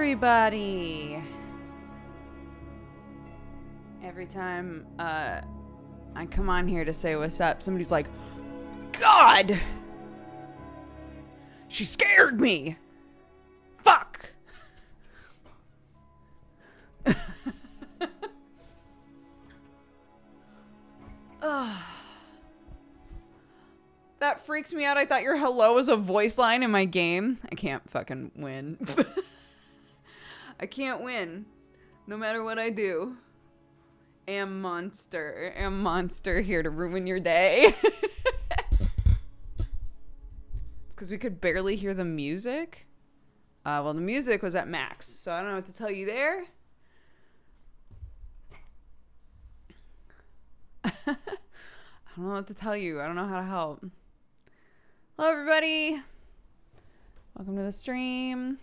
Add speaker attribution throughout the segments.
Speaker 1: everybody. Every time I come on here to say what's up, somebody's like, God! She scared me! Fuck! That freaked me out. I thought your hello was a voice line in my game. I can't fucking win. I can't win. No matter what I do. Am monster here to ruin your day. It's because we could barely hear the music. Well, the music was at max, so I don't know what to tell you there. I don't know what to tell you. I don't know how to help. Hello, everybody. Welcome to the stream.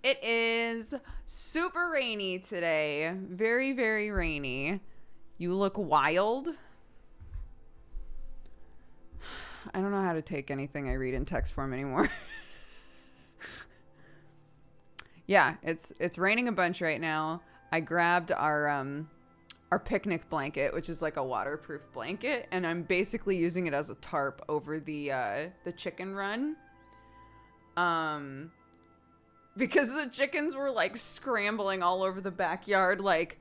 Speaker 1: It is super rainy today. Very, very rainy. You look wild. I don't know how to take anything I read in text form anymore. Yeah, it's raining a bunch right now. I grabbed our picnic blanket, which is like a waterproof blanket, and I'm basically using it as a tarp over the chicken run. Because the chickens were like scrambling all over the backyard, like,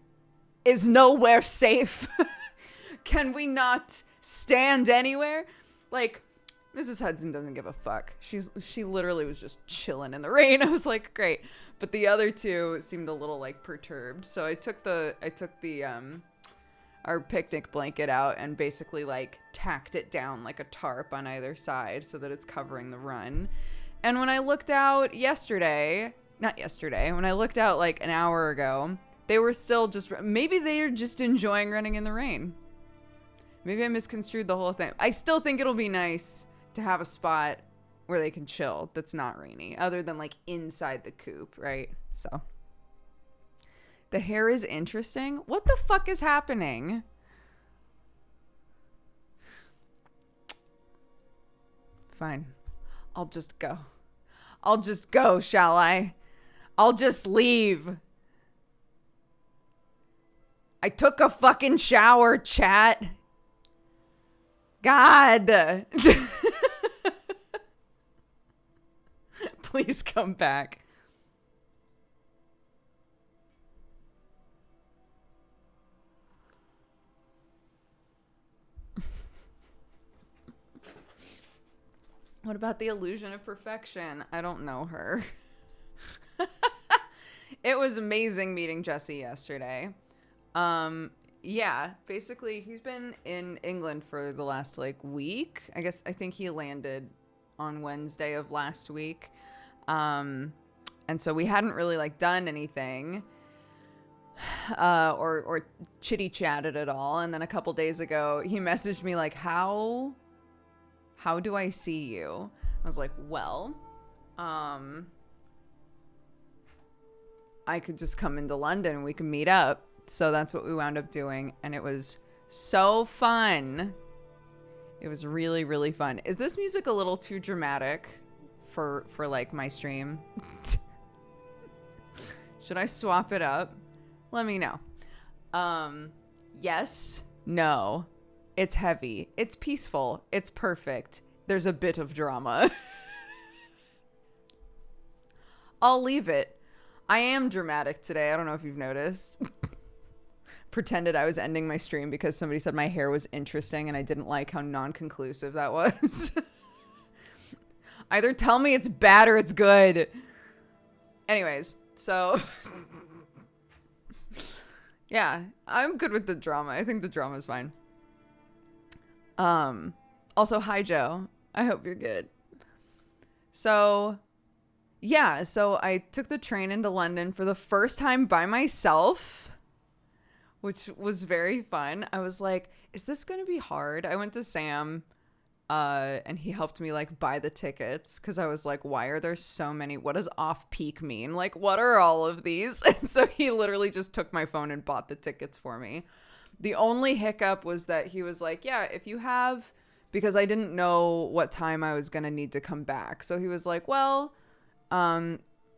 Speaker 1: is nowhere safe? Can we not stand anywhere? Like, Mrs. Hudson doesn't give a fuck. She literally was just chilling in the rain. I was like, great. But the other two seemed a little like perturbed. So I took our picnic blanket out and basically like tacked it down like a tarp on either side so that it's covering the run. And when I looked out when I looked out like an hour ago, they were still maybe they're just enjoying running in the rain. Maybe I misconstrued the whole thing. I still think it'll be nice to have a spot where they can chill that's not rainy, other than like inside the coop, right? So the hair is interesting. What the fuck is happening? Fine. I'll just go. Shall I? I'll just leave. I took a fucking shower, chat. God. Please come back. What about the illusion of perfection? I don't know her. It was amazing meeting Jesse yesterday. Yeah, basically he's been in England for the last like week. I think he landed on Wednesday of last week. And so we hadn't really like done anything or chitty chatted at all. And then a couple days ago he messaged me like, how do I see you? I was like, well, I could just come into London and we can meet up. So that's what we wound up doing. And it was so fun. It was really, really fun. Is this music a little too dramatic for like my stream? Should I swap it up? Let me know. Yes, no. It's heavy. It's peaceful. It's perfect. There's a bit of drama. I'll leave it. I am dramatic today. I don't know if you've noticed. Pretended I was ending my stream because somebody said my hair was interesting and I didn't like how non-conclusive that was. Either tell me it's bad or it's good. Anyways, so... yeah, I'm good with the drama. I think the drama is fine. Also, hi, Joe. I hope you're good. So, yeah, so I took the train into London for the first time by myself, which was very fun. I was like, is this going to be hard? I went to Sam, and he helped me like buy the tickets because I was like, why are there so many? What does off-peak mean? Like, what are all of these? And so he literally just took my phone and bought the tickets for me. The only hiccup was that he was like, yeah, if you have, because I didn't know what time I was going to need to come back. So he was like, well,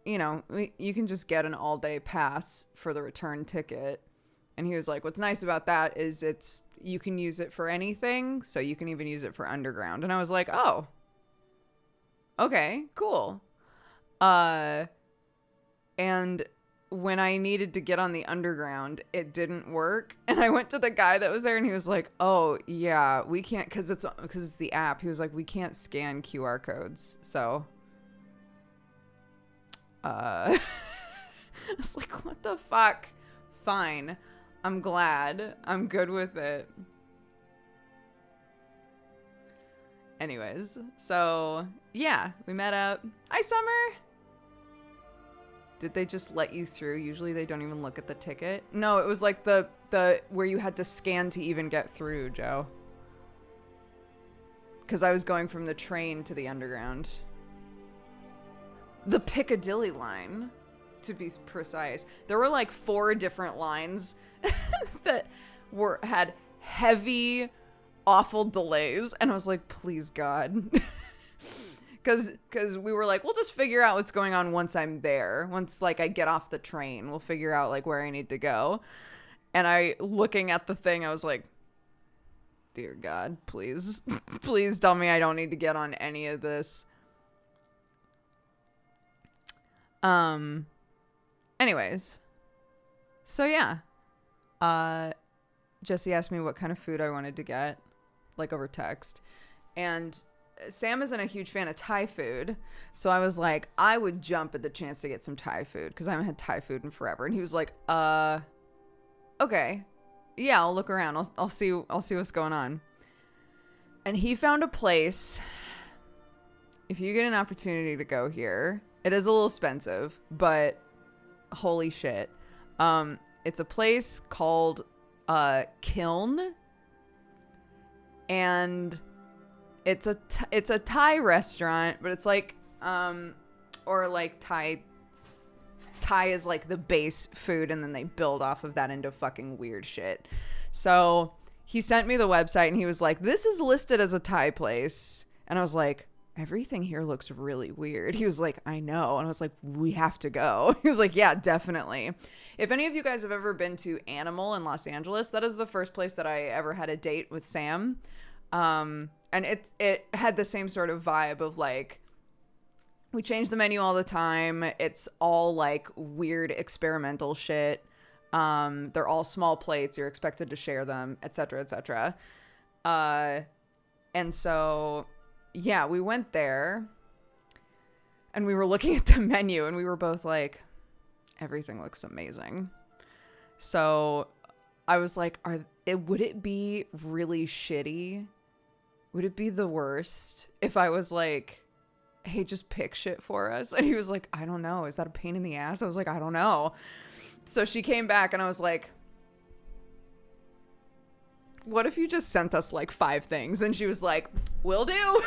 Speaker 1: you can just get an all day pass for the return ticket. And he was like, what's nice about that is you can use it for anything. So you can even use it for underground. And I was like, oh, okay, cool. And when I needed to get on the underground, it didn't work. And I went to the guy that was there and he was like, oh yeah, we can't, cause it's the app. He was like, we can't scan QR codes. So, I was like, what the fuck? Fine. I'm glad. I'm good with it. Anyways, so yeah, we met up. Hi, Summer. Did they just let you through? Usually they don't even look at the ticket. No, it was like the where you had to scan to even get through, Joe. Because I was going from the train to the underground. The Piccadilly line, to be precise. There were like 4 different lines that had heavy, awful delays. And I was like, please, God. Because we were like, we'll just figure out what's going on once I'm there. Once, like, I get off the train, we'll figure out, like, where I need to go. And looking at the thing, I was like, dear God, please. Please tell me I don't need to get on any of this. Anyways. So, yeah. Jesse asked me what kind of food I wanted to get, like, over text. And Sam isn't a huge fan of Thai food, so I was like, I would jump at the chance to get some Thai food because I haven't had Thai food in forever. And he was like, okay, yeah, I'll look around. I'll see what's going on. And he found a place. If you get an opportunity to go here, it is a little expensive, but holy shit, it's a place called Kiln, and it's a Thai restaurant, but it's like or like Thai is like the base food, and then they build off of that into fucking weird shit. So he sent me the website and he was like, this is listed as a Thai place. And I was like, everything here looks really weird. He was like, I know. And I was like, we have to go. He was like, yeah, definitely. If any of you guys have ever been to Animal in Los Angeles, that is the first place that I ever had a date with Sam. And it had the same sort of vibe of like, we change the menu all the time. It's all like weird experimental shit. They're all small plates. You're expected to share them, et cetera, et cetera. And so, yeah, we went there and we were looking at the menu and we were both like, everything looks amazing. So I was like, would it be really shitty? Would it be the worst if I was like, hey, just pick shit for us? And he was like, I don't know. Is that a pain in the ass? I was like, I don't know. So she came back and I was like, what if you just sent us like 5 things? And she was like, will do.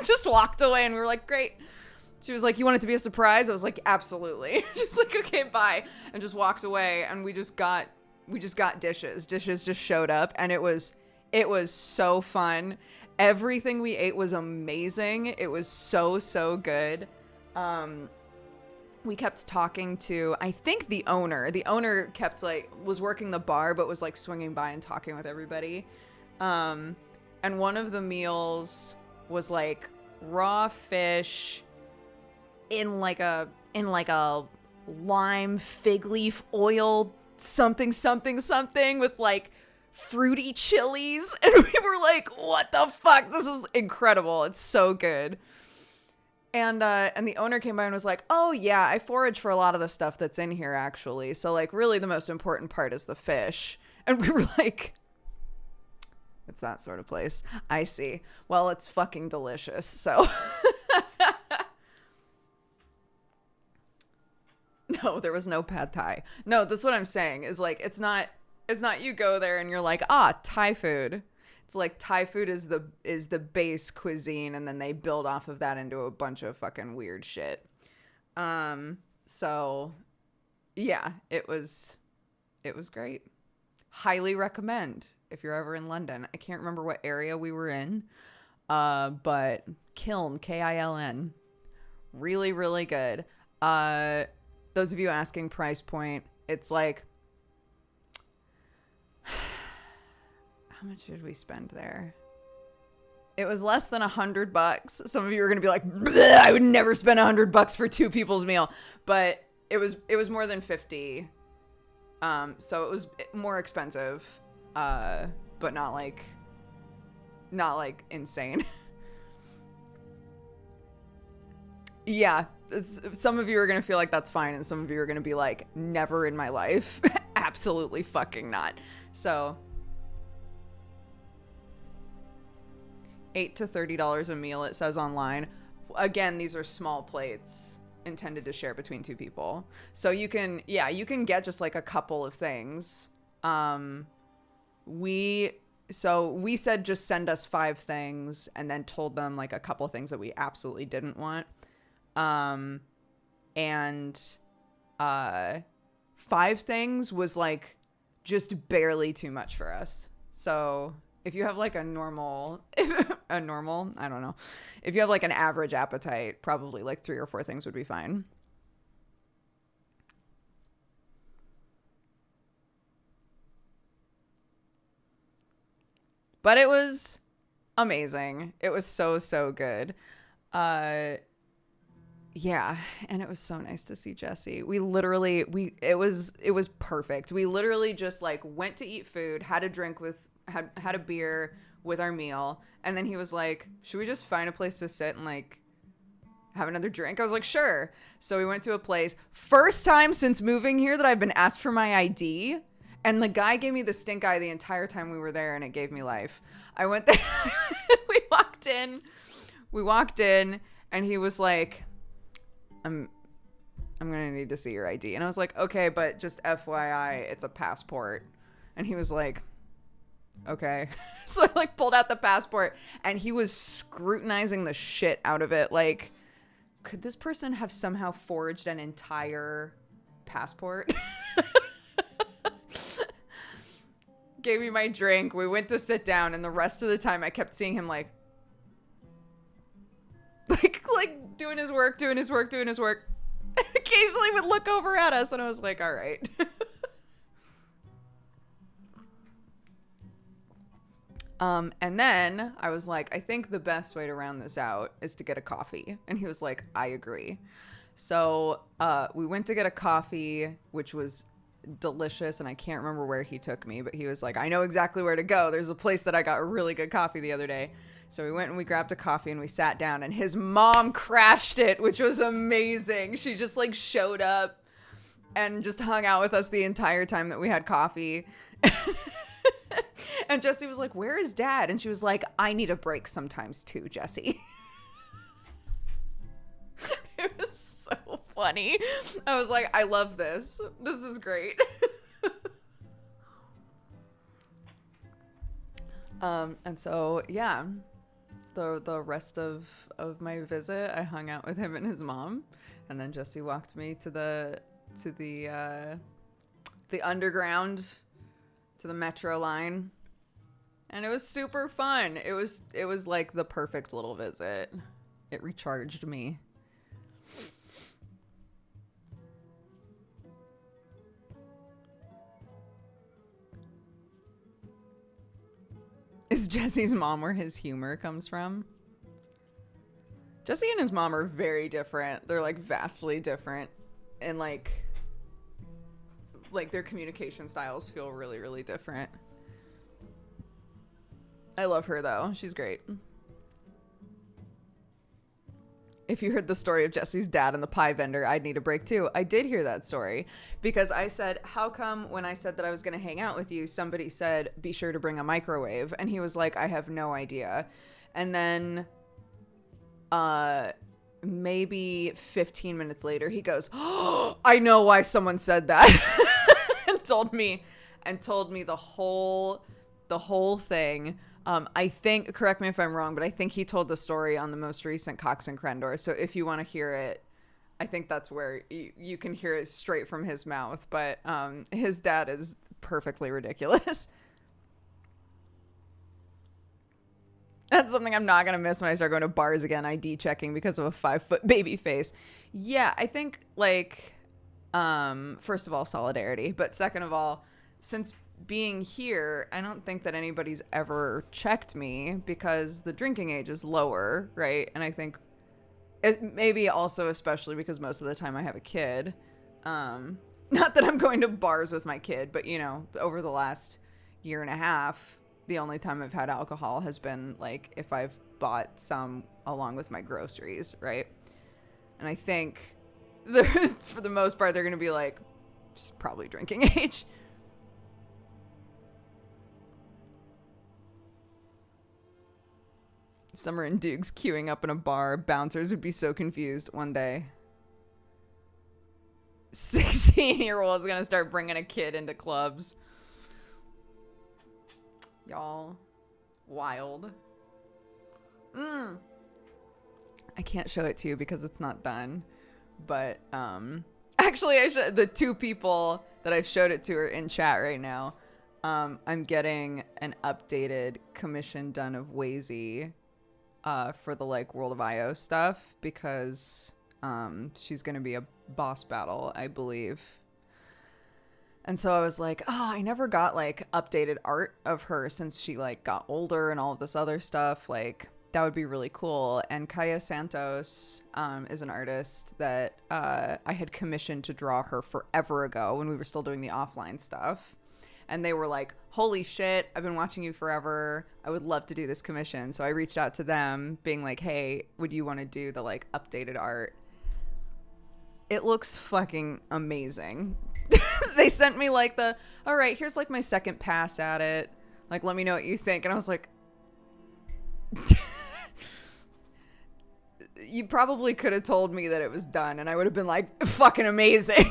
Speaker 1: Just walked away and we were like, great. She was like, you want it to be a surprise? I was like, absolutely. Just like, okay, bye. And just walked away and we just got dishes. Dishes just showed up and it was so fun. Everything we ate was amazing. It was so good. We kept talking to, I think the owner kept like, was working the bar, but was like swinging by and talking with everybody. And one of the meals was like raw fish in like a lime fig leaf oil something with like fruity chilies. And we were like, what the fuck? This is incredible. It's so good. And the owner came by and was like, oh yeah, I forage for a lot of the stuff that's in here actually. So like really the most important part is the fish. And we were like, it's that sort of place. I see. Well, it's fucking delicious. So no, there was no pad thai. No, that's what I'm saying is like, it's not you go there and you're like, Thai food. It's like Thai food is the base cuisine, and then they build off of that into a bunch of fucking weird shit. So yeah, it was great. Highly recommend if you're ever in London. I can't remember what area we were in, but Kiln, Kiln, really, really good. Those of you asking price point, it's like, how much did we spend there? It was less than $100. Some of you are going to be like, I would never spend $100 for 2 people's meal, but it was more than 50. So it was more expensive, but not like insane. Yeah, some of you are going to feel like that's fine, and some of you are going to be like, never in my life. Absolutely fucking not. So $8 to $30 a meal, it says online. Again, these are small plates intended to share between 2 people. So you can get just like a couple of things. We said just send us 5 things, and then told them like a couple of things that we absolutely didn't want. And 5 things was like just barely too much for us. So if you have like I don't know, if you have like an average appetite, probably like 3 or 4 things would be fine. But it was amazing. It was so good. Yeah, and it was so nice to see Jesse. It was perfect. We literally just like went to eat food, had a beer with our meal, and then he was like, should we just find a place to sit and like have another drink? I was like, sure. So we went to a place. First time since moving here that I've been asked for my ID, and the guy gave me the stink eye the entire time we were there, and it gave me life. I went there. We walked in, and he was like, I'm gonna need to see your ID. And I was like, okay, but just FYI, it's a passport. And he was like, okay. So I like pulled out the passport, and he was scrutinizing the shit out of it. Like, could this person have somehow forged an entire passport? Gave me my drink. We went to sit down, and the rest of the time I kept seeing him like doing his work. Occasionally would look over at us, and I was like, all right. And then I was like, I think the best way to round this out is to get a coffee. And he was like, I agree. So we went to get a coffee, which was delicious, and I can't remember where he took me, but he was like, I know exactly where to go. There's a place that I got a really good coffee the other day. So we went and we grabbed a coffee, and we sat down, and his mom crashed it, which was amazing. She just like showed up and just hung out with us the entire time that we had coffee. And Jesse was like, where is Dad? And she was like, I need a break sometimes too, Jesse. It was so funny. I was like, I love this. This is great. And so, yeah, the rest of my visit, I hung out with him and his mom, and then Jesse walked me to the underground, to the metro line, and it was super fun. It was like the perfect little visit. It recharged me. Is Jesse's mom where his humor comes from? Jesse and his mom are very different. They're like vastly different, and like their communication styles feel really, really different. I love her though. She's great. If you heard the story of Jesse's dad and the pie vendor, I'd need a break too. I did hear that story, because I said, how come when I said that I was going to hang out with you, somebody said, be sure to bring a microwave? And he was like, I have no idea. And then maybe 15 minutes later, he goes, oh, I know why someone said that. and told me the whole thing. I think, correct me if I'm wrong, but I think he told the story on the most recent Cox and Crendor. So if you want to hear it, I think that's where you can hear it straight from his mouth. But his dad is perfectly ridiculous. That's something I'm not going to miss when I start going to bars again, ID checking because of a 5-foot baby face. Yeah, I think, like, first of all, solidarity. But second of all, since being here, I don't think that anybody's ever checked me because the drinking age is lower, right? And I think it maybe also especially because most of the time I have a kid. Not that I'm going to bars with my kid, but, you know, over the last year and a half, the only time I've had alcohol has been, like, if I've bought some along with my groceries, right? And I think for the most part, they're going to be like, probably drinking age. Summer and Dukes queuing up in a bar. Bouncers would be so confused one day. 16-year-old's gonna start bringing a kid into clubs. Y'all. Wild. I can't show it to you because it's not done. But, actually, the two people that I've showed it to are in chat right now. I'm getting an updated commission done of Wazy for the, like, World of IO stuff because she's going to be a boss battle, I believe. And so I was like, oh, I never got, like, updated art of her since she, like, got older and all of this other stuff. Like, that would be really cool. And Kaya Santos is an artist that I had commissioned to draw her forever ago when we were still doing the offline stuff. And they were like, holy shit, I've been watching you forever. I would love to do this commission. So I reached out to them being like, hey, would you want to do the, like, updated art? It looks fucking amazing. They sent me, like, all right, here's, like, my second pass at it. Like, let me know what you think. And I was like, you probably could have told me that it was done. And I would have been like, fucking amazing.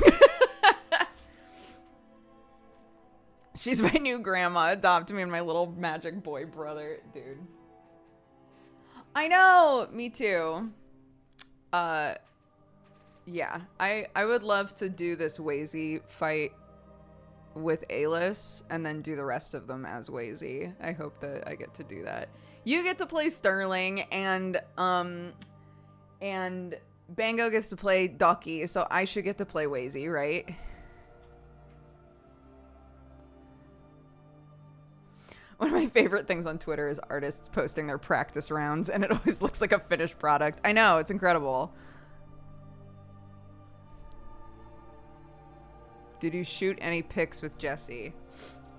Speaker 1: She's my new grandma. Adopt me and my little magic boy brother. Dude. I know. Me too. Yeah. I would love to do this Wazy fight with Alis and then do the rest of them as Wazy. I hope that I get to do that. You get to play Sterling and Bango gets to play Ducky, so I should get to play Wazy, right? One of my favorite things on Twitter is artists posting their practice rounds, and it always looks like a finished product. I know, it's incredible. Did you shoot any pics with Jesse?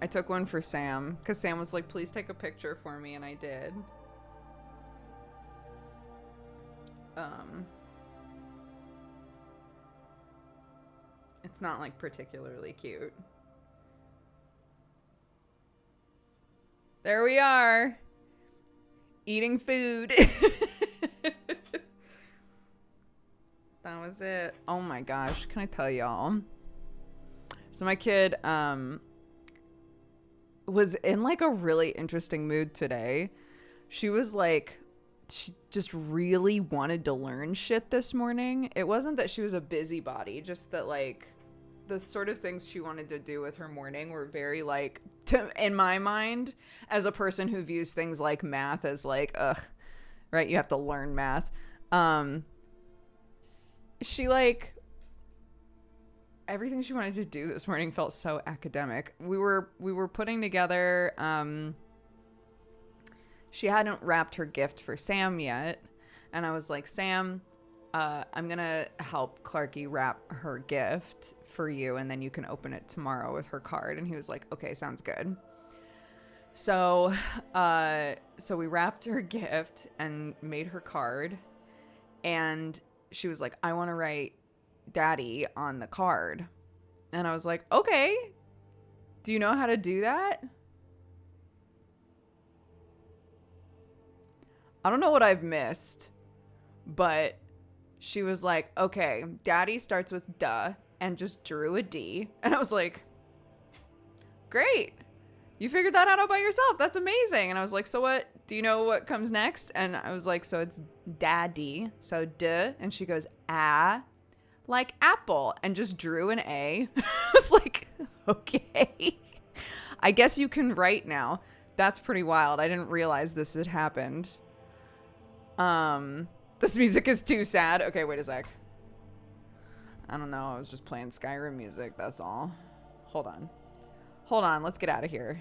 Speaker 1: I took one for Sam, because Sam was like, please take a picture for me, and I did. It's not, like, particularly cute. There we are. Eating food. That was it. Oh my gosh. Can I tell y'all? So my kid was in, like, a really interesting mood today. She was like, she just really wanted to learn shit this morning. It wasn't that she was a busybody, just that, like, the sort of things she wanted to do with her morning were very, like, in my mind, as a person who views things like math as, like, ugh, right? You have to learn math. She, like, everything she wanted to do this morning felt so academic. We were putting together, she hadn't wrapped her gift for Sam yet. And I was like, Sam, I'm going to help Clarky wrap her gift for you, and then you can open it tomorrow with her card. And he was like, okay, sounds good. So we wrapped her gift and made her card, and she was like, I want to write Daddy on the card. And I was like, okay, do you know how to do that? I don't know what I've missed, but she was like, okay, Daddy starts with duh, and just drew a D. And I was like, great. You figured that out all by yourself. That's amazing. And I was like, so what? Do you know what comes next? And I was like, so it's daddy. So duh. And she goes, ah, like apple. And just drew an A. I was like, okay. I guess you can write now. That's pretty wild. I didn't realize this had happened. This music is too sad. Okay, wait a sec. I don't know. I was just playing Skyrim music. That's all. Hold on. Hold on. Let's get out of here.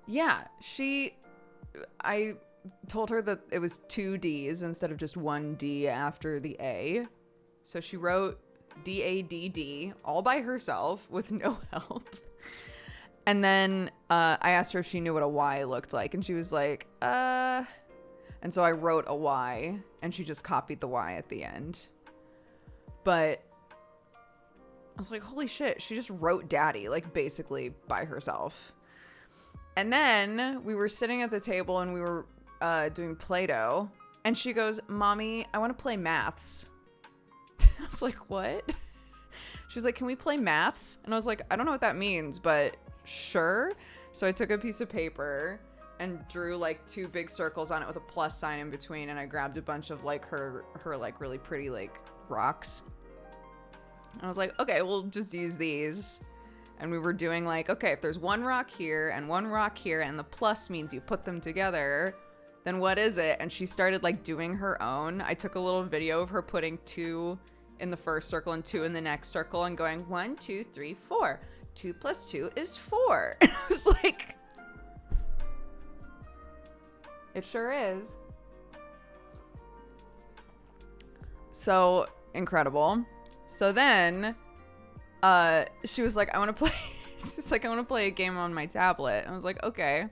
Speaker 1: Yeah, I told her that it was 2 D's instead of just 1 D after the A. So she wrote DADD all by herself with no help. And then I asked her if she knew what a Y looked like. And she was like, And so I wrote a Y and she just copied the Y at the end. But I was like, holy shit, she just wrote daddy, like basically by herself. And then we were sitting at the table and we were doing Play-Doh. And she goes, Mommy, I want to play maths. I was like, what? She was like, can we play maths? And I was like, I don't know what that means, but sure. So I took a piece of paper and drew like 2 big circles on it with a plus sign in between. And I grabbed a bunch of like her like really pretty like rocks. And I was like, okay, we'll just use these. And we were doing like, okay, if there's 1 rock here and 1 rock here and the plus means you put them together, then what is it? And she started like doing her own. I took a little video of her putting 2 in the first circle and 2 in the next circle and going 1, 2, 3, 4. 2 plus 2 is 4. And I was like, it sure is. So incredible. So then she was like, I want to play. She's like, I want to play a game on my tablet. And I was like, okay.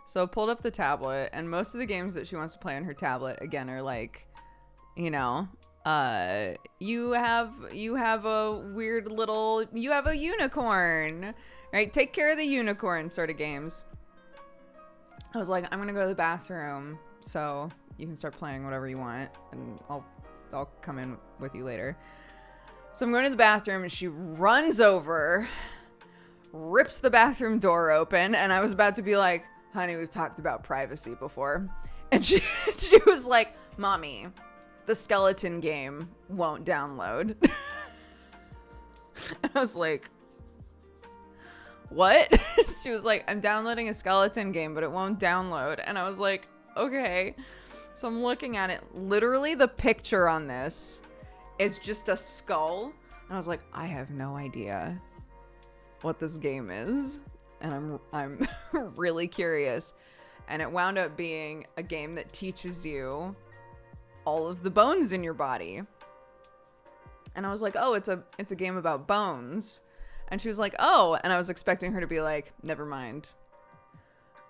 Speaker 1: So I pulled up the tablet, and most of the games that she wants to play on her tablet, again, are like, you know, you have a weird little, you have a unicorn, right? Take care of the unicorn sort of games. I was like, I'm going to go to the bathroom, so you can start playing whatever you want, and I'll come in with you later. So I'm going to the bathroom, and she runs over, rips the bathroom door open, and I was about to be like, honey, we've talked about privacy before. And she was like, Mommy, the skeleton game won't download. And I was like, what? She was like, I'm downloading a skeleton game, but it won't download. And I was like, okay. So I'm looking at it. Literally, the picture on this is just a skull. And I was like, I have no idea what this game is. And I'm really curious. And it wound up being a game that teaches you all of the bones in your body. And I was like, oh, it's a game about bones. And she was like, oh, and I was expecting her to be like, never mind.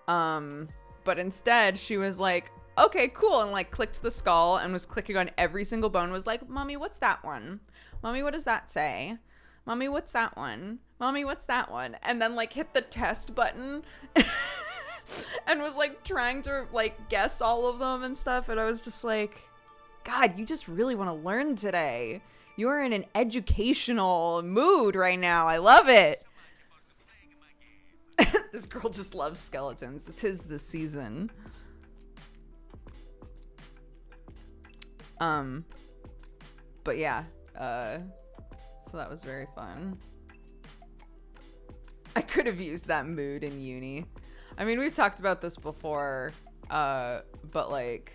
Speaker 1: But instead she was like, okay, cool. And like clicked the skull and was clicking on every single bone, was like, Mommy, what's that one? Mommy, what does that say? Mommy, what's that one? Mommy, what's that one? And then like hit the test button and was like trying to like guess all of them and stuff. And I was just like, God, you just really want to learn today. You're in an educational mood right now. I love it. This girl just loves skeletons. 'Tis the season. But yeah, so that was very fun. I could have used that mood in uni. I mean, we've talked about this before, but like,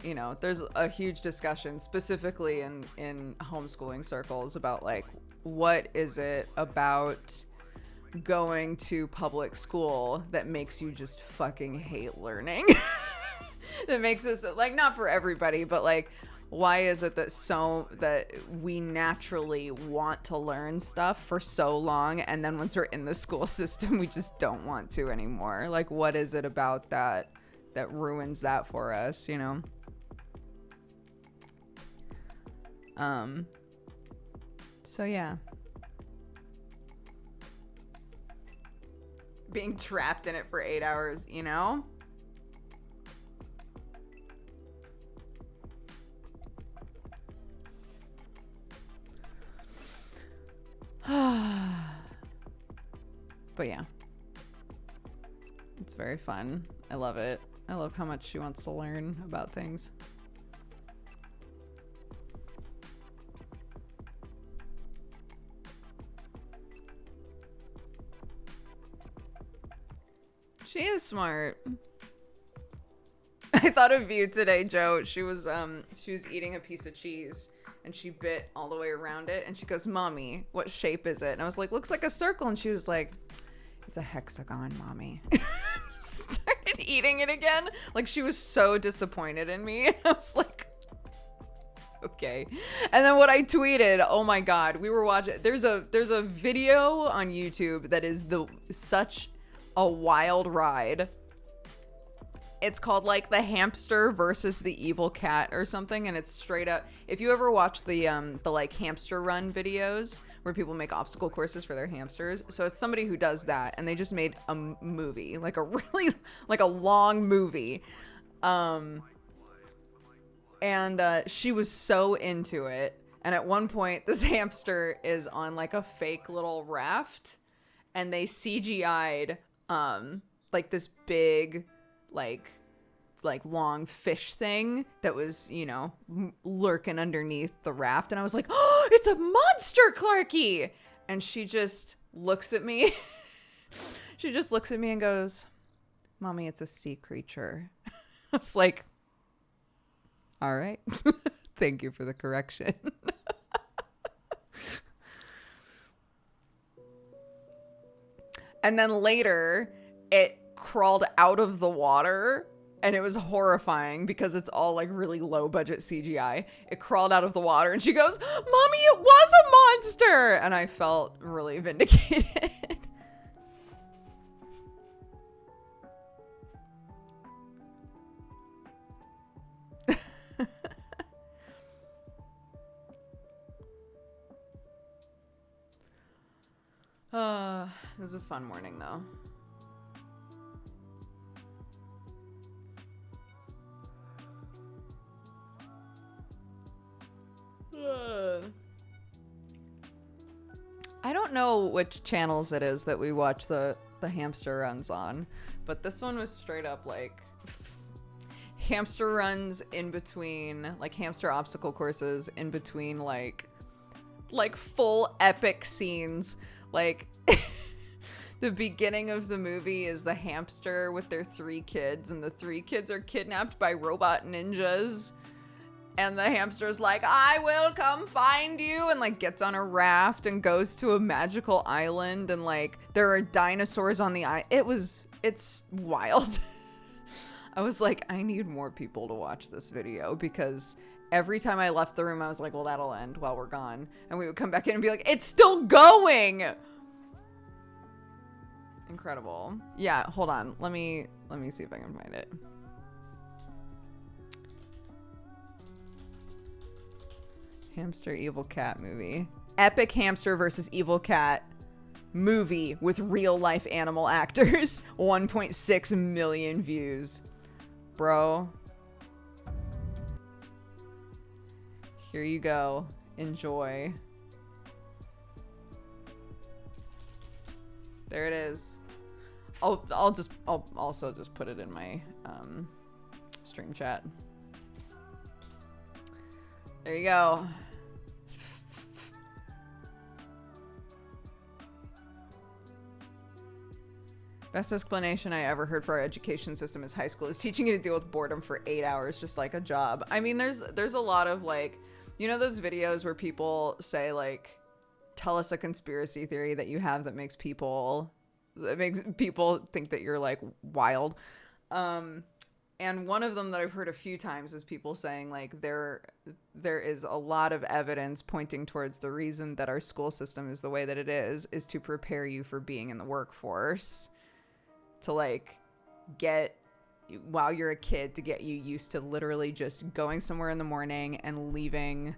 Speaker 1: you know, there's a huge discussion specifically in homeschooling circles about like, what is it about going to public school that makes you just fucking hate learning? That makes us like, not for everybody, but like, why is it that we naturally want to learn stuff for so long, and then once we're in the school system we just don't want to anymore? Like, what is it about that ruins that for us, you know? So yeah, being trapped in it for 8 hours, you know? But yeah, it's very fun. I love it. I love how much she wants to learn about things. She is smart. I thought of you today, Joe. She was eating a piece of cheese and she bit all the way around it and she goes, "Mommy, what shape is it?" And I was like, "Looks like a circle." And she was like, "It's a hexagon, Mommy." Started eating it again. Like, she was so disappointed in me. I was like, okay. And then what I tweeted, oh my God, we were watching, there's a video on YouTube that is such a wild ride. It's called like the hamster versus the evil cat or something, and it's straight up. If you ever watch the like hamster run videos where people make obstacle courses for their hamsters, so it's somebody who does that, and they just made a movie, like a really like a long movie, and she was so into it. And at one point, this hamster is on like a fake little raft, and they CGI'd like this big like long fish thing that was, you know, lurking underneath the raft. And I was like, "Oh, it's a monster, Clarky." And she just looks at me. She just looks at me and goes, "Mommy, it's a sea creature." I was like, all right. Thank you for the correction. And then later it crawled out of the water, and it was horrifying because it's all like really low budget CGI. It crawled out of the water and she goes, "Mommy, it was a monster." And I felt really vindicated. It was a fun morning though. I don't know which channels it is that we watch the hamster runs on, but this one was straight up like hamster runs in between, like hamster obstacle courses in between like full epic scenes. Like the beginning of the movie is the hamster with their 3 kids, and the 3 kids are kidnapped by robot ninjas. And the hamster's like, "I will come find you," and like gets on a raft and goes to a magical island, and like there are dinosaurs on the island. It's wild. I was like, I need more people to watch this video, because every time I left the room, I was like, well, that'll end while we're gone. And we would come back in and be like, it's still going. Incredible. Yeah, hold on. Let me see if I can find it. Hamster evil cat movie. Epic hamster versus evil cat movie with real life animal actors. 1.6 million views. Bro. Here you go. Enjoy. There it is. I'll also just put it in my stream chat. There you go. Best explanation I ever heard for our education system is high school is teaching you to deal with boredom for 8 hours, just like a job. I mean, there's a lot of like, you know, those videos where people say like, tell us a conspiracy theory that you have that makes people think that you're like wild. And one of them that I've heard a few times is people saying like there is a lot of evidence pointing towards the reason that our school system is the way that it is to prepare you for being in the workforce, to like get, while you're a kid, to get you used to literally just going somewhere in the morning and leaving,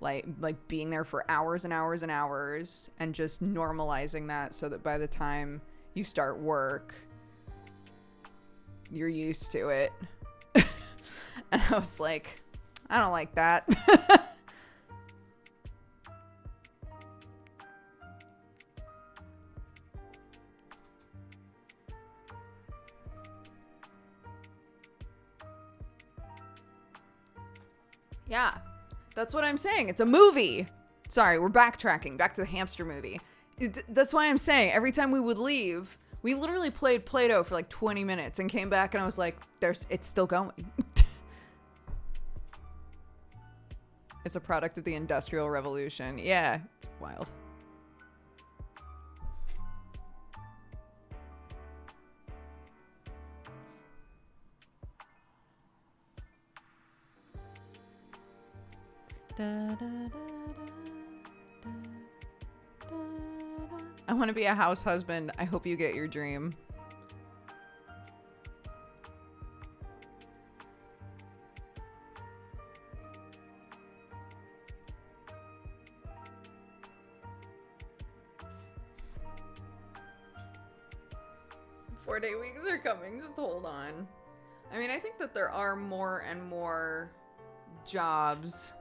Speaker 1: like being there for hours and hours and hours, and just normalizing that so that by the time you start work, you're used to it. And I was like, I don't like that. Yeah, that's what I'm saying. It's a movie. Sorry, we're backtracking back to the hamster movie. That's why I'm saying every time we would leave, We literally played Play-Doh for like 20 minutes and came back and I was like, it's still going. It's a product of the Industrial Revolution. Yeah, it's wild. I want to be a house husband. I hope you get your dream. Four-day weeks are coming. Just hold on. I mean, I think that there are more and more jobs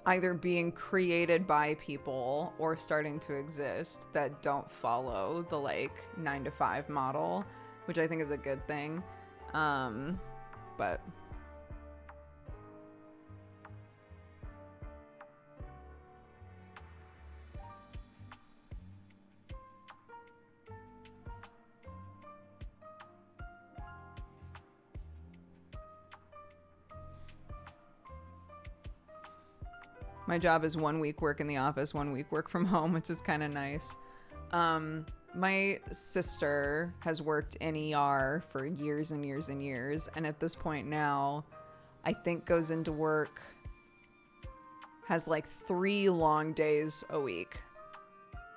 Speaker 1: either being created by people or starting to exist that don't follow the like 9-to-5 model, which I think is a good thing. But my job is 1 week work in the office, 1 week work from home, which is kind of nice. My sister has worked in ER for years and years and years. And at this point now, I think goes into work, has like 3 long days a week.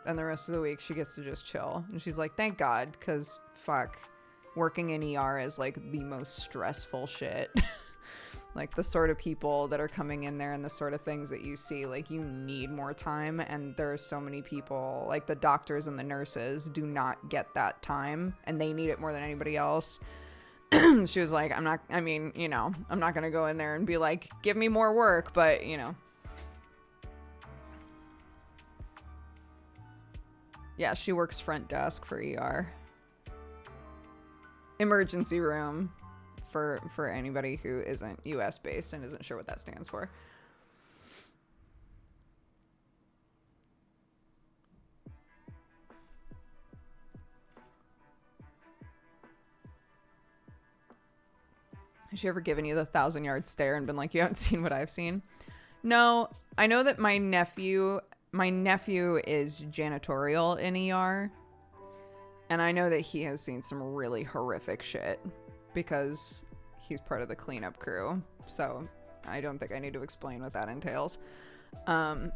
Speaker 1: And the rest of the week she gets to just chill. And she's like, thank God, because fuck, working in ER is like the most stressful shit. Like the sort of people that are coming in there and the sort of things that you see, like you need more time. And there are so many people, like the doctors and the nurses do not get that time and they need it more than anybody else. She was like, I'm not going to go in there and be like, give me more work, but you know. Yeah, she works front desk for ER. Emergency room. For anybody who isn't US based and isn't sure what that stands for. Has she ever given you the 1,000-yard stare and been like, you haven't seen what I've seen? No, I know that my nephew is janitorial in ER. And I know that he has seen some really horrific shit. Because he's part of the cleanup crew. So I don't think I need to explain what that entails. But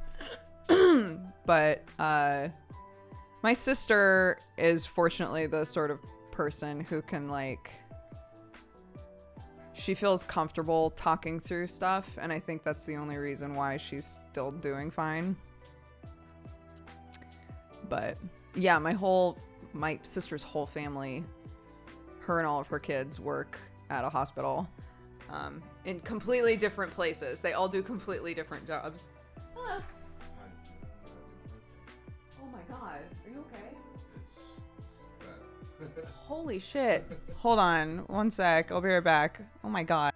Speaker 1: my sister is fortunately the sort of person who can like, she feels comfortable talking through stuff. And I think that's the only reason why she's still doing fine. But yeah, my sister's whole family, her and all of her kids work at a hospital in completely different places. They all do completely different jobs. Hello. Oh my God. Are you okay? It's bad. Holy shit. Hold on 1 sec. I'll be right back. Oh my God.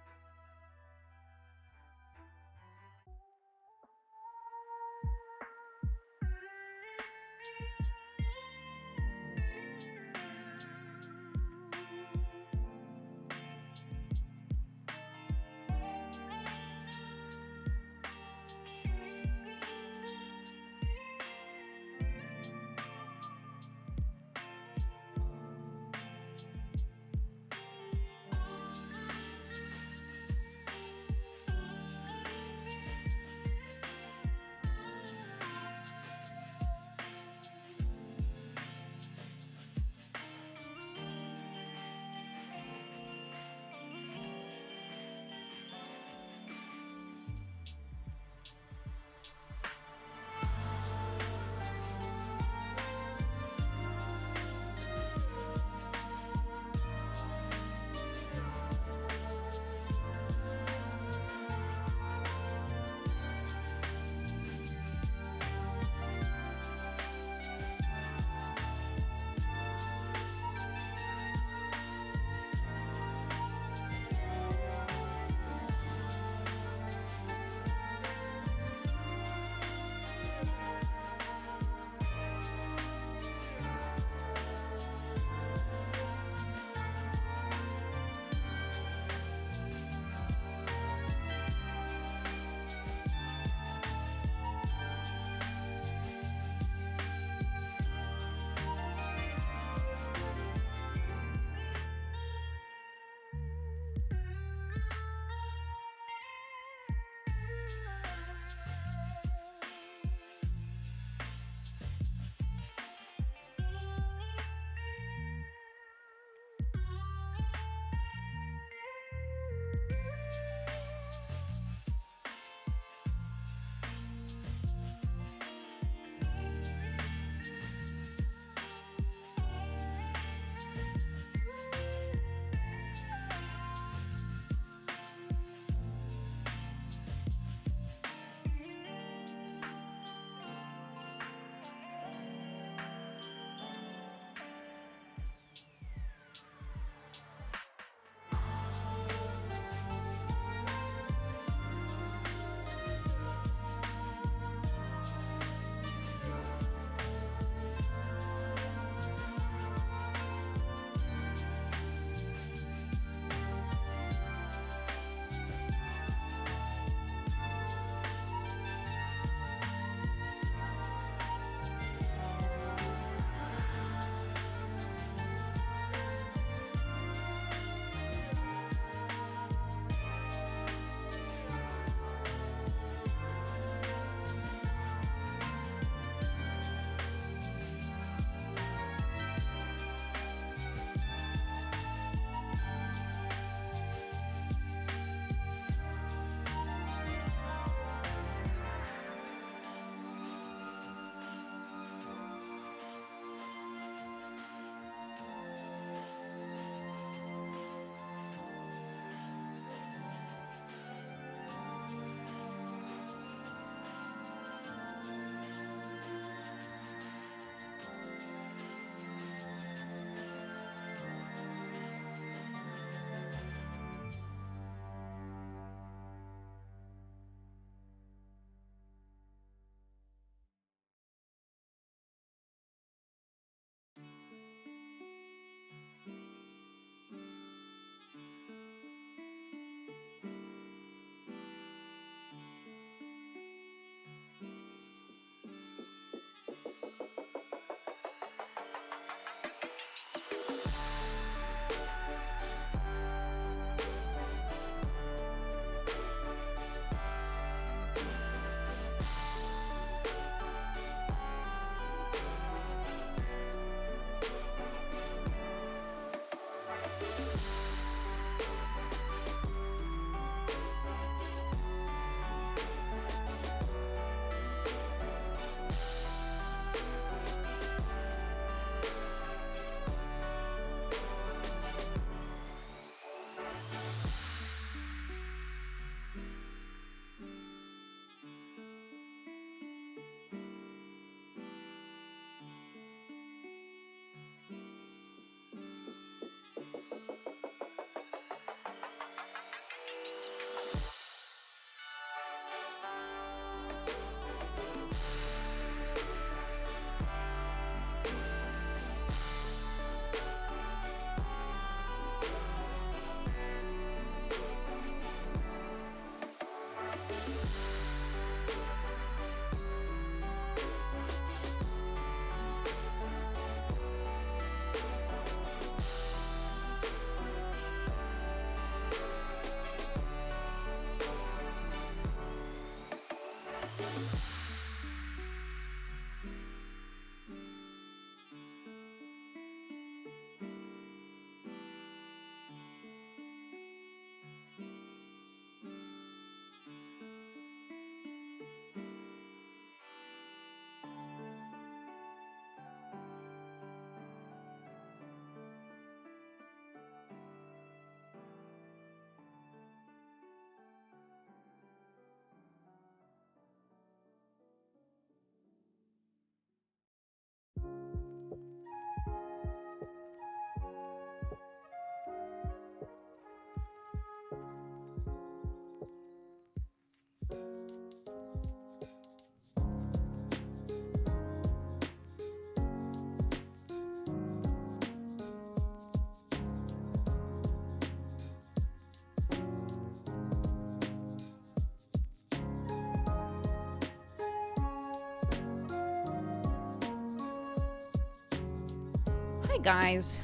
Speaker 1: Hi guys.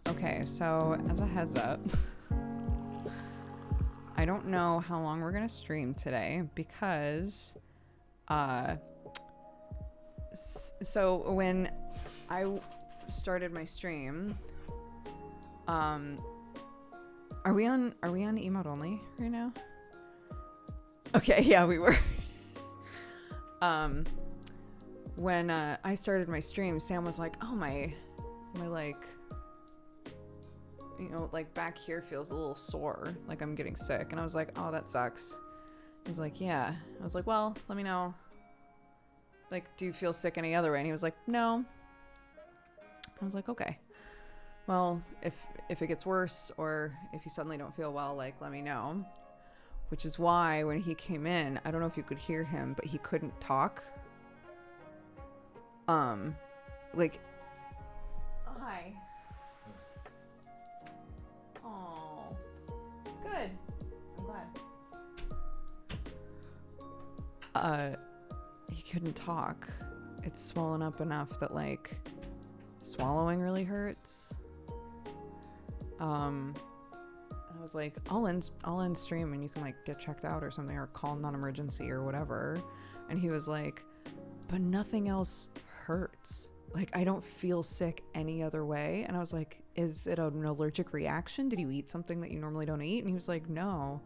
Speaker 1: Okay, so as a heads up, I don't know how long we're gonna stream today because so when I started my stream, are we on emote only right now? Okay, yeah, we were. When I started my stream, Sam was like, "Oh, my like, you know, like back here feels a little sore, like I'm getting sick." And I was like, "Oh, that sucks." He's like, "Yeah." I was like, "Well, let me know. Like, do you feel sick any other way?" And he was like, "No." I was like, "Okay. Well, if it gets worse or if you suddenly don't feel well, like, let me know." Which is why when he came in, I don't know if you could hear him, but he couldn't talk. Like, hi. Oh, good. I'm glad. He couldn't talk. It's swollen up enough that like swallowing really hurts. I was like, I'll end stream and you can like get checked out or something or call non-emergency or whatever. And he was like, but nothing else hurts. Like, I don't feel sick any other way. And I was like, is it an allergic reaction? Did you eat something that you normally don't eat? And he was like, no.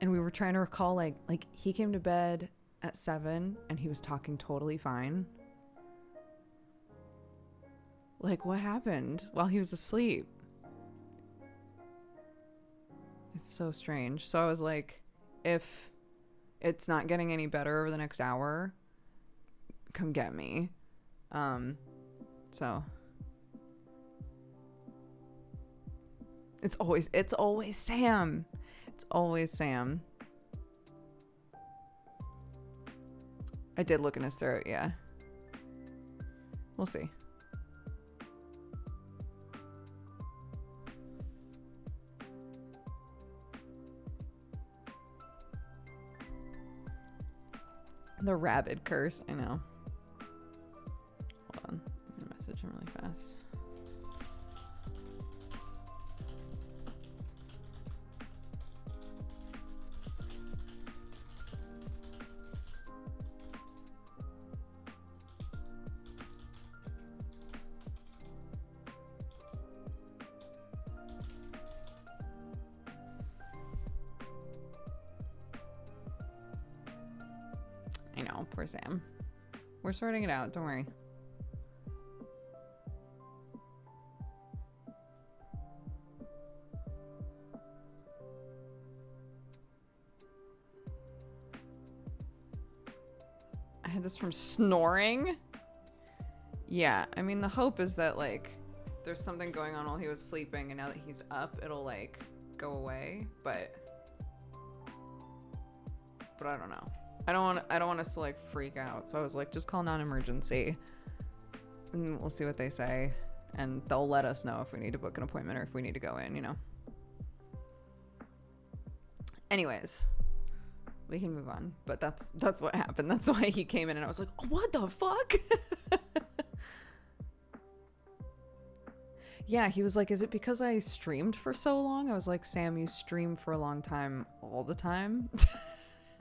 Speaker 1: And we were trying to recall, like he came to bed at 7 and he was talking totally fine. Like, what happened while he was asleep? It's so strange. So I was like, if it's not getting any better over the next hour, come get me. So it's always Sam. It's always Sam. I did look in his throat, yeah. We'll see. The rabid curse, I know. Hold on, I'm gonna message him really fast. I know, poor Sam. We're sorting it out, don't worry. I had this from snoring? Yeah, I mean, the hope is that, like, there's something going on while he was sleeping, and now that he's up, it'll, like, go away, but I don't know. I don't want us to like freak out. So I was like, just call non-emergency and we'll see what they say. And they'll let us know if we need to book an appointment or if we need to go in, you know. Anyways, we can move on. But that's what happened. That's why he came in and I was like, oh, what the fuck? Yeah, he was like, is it because I streamed for so long? I was like, Sam, you stream for a long time all the time.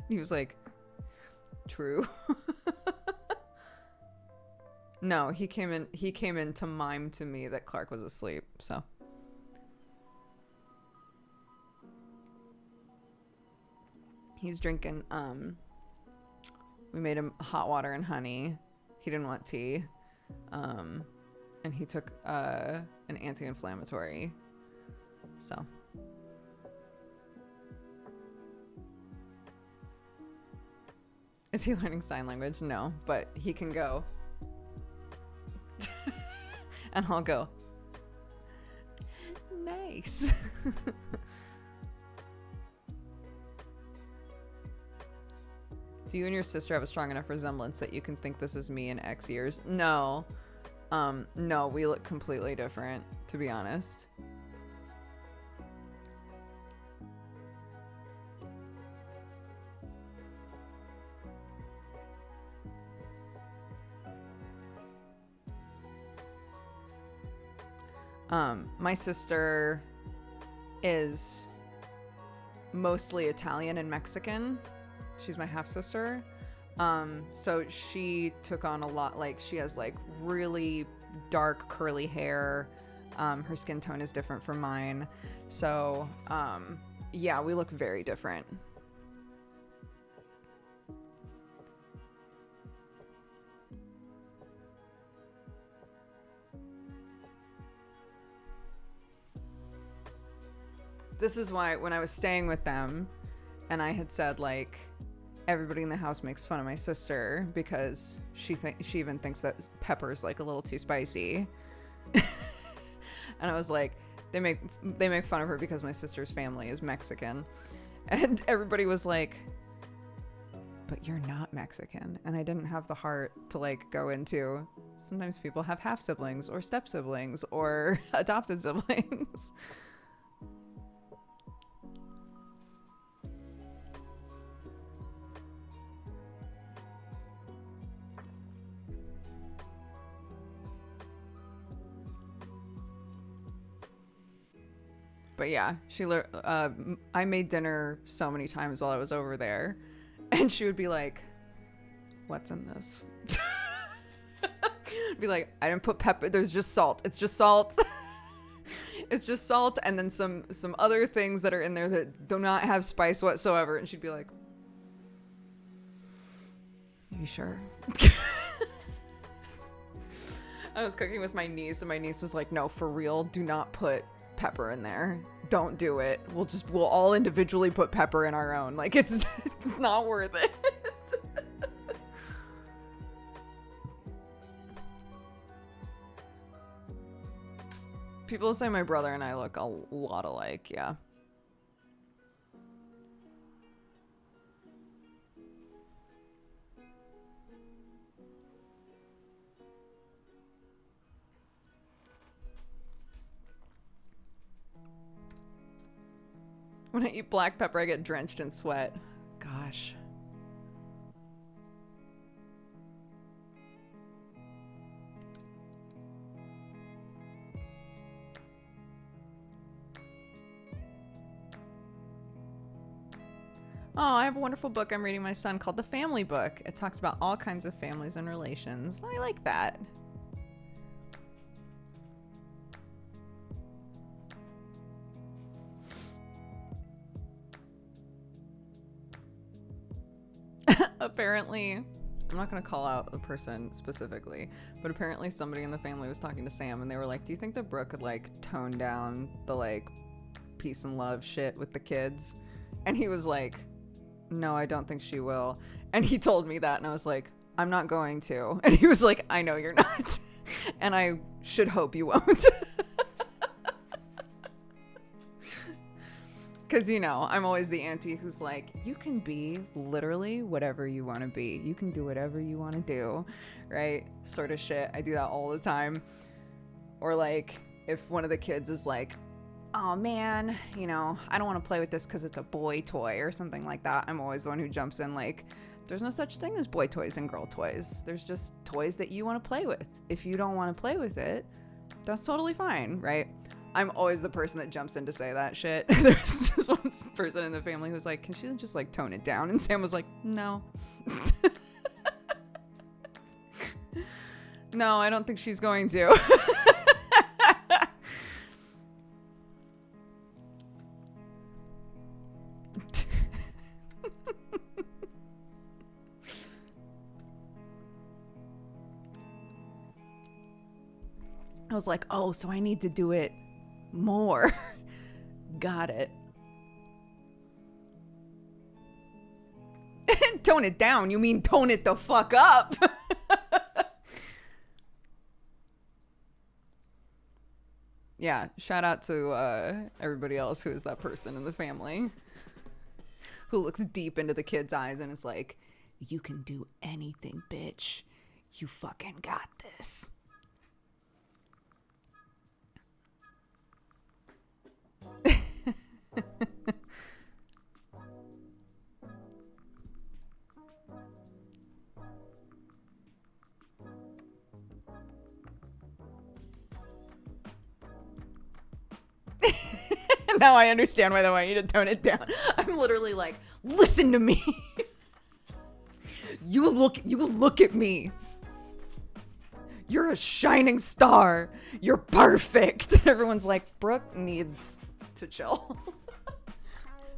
Speaker 1: He was like, true. No, he came in to mime to me that Clark was asleep, so. He's drinking, we made him hot water and honey. He didn't want tea. And he took an anti-inflammatory. So. Is he learning sign language? No, but he can go. And I'll go, nice. Do you and your sister have a strong enough resemblance that you can think this is me in X years? No. No, we look completely different, to be honest. My sister is mostly Italian and Mexican. She's my half sister. So she took on a lot, like she has like really dark curly hair. Her skin tone is different from mine. So, yeah, we look very different. This is why when I was staying with them and I had said like, everybody in the house makes fun of my sister because she even thinks that pepper's like a little too spicy. And I was like, they make fun of her because my sister's family is Mexican. And everybody was like, but you're not Mexican. And I didn't have the heart to like go into, sometimes people have half siblings or step siblings or adopted siblings. But yeah, I made dinner so many times while I was over there, and she would be like, "What's in this?" Be like, "I didn't put pepper. There's just salt. It's just salt. It's just salt, and then some other things that are in there that do not have spice whatsoever." And she'd be like, "Are you sure?" I was cooking with my niece, and my niece was like, "No, for real, do not put pepper in there. Don't do it. We'll all individually put pepper in our own. Like it's not worth it." People say my brother and I look a lot alike, yeah. When I eat black pepper, I get drenched in sweat. Gosh. Oh, I have a wonderful book I'm reading my son called The Family Book. It talks about all kinds of families and relations. I like that. Apparently, I'm not going to call out a person specifically, but apparently somebody in the family was talking to Sam and they were like, do you think that Brooke could like tone down the like peace and love shit with the kids? And he was like, no, I don't think she will. And he told me that and I was like, I'm not going to. And he was like, I know you're not. And I should hope you won't. Because, you know, I'm always the auntie who's like, you can be literally whatever you want to be. You can do whatever you want to do, right? Sort of shit. I do that all the time. Or like, if one of the kids is like, oh man, you know, I don't want to play with this because it's a boy toy or something like that. I'm always the one who jumps in like, there's no such thing as boy toys and girl toys. There's just toys that you want to play with. If you don't want to play with it, that's totally fine, right? I'm always the person that jumps in to say that shit. There's just one person in the family who's like, can she just like tone it down? And Sam was like, no. No, I don't think she's going to. I was like, oh, so I need to do it more. Got it. Tone it down. You mean tone it the fuck up. Yeah, shout out to everybody else who is that person in the family who looks deep into the kid's eyes and is like, you can do anything, bitch. You fucking got this. Now I understand why they want you to tone it down. I'm literally like, listen to me. You look at me. You're a shining star. You're perfect. And everyone's like, Brooke needs to chill.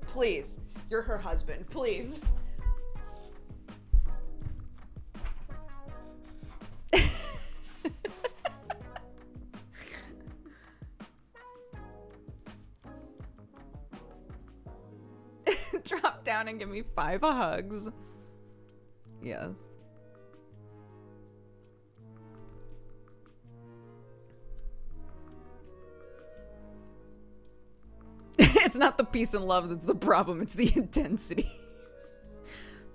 Speaker 1: Please. You're her husband. Please. Drop down and give me 5 hugs. Yes. It's not the peace and love that's the problem, it's the intensity.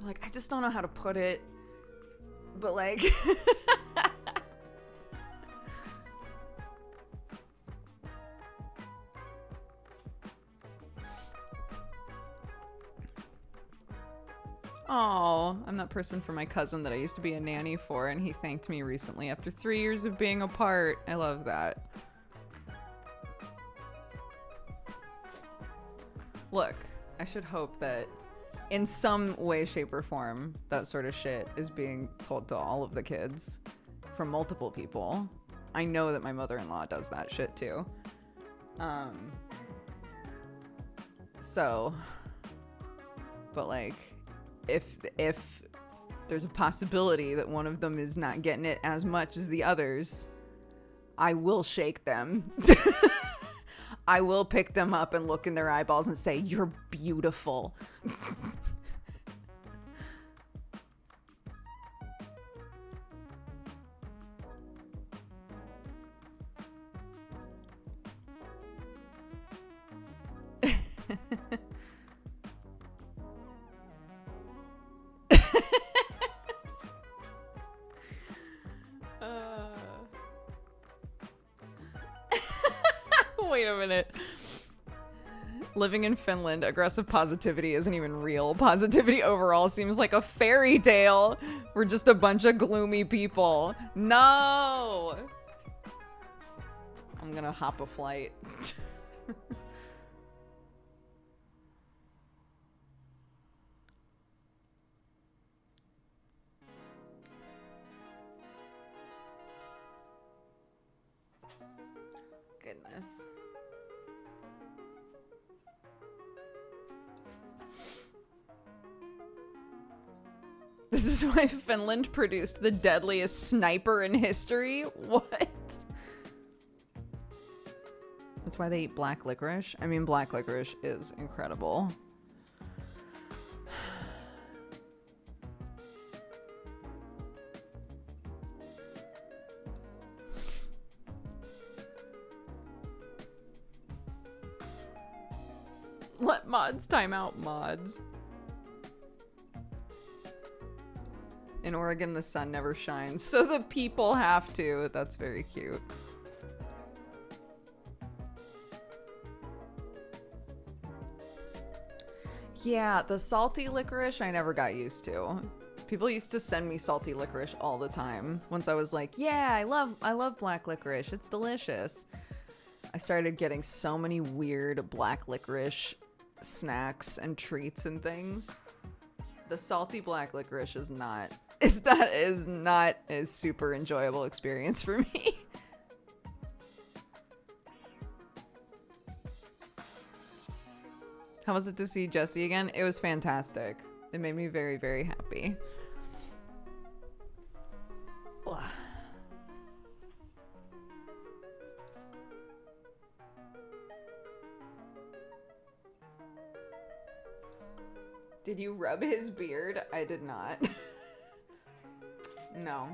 Speaker 1: Like, I just don't know how to put it, but like... Oh, I'm that person for my cousin that I used to be a nanny for, and he thanked me recently after 3 years of being apart. I love that. Look, I should hope that in some way, shape, or form, that sort of shit is being told to all of the kids from multiple people. I know that my mother-in-law does that shit too. But like, if there's a possibility that one of them is not getting it as much as the others, I will shake them. I will pick them up and look in their eyeballs and say, you're beautiful. Wait a minute. Living in Finland, aggressive positivity isn't even real. Positivity overall seems like a fairy tale. We're just a bunch of gloomy people. No! I'm gonna hop a flight. Goodness. This is why Finland produced the deadliest sniper in history? What? That's why they eat black licorice? I mean, black licorice is incredible. Let mods time out mods. In Oregon, the sun never shines, so the people have to. That's very cute. Yeah, the salty licorice I never got used to. People used to send me salty licorice all the time. Once I was like, yeah, I love black licorice. It's delicious. I started getting so many weird black licorice snacks and treats and things. The salty black licorice is not a super enjoyable experience for me. How was it to see Jesse again? It was fantastic. It made me very, very happy. Ugh. Did you rub his beard? I did not. No.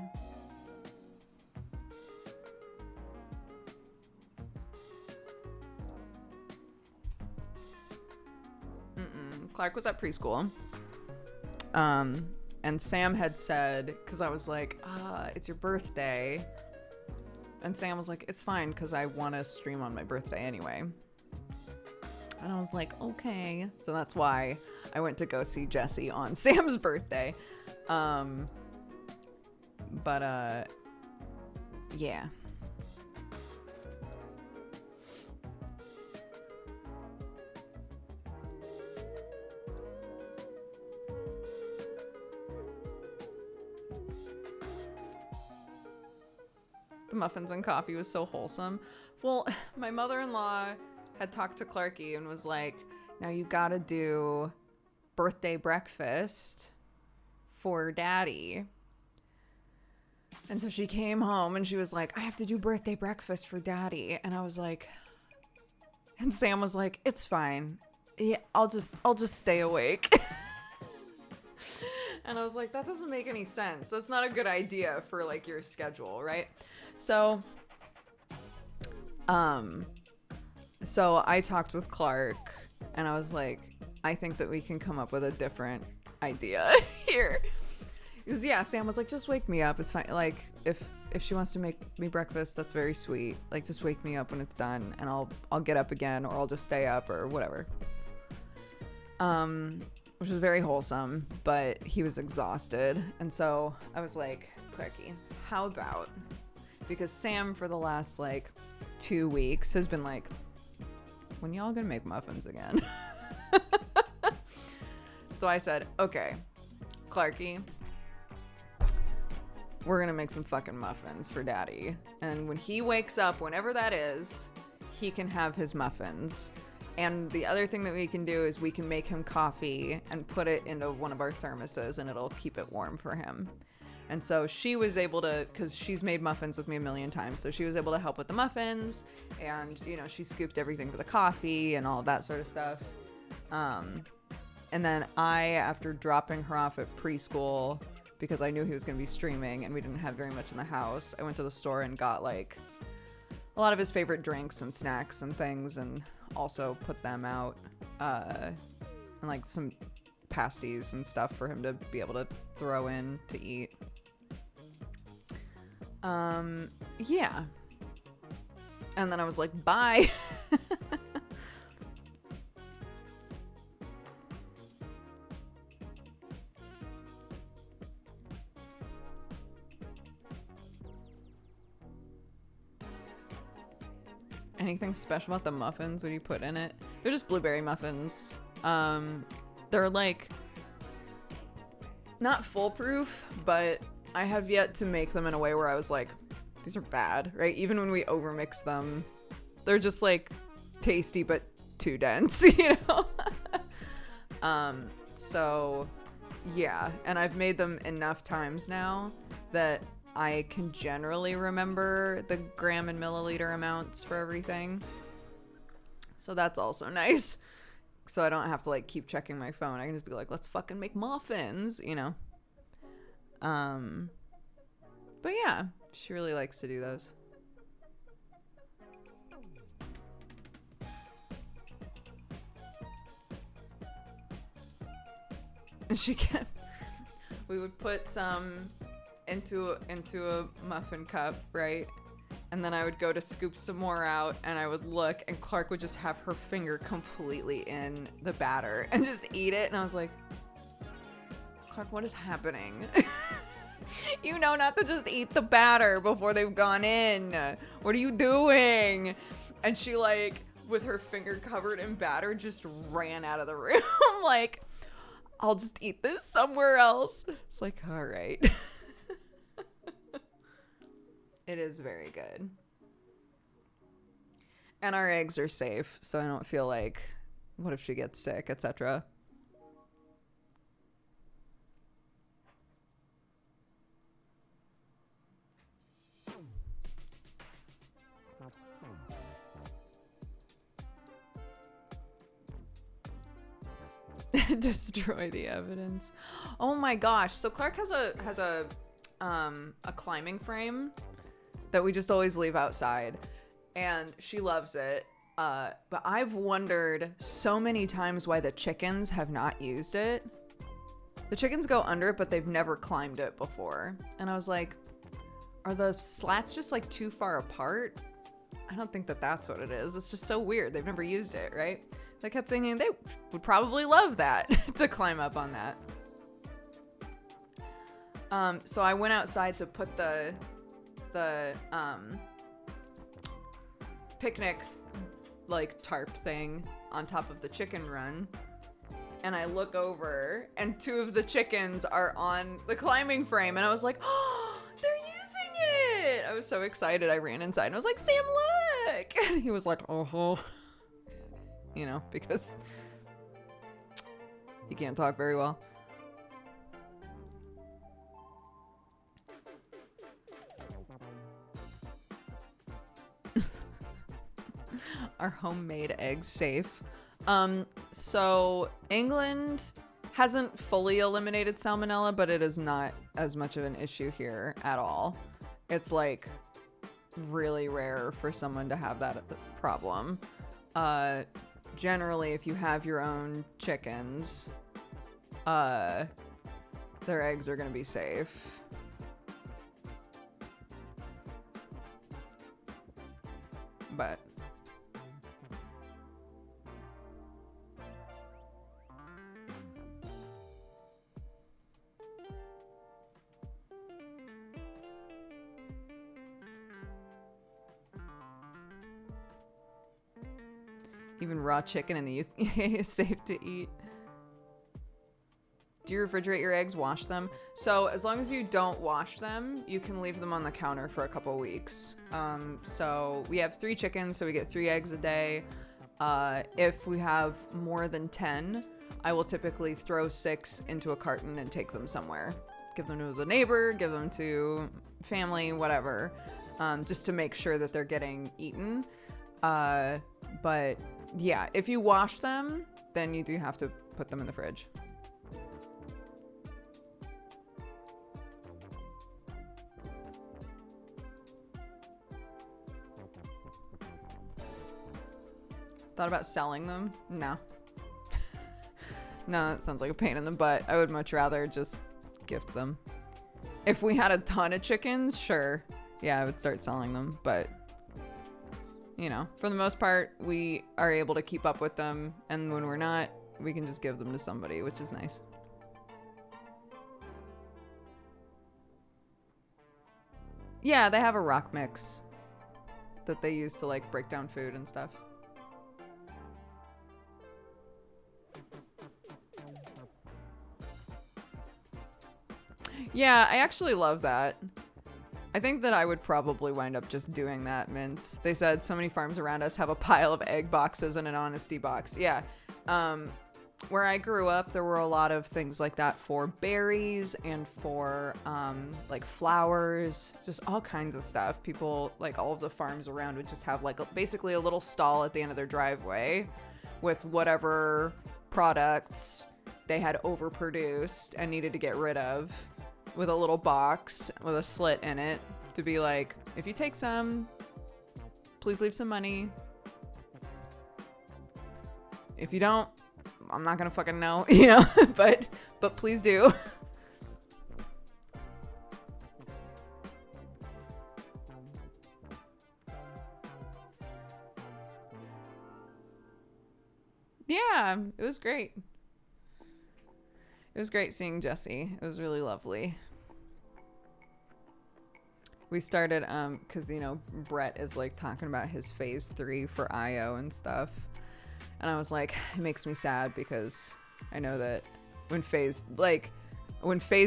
Speaker 1: Clark was at preschool. And Sam had said, because I was like, it's your birthday. And Sam was like, it's fine, because I want to stream on my birthday anyway. And I was like, okay. So that's why I went to go see Jesse on Sam's birthday. Yeah. The muffins and coffee was so wholesome. Well, my mother-in-law had talked to Clarky and was like, now you gotta do birthday breakfast for Daddy. And so she came home and she was like, I have to do birthday breakfast for Daddy. And I was like, and Sam was like, it's fine. Yeah, I'll just stay awake. And I was like, that doesn't make any sense. That's not a good idea for like your schedule, right? So I talked with Clark and I was like, I think that we can come up with a different idea here. Because yeah, Sam was like, just wake me up. It's fine. Like if she wants to make me breakfast, that's very sweet. Like just wake me up when it's done and I'll get up again or I'll just stay up or whatever. Which was very wholesome, but he was exhausted. And so I was like, Clarky, how about, because Sam for the last like 2 weeks has been like, when y'all gonna make muffins again? So I said, okay, Clarky, we're gonna make some fucking muffins for Daddy. And when he wakes up, whenever that is, he can have his muffins. And the other thing that we can do is we can make him coffee and put it into one of our thermoses and it'll keep it warm for him. And so she was able to, because she's made muffins with me a million times, so she was able to help with the muffins and, you know, she scooped everything for the coffee and all of that sort of stuff. And then after dropping her off at preschool, because I knew he was going to be streaming and we didn't have very much in the house, I went to the store and got like a lot of his favorite drinks and snacks and things and also put them out and like some pasties and stuff for him to be able to throw in to eat. Yeah. And then I was like, bye. Anything special about the muffins? What do you put in it? They're just blueberry muffins. They're like not foolproof, but I have yet to make them in a way where I was like, these are bad, right? Even when we overmix them, they're just like tasty but too dense, you know? So yeah, and I've made them enough times now that I can generally remember the gram and milliliter amounts for everything. So that's also nice. So I don't have to like keep checking my phone. I can just be like, let's fucking make muffins, you know? But yeah, she really likes to do those. And we would put some into a muffin cup, right? And then I would go to scoop some more out, and I would look, and Clark would just have her finger completely in the batter and just eat it. And I was like, Clark, what is happening? You know not to just eat the batter before they've gone in. What are you doing? And she, like, with her finger covered in batter, just ran out of the room. Like, I'll just eat this somewhere else. It's like, all right. It is very good. And our eggs are safe, so I don't feel like, what if she gets sick, etc. Destroy the evidence. Oh my gosh. So Clark has a climbing frame that we just always leave outside, and she loves it. But I've wondered so many times why the chickens have not used it. The chickens go under it, but they've never climbed it before. And I was like, are the slats just like too far apart? I don't think that that's what it is. It's just so weird. They've never used it, right? So I kept thinking they would probably love that to climb up on that. So I went outside to put the picnic like tarp thing on top of the chicken run, and I look over and two of the chickens are on the climbing frame, and I was like, oh, they're using it. I was so excited. I ran inside and I was like, Sam, look. And he was like, oh, you know, because he can't talk very well. Are homemade eggs safe? So England hasn't fully eliminated salmonella, but it is not as much of an issue here at all. It's like really rare for someone to have that problem. Generally, if you have your own chickens, their eggs are going to be safe. But even raw chicken in the UK is safe to eat. Do you refrigerate your eggs? Wash them? So as long as you don't wash them, you can leave them on the counter for a couple weeks. So we have 3 chickens, so we get 3 eggs a day. If we have more than 10, I will typically throw 6 into a carton and take them somewhere. Give them to the neighbor, give them to family, whatever, just to make sure that they're getting eaten. But yeah, if you wash them, then you do have to put them in the fridge. Thought about selling them? No. No, it sounds like a pain in the butt. I would much rather just gift them. If we had a ton of chickens, sure. Yeah, I would start selling them, but you know, for the most part, we are able to keep up with them, and when we're not, we can just give them to somebody, which is nice. Yeah, they have a rock mix that they use to like break down food and stuff. Yeah, I actually love that. I think that I would probably wind up just doing that, Mints. They said so many farms around us have a pile of egg boxes and an honesty box. Yeah. Where I grew up, there were a lot of things like that for berries and for like flowers, just all kinds of stuff. People, like all of the farms around would just have like basically a little stall at the end of their driveway with whatever products they had overproduced and needed to get rid of, with a little box with a slit in it to be like, if you take some, please leave some money. If you don't, I'm not gonna fucking know, you know, but please do. Yeah, it was great. It was great seeing Jesse. It was really lovely. We started, cause you know, Brett is like talking about his phase 3 for IO and stuff. And I was like, it makes me sad because I know that when phase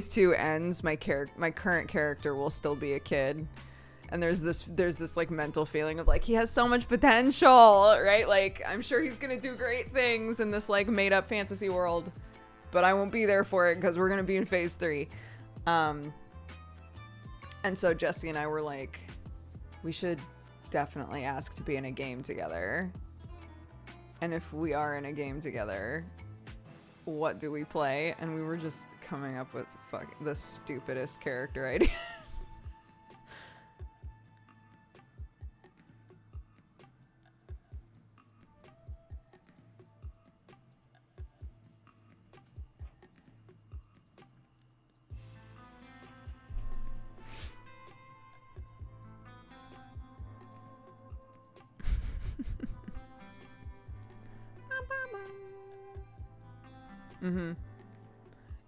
Speaker 1: 2 ends, my current character will still be a kid. And there's this like mental feeling of like, he has so much potential, right? Like, I'm sure he's gonna do great things in this like made up fantasy world, but I won't be there for it because we're gonna be in phase 3. And so Jesse and I were like, we should definitely ask to be in a game together. And if we are in a game together, what do we play? And we were just coming up with the stupidest character ideas. Mm-hmm.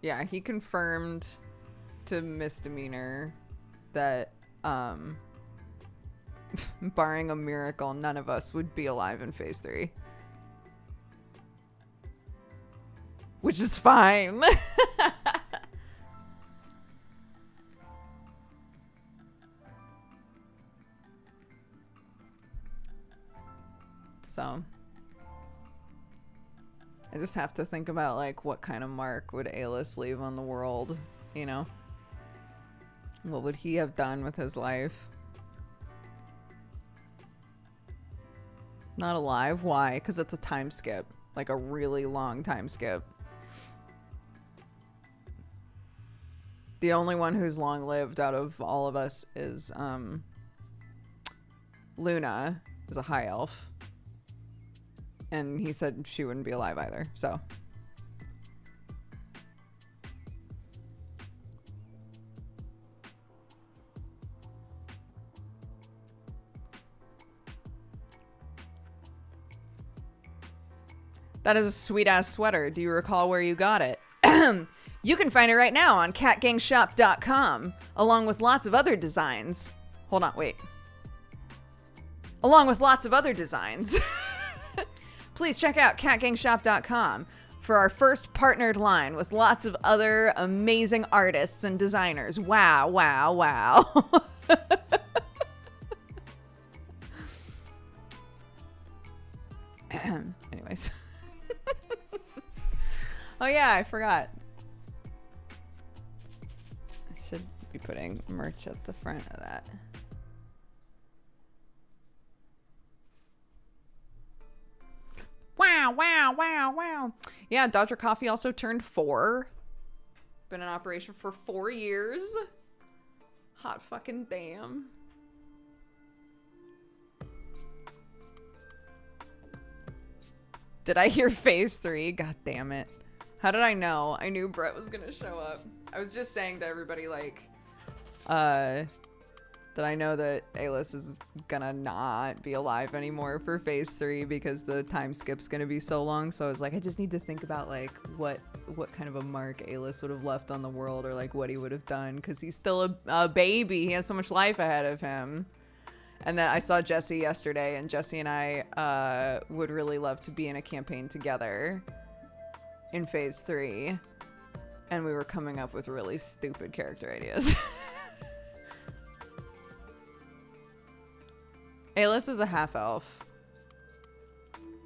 Speaker 1: Yeah, he confirmed to Misdemeanor that, barring a miracle, none of us would be alive in phase 3. Which is fine. So I just have to think about like what kind of mark would Alis leave on the world, you know? What would he have done with his life? Not alive? Why? Because it's a time skip. Like a really long time skip. The only one who's long lived out of all of us is Luna, is a high elf. And he said she wouldn't be alive either, so. That is a sweet-ass sweater. Do you recall where you got it? You can find it right now on catgangshop.com, along with lots of other designs. Hold on, wait. Along with lots of other designs. Please check out catgangshop.com for our first partnered line with lots of other amazing artists and designers. Wow, wow, wow. Anyways. Oh yeah, I forgot. I should be putting merch at the front of that. Wow, wow, wow, wow. Yeah, Dodger Coffee also turned 4. Been in operation for 4 years. Hot fucking damn. Did I hear phase 3? God damn it. How did I know? I knew Brett was gonna show up. I was just saying to everybody, like, that I know that Alis is gonna not be alive anymore for phase 3 because the time skip's gonna be so long. So I was like, I just need to think about like what kind of a mark Alis would have left on the world, or like what he would have done, because he's still a baby. He has so much life ahead of him. And then I saw Jesse yesterday, and Jesse and I would really love to be in a campaign together in phase 3. And we were coming up with really stupid character ideas. Alis is a half elf,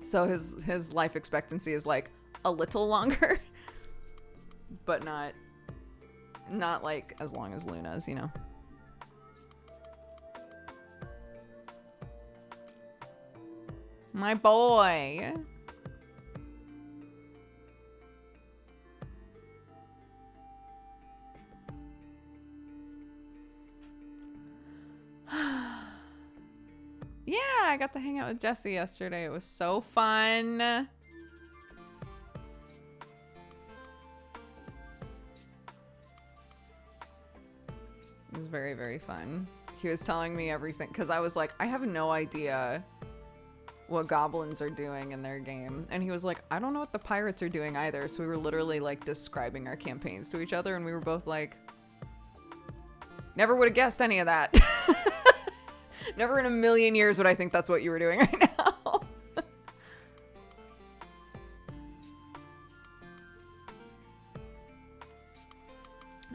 Speaker 1: so his life expectancy is like a little longer, but not like as long as Luna's, you know. My boy. Yeah, I got to hang out with Jesse yesterday. It was so fun. very, very fun. He was telling me everything because I was like, I have no idea what goblins are doing in their game. And he was like, I don't know what the pirates are doing either. So we were literally like describing our campaigns to each other and we were both like, never would have guessed any of that. Never in a million years would I think that's what you were doing right now.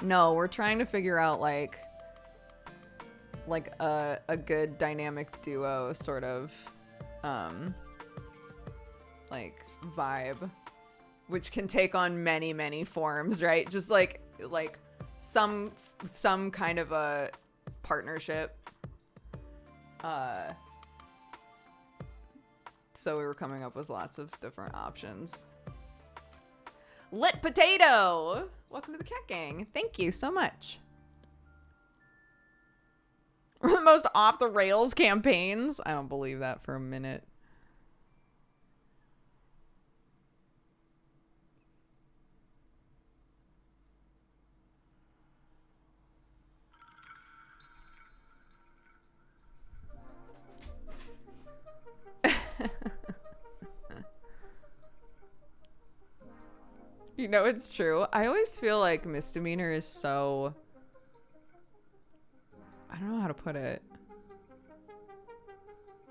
Speaker 1: No, we're trying to figure out like a good dynamic duo sort of like vibe, which can take on many, many forms, right? Just like some kind of a partnership. So we were coming up with lots of different options. Lit Potato! Welcome to the Cat Gang. Thank you so much. We're the most off the rails campaigns. I don't believe that for a minute. You know, it's true. I always feel like misdemeanor is so... I don't know how to put it.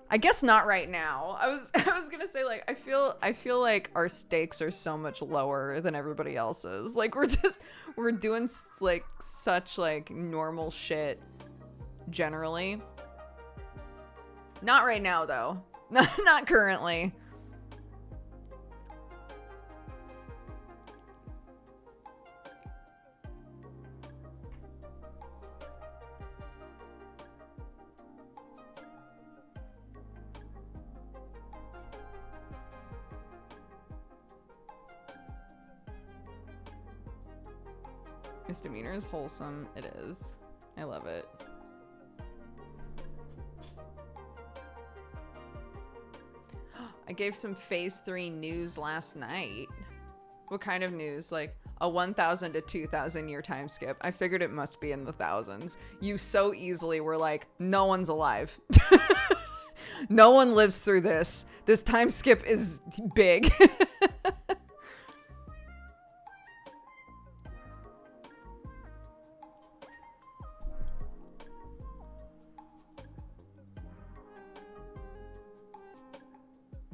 Speaker 1: I guess not right now. I was gonna say, like, I feel like our stakes are so much lower than everybody else's. Like, we're doing like such like normal shit generally. Not right now though. Not currently. Misdemeanor is wholesome. It is. I love it. I gave some phase 3 news last night. What kind of news? Like a 1,000 to 2,000 year time skip. I figured it must be in the thousands. You so easily were like, no one's alive. No one lives through this. This time skip is big.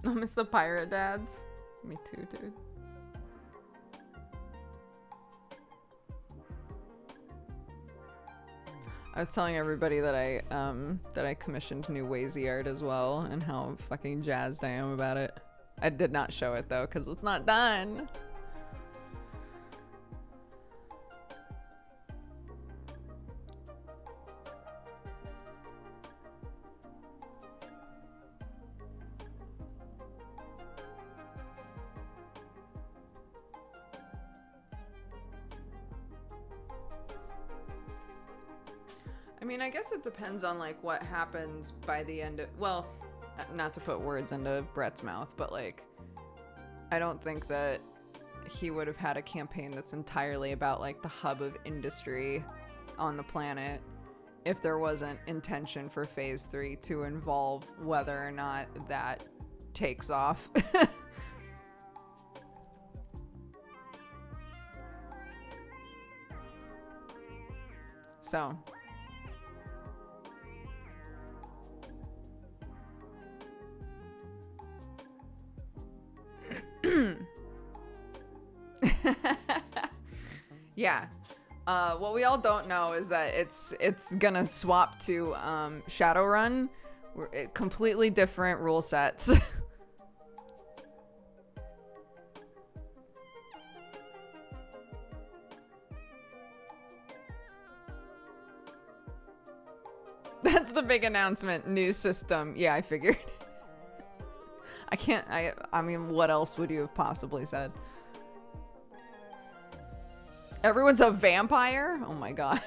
Speaker 1: I miss the pirate dads. Me too, dude. I was telling everybody that I commissioned new Wazy art as well and how fucking jazzed I am about it. I did not show it though because it's not done. I mean, I guess it depends on like what happens by the end of, well, not to put words into Brett's mouth, but like, I don't think that he would have had a campaign that's entirely about like the hub of industry on the planet if there wasn't intention for phase 3 to involve whether or not that takes off. So yeah. What we all don't know is that it's gonna swap to Shadowrun. Completely different rule sets. That's the big announcement. New system. Yeah, I figured. I mean, what else would you have possibly said? Everyone's a vampire? Oh my god.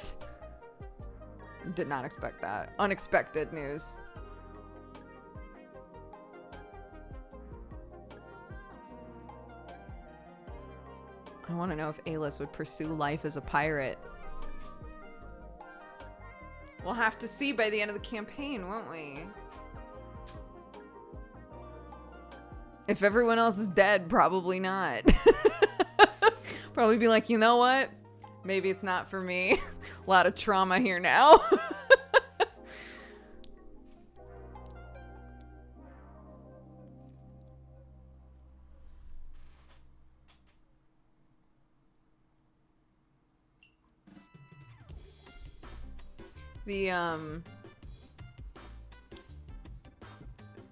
Speaker 1: Did not expect that. Unexpected news. I want to know if Alis would pursue life as a pirate. We'll have to see by the end of the campaign, won't we? If everyone else is dead, probably not. Probably be like, you know what? Maybe it's not for me. A lot of trauma here now.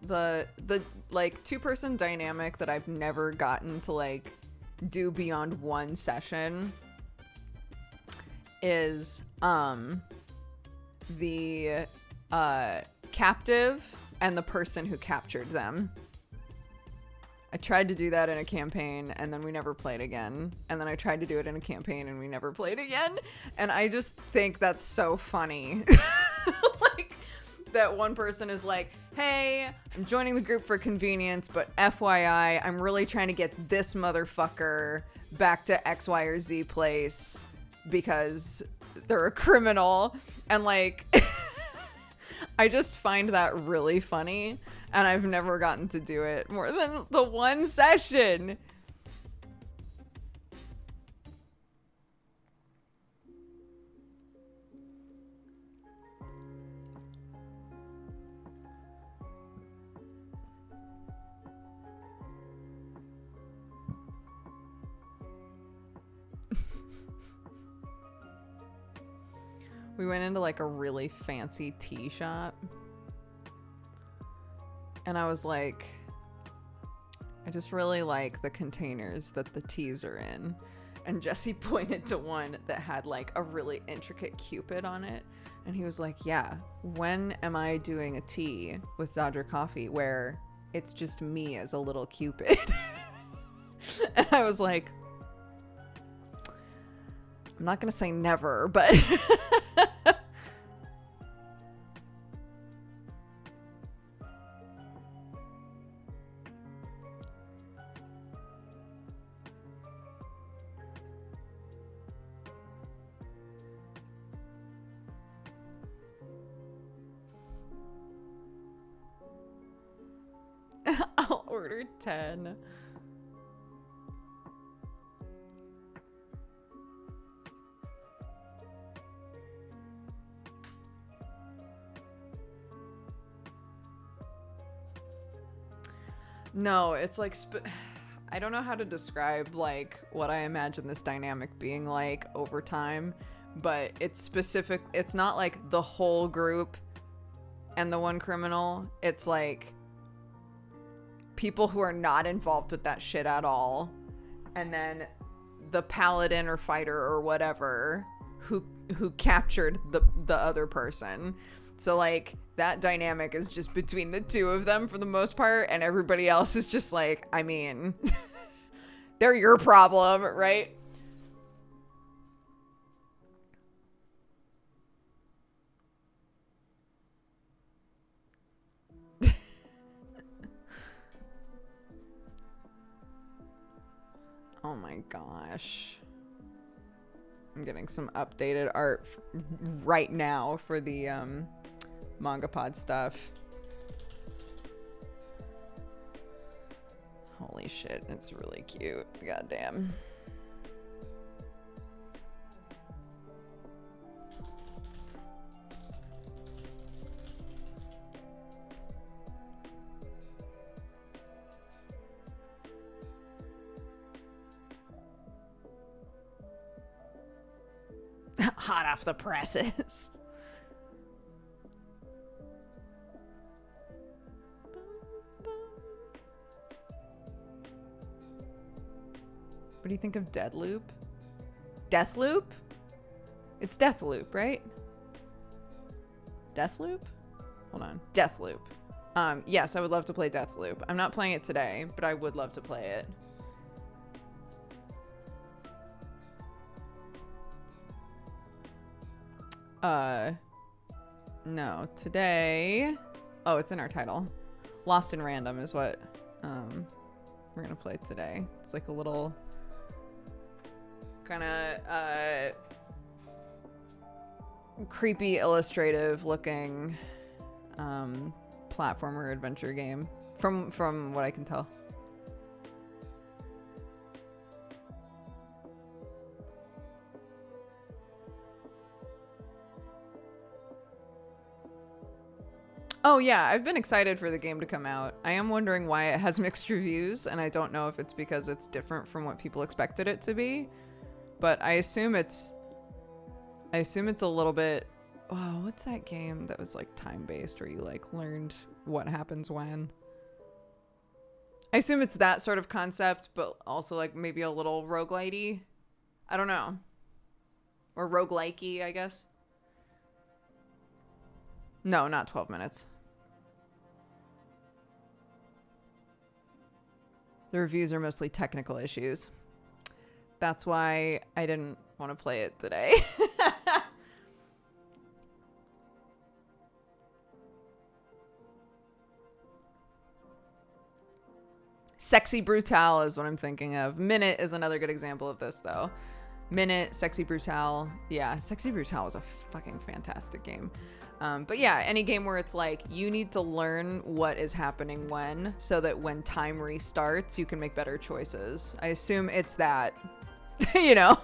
Speaker 1: The like 2-person dynamic that I've never gotten to like do beyond one session is the captive and the person who captured them. I tried to do that in a campaign and then we never played again. And then I tried to do it in a campaign and we never played again. And I just think that's so funny. Like that one person is like, hey, I'm joining the group for convenience, but FYI, I'm really trying to get this motherfucker back to X, Y, or Z place because they're a criminal. And like, I just find that really funny. And I've never gotten to do it more than the one session. We went into like a really fancy tea shop. And I was like, I just really like the containers that the teas are in. And Jesse pointed to one that had like a really intricate cupid on it. And he was like, yeah, when am I doing a tea with Dodger Coffee where it's just me as a little cupid? And I was like, I'm not going to say never, but... I'll order 10. No, it's like I don't know how to describe like what I imagine this dynamic being like over time, but it's specific. It's not like the whole group and the one criminal. It's like people who are not involved with that shit at all, and then the paladin or fighter or whatever who captured the other person. So like that dynamic is just between the two of them for the most part, and everybody else is just like, I mean, they're your problem, right? Oh my gosh. I'm getting some updated art right now for the manga pod stuff. Holy shit, it's really cute. Goddamn. Hot off the presses. What do you think of Deathloop? Deathloop? It's Deathloop, right? Deathloop? Hold on. Deathloop. Yes, I would love to play Deathloop. I'm not playing it today, but I would love to play it. No, today... Oh, it's in our title. Lost in Random is what we're gonna play today. It's like a little kind of creepy, illustrative looking platformer adventure game from what I can tell. Oh yeah, I've been excited for the game to come out. I am wondering why it has mixed reviews, and I don't know if it's because it's different from what people expected it to be, but I assume it's a little bit. Oh, what's that game that was like time-based where you like learned what happens when? I assume it's that sort of concept, but also like maybe a little roguelite-y. I don't know. Or roguelike-y, I guess. No, not 12 minutes. The reviews are mostly technical issues. That's why I didn't want to play it today. Sexy Brutale is what I'm thinking of. Minute is another good example of this, though. Minute, Sexy Brutale. Yeah, Sexy Brutale is a fucking fantastic game. But yeah, any game where it's like you need to learn what is happening when, so that when time restarts, you can make better choices. I assume it's that, you know?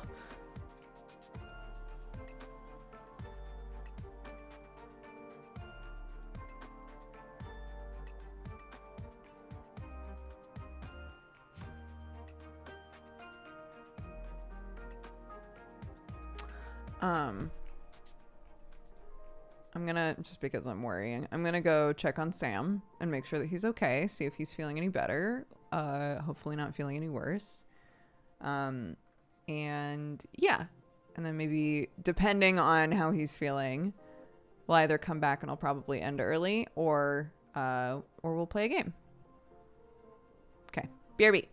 Speaker 1: I'm gonna, just because I'm worrying, I'm gonna go check on Sam and make sure that he's okay, see if he's feeling any better, hopefully not feeling any worse. And yeah, and then maybe depending on how he's feeling, we'll either come back and I'll probably end early, or we'll play a game. Okay, BRB.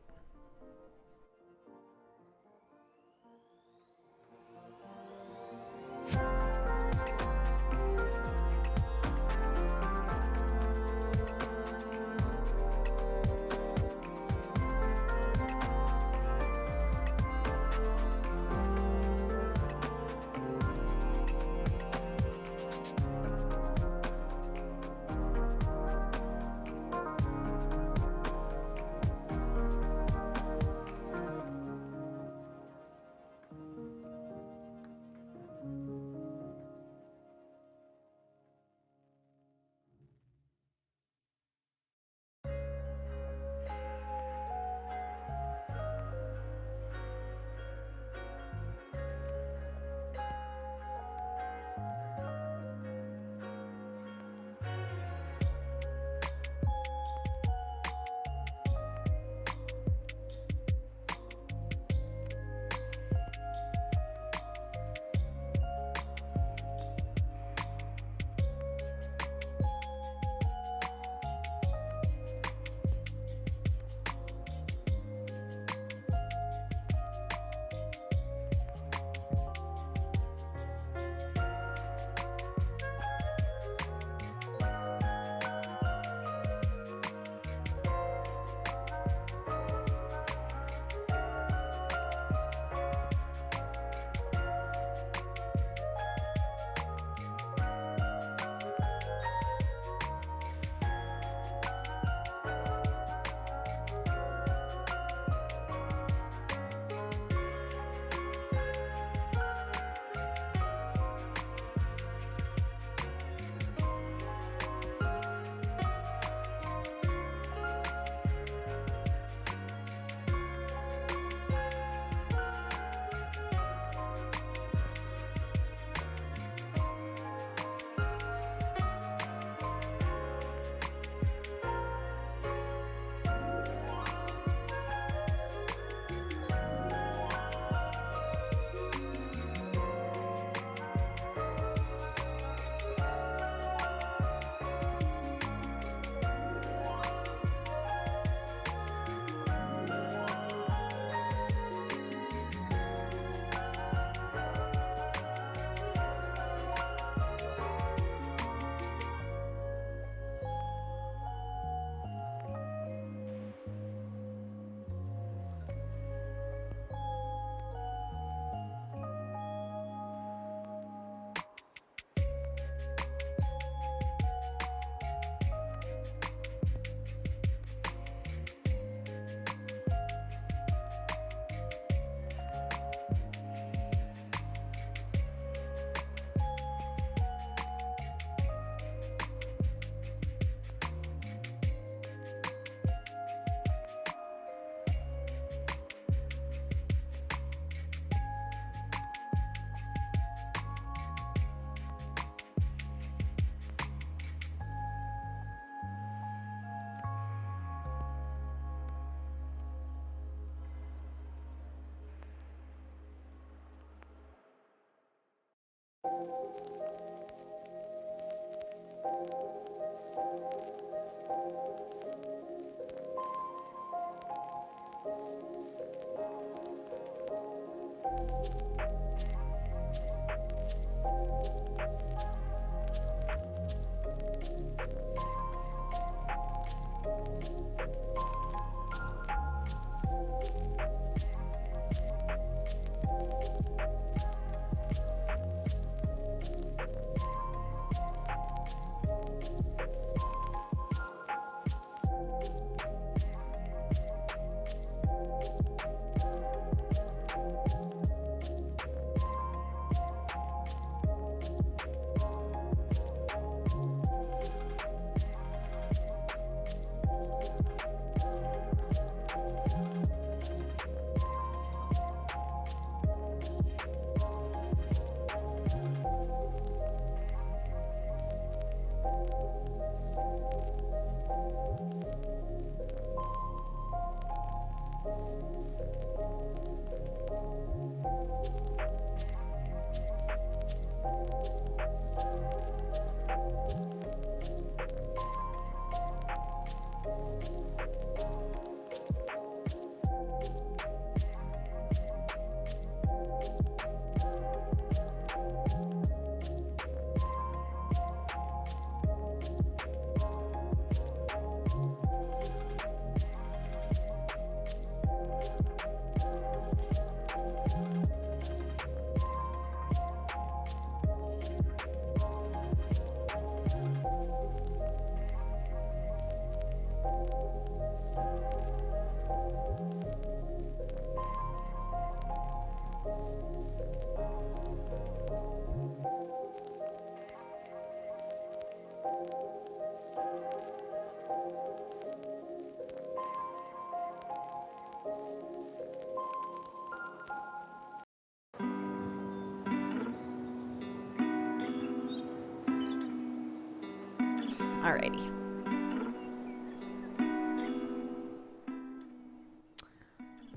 Speaker 1: Alrighty.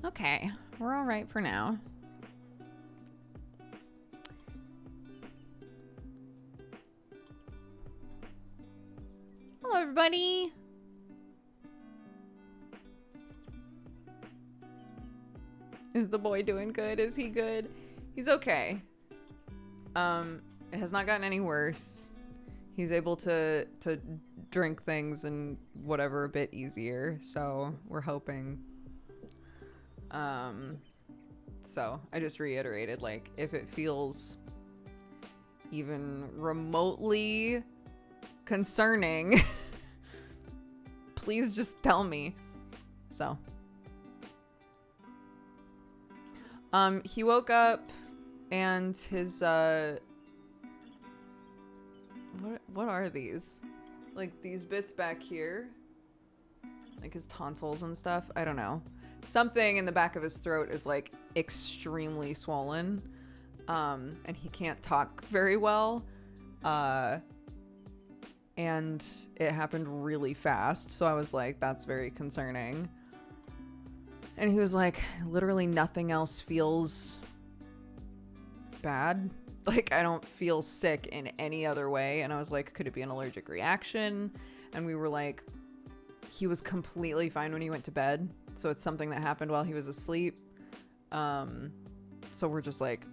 Speaker 1: Okay, we're all right for now. Hello, everybody. Is the boy doing good? Is he good? He's okay. It has not gotten any worse. He's able to drink things and whatever a bit easier, so we're hoping. So I just reiterated, like, if it feels even remotely concerning, please just tell me. So he woke up and his what are these? Like these bits back here? Like his tonsils and stuff? I don't know. Something in the back of his throat is like extremely swollen. And he can't talk very well. And it happened really fast. So I was like, that's very concerning. And he was like, literally nothing else feels bad. Like, I don't feel sick in any other way. And I was like, could it be an allergic reaction? And we were like, he was completely fine when he went to bed. So it's something that happened while he was asleep. So we're just like,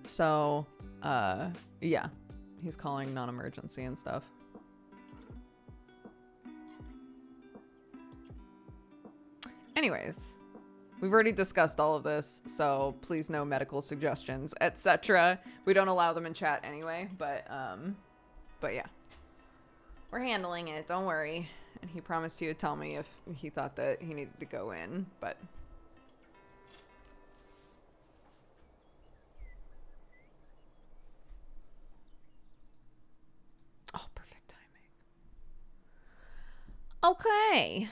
Speaker 1: so, yeah, he's calling non-emergency and stuff. Anyways, we've already discussed all of this, so please no medical suggestions, etc. We don't allow them in chat anyway, but yeah. We're handling it, don't worry. And he promised he would tell me if he thought that he needed to go in, but... Oh, perfect timing. Okay.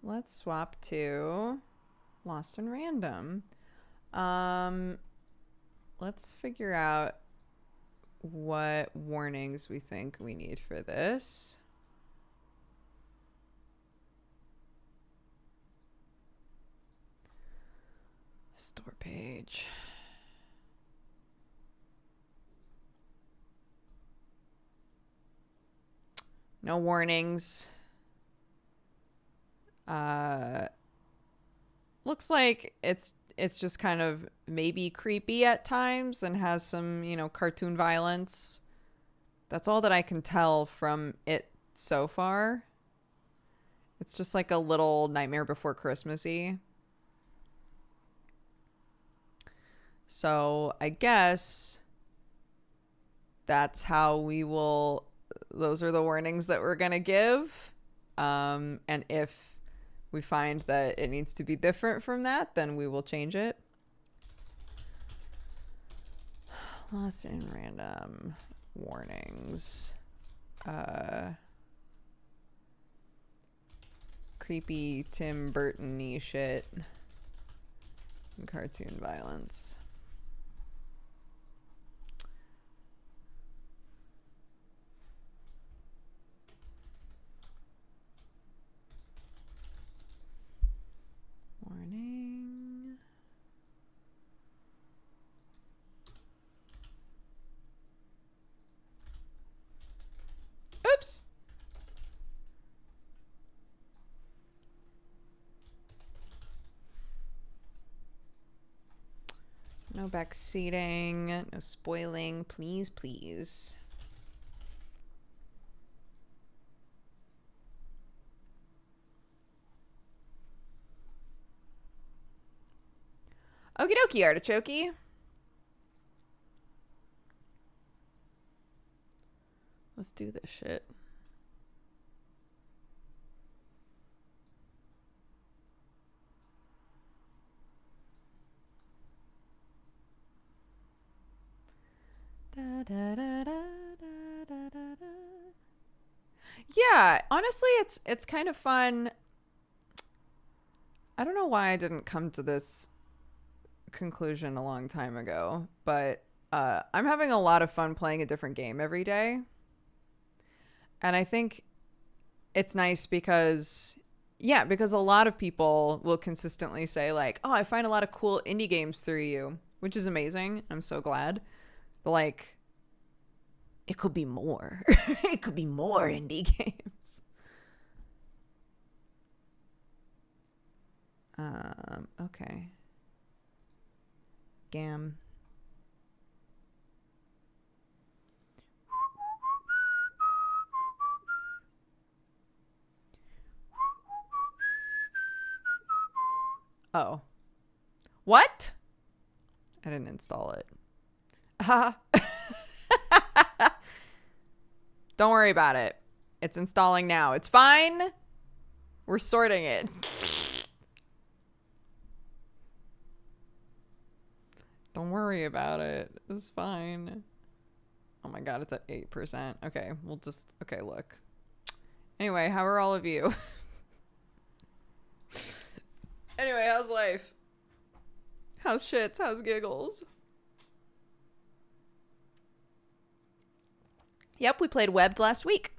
Speaker 1: Let's swap to Lost and Random. Let's figure out what warnings we think we need for this. Store page. No warnings. Looks like it's just kind of maybe creepy at times and has some, you know, cartoon violence. That's all that I can tell from it so far. It's just like a little Nightmare Before Christmas-y. So I guess that's how we will, those are the warnings that we're going to give. And if we find that it needs to be different from that, then we will change it. Lost in random warnings. Creepy Tim Burton-y shit. And cartoon violence. Warning. Oops. No backseating, no spoiling, please, please. Okie dokie, artichoke. Let's do this shit. Da, da, da, da, da, da, da. Yeah, honestly, it's kind of fun. I don't know why I didn't come to this conclusion a long time ago, but I'm having a lot of fun playing a different game every day. And I think it's nice because a lot of people will consistently say like, oh, I find a lot of cool indie games through you, which is amazing. I'm so glad. But like, it could be more. It could be more indie games. Okay. Gam. Oh. What? I didn't install it. Don't worry about it. It's installing now. It's fine. We're sorting it. Don't worry about it. It's fine. Oh my god, it's at 8%. Okay, we'll just... Okay, look. Anyway, how are all of you? Anyway, how's life? How's shits? How's giggles? Yep, we played Webbed last week.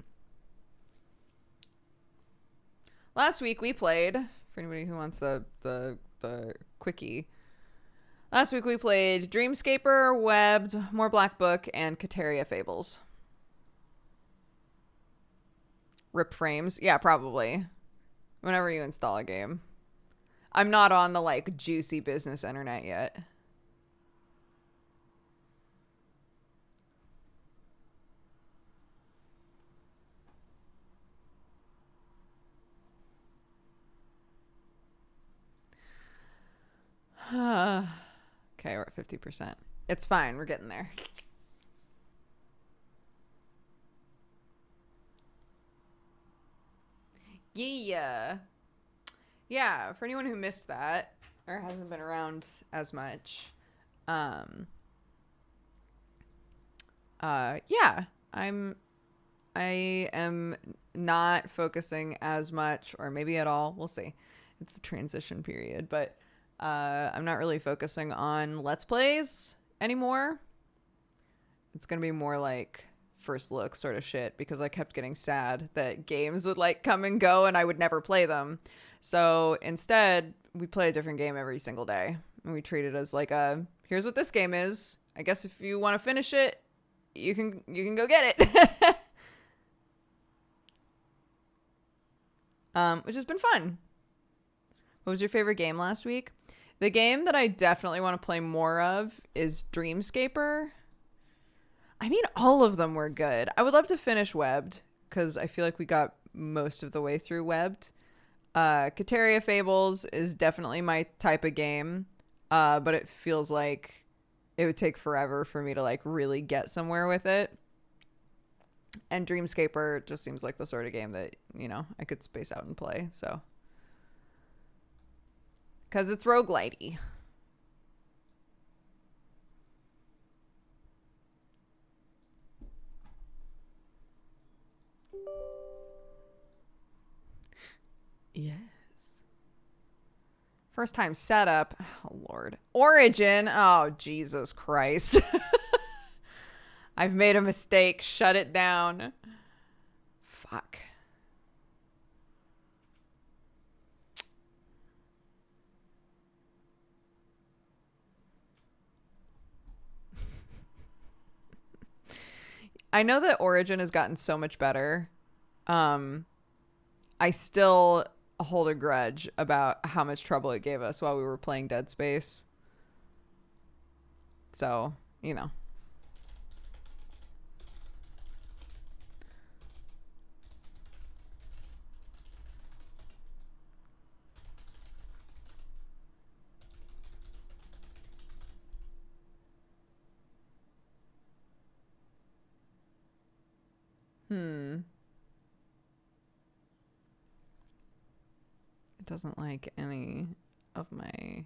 Speaker 1: Last week we played, for anybody who wants the quickie, last week we played Dreamscaper, Webbed, More Black Book, and Cateria Fables. Rip frames? Yeah, probably. Whenever you install a game. I'm not on the, like, juicy business internet yet. Okay, we're at 50%. It's fine. We're getting there. Yeah. Yeah, for anyone who missed that or hasn't been around as much, yeah, I am not focusing as much, or maybe at all. We'll see. It's a transition period, but I'm not really focusing on Let's Plays anymore. It's gonna be more like first look sort of shit, because I kept getting sad that games would like come and go and I would never play them. So instead, we play a different game every single day. And we treat it as like a, here's what this game is. I guess if you want to finish it, you can go get it. Which has been fun. What was your favorite game last week? The game that I definitely want to play more of is Dreamscaper. I mean, all of them were good. I would love to finish Webbed because I feel like we got most of the way through Webbed. Cateria Fables is definitely my type of game, but it feels like it would take forever for me to like really get somewhere with it. And Dreamscaper just seems like the sort of game that, you know, I could space out and play. So, because it's roguelitey. Yes. First time setup. Oh, Lord. Origin. Oh, Jesus Christ. I've made a mistake. Shut it down. Fuck. I know that Origin has gotten so much better. I still hold a grudge about how much trouble it gave us while we were playing Dead Space. So, you know. It doesn't like any of my...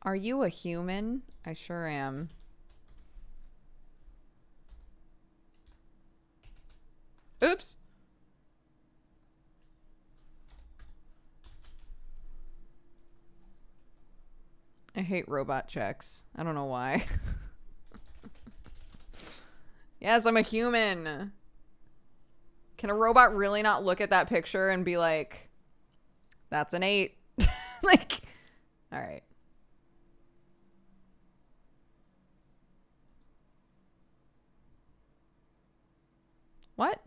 Speaker 1: Are you a human? I sure am. Oops. I hate robot checks. I don't know why. Yes, I'm a human. Can a robot really not look at that picture and be like, that's an 8? Like, all right. What?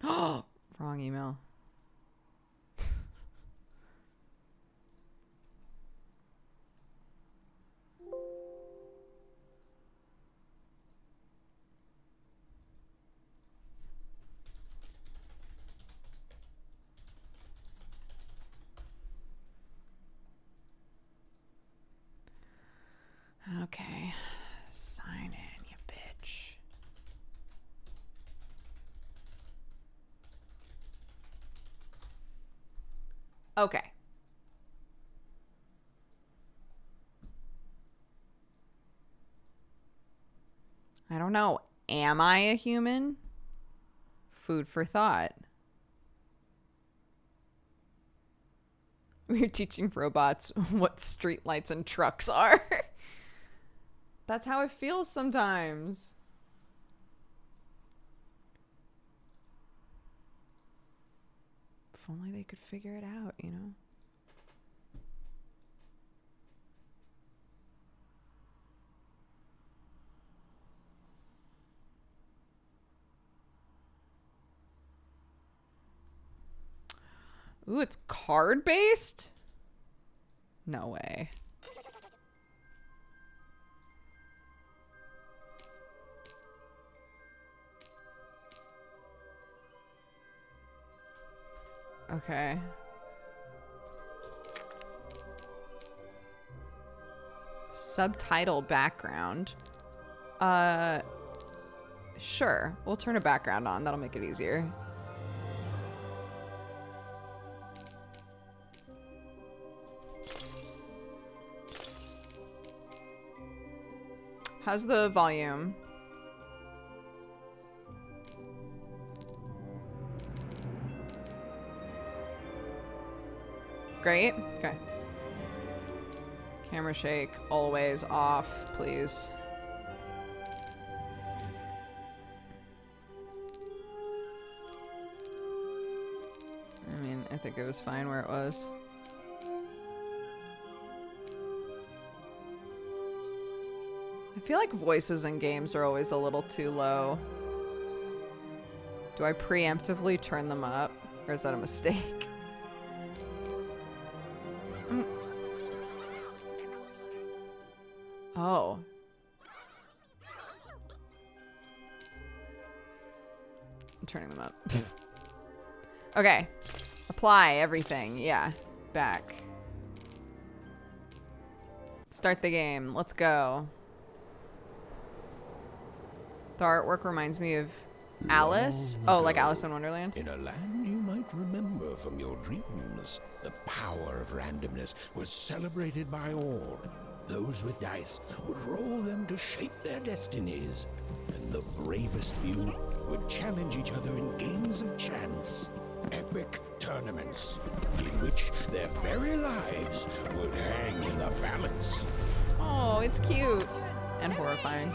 Speaker 1: Oh, wrong email. Okay. Sign in, you bitch. Okay. I don't know. Am I a human? Food for thought. We're teaching robots what streetlights and trucks are. That's how it feels sometimes. If only they could figure it out, you know? Ooh, it's card-based? No way. Okay. Subtitle background. Sure. We'll turn a background on. That'll make it easier. How's the volume? Great. Okay. Camera shake always off, please. think it was fine where it was. I feel like voices in games are always a little too low. Do I preemptively turn them up? Or is that a mistake? Oh. I'm turning them up. Okay. Apply everything. Yeah. Back. Start the game. Let's go. The artwork reminds me of Alice. Oh, like Alice in Wonderland?
Speaker 2: In a land you might remember from your dreams, the power of randomness was celebrated by all. Those with dice would roll them to shape their destinies, and the bravest few would challenge each other in games of chance. Epic tournaments in which their very lives would hang in the balance.
Speaker 1: Oh, it's cute. And horrifying.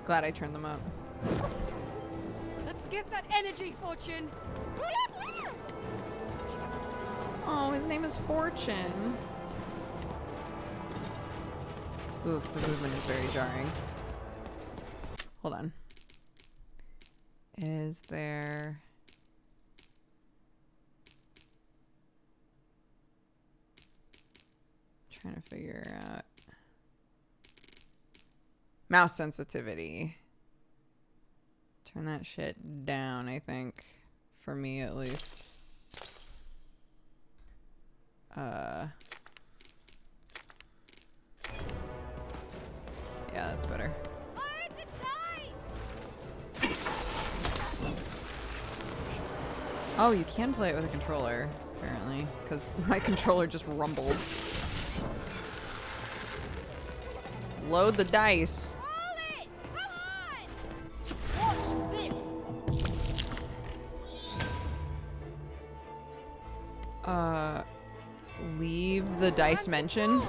Speaker 1: Glad I turned them up.
Speaker 3: Let's get that energy, Fortune.
Speaker 1: Oh, his name is Fortune. Oof, the movement is very jarring. Hold on. Is there... Trying to figure out... Mouse sensitivity. Turn that shit down, I think. For me, at least. Yeah, that's better. Oh, you can play it with a controller, apparently. Because my controller just rumbled. Load the dice. Leave the dice mention. Oh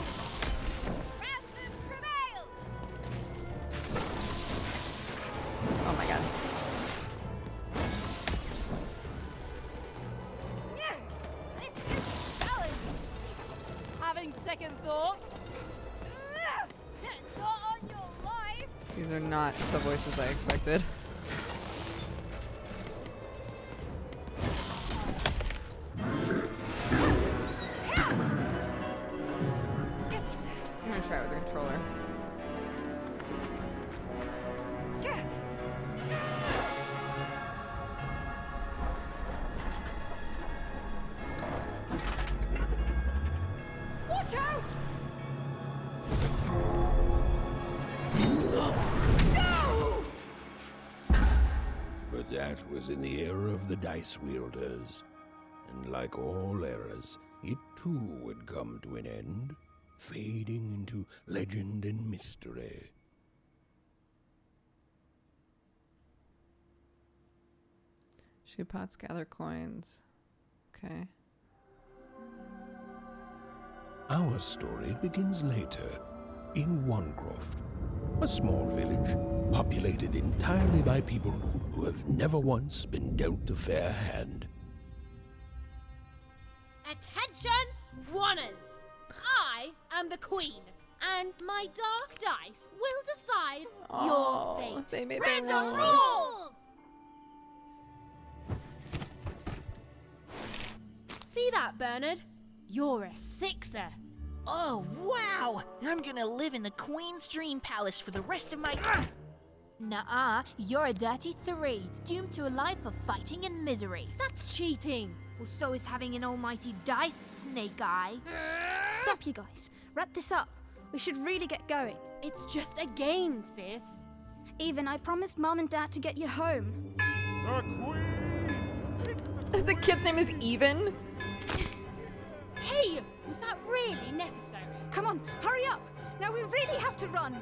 Speaker 1: my god.
Speaker 3: Having second thoughts. Not on your life.
Speaker 1: These are not the voices I expected. Try with the controller.
Speaker 3: Watch out! No!
Speaker 2: But that was in the era of the dice wielders. And like all eras, it too would come to an end, fading into legend and mystery.
Speaker 1: Shoot pots, gather coins. Okay.
Speaker 2: Our story begins later, in Wanecroft, a small village populated entirely by people who have never once been dealt a fair hand.
Speaker 4: Attention, Wanners! I am the queen, and my dark dice will decide your fate.
Speaker 1: They made
Speaker 4: Random
Speaker 1: their rules.
Speaker 4: rules! See that, Bernard? You're a sixer.
Speaker 5: Oh, wow! I'm gonna live in the Queen's Dream Palace for the rest of my...
Speaker 4: Nuh-uh, you're a dirty 3, doomed to a life of fighting and misery. That's cheating. Well, so is having an almighty dice, Snake Eye.
Speaker 6: Stop, you guys. Wrap this up. We should really get going.
Speaker 4: It's just a game, sis.
Speaker 6: Even, I promised Mom and Dad to get you home.
Speaker 7: The Queen!
Speaker 1: The kid's name is Even?
Speaker 4: Hey, was that really necessary?
Speaker 6: Come on, hurry up! Now we really have to run.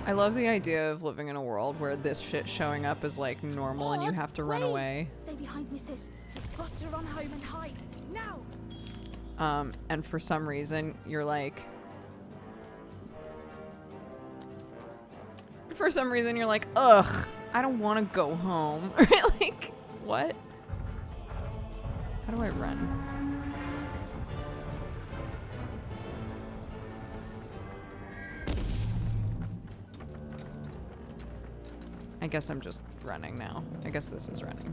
Speaker 1: I love the idea of living in a world where this shit showing up is like normal and you have to run away.
Speaker 6: Stay behind me, sis. We've got to run home and hide. Now!
Speaker 1: And for some reason, you're like... For some reason, you're like, ugh, I don't want to go home. Right? Like, what? How do I run? I guess I'm just running now. I guess this is running.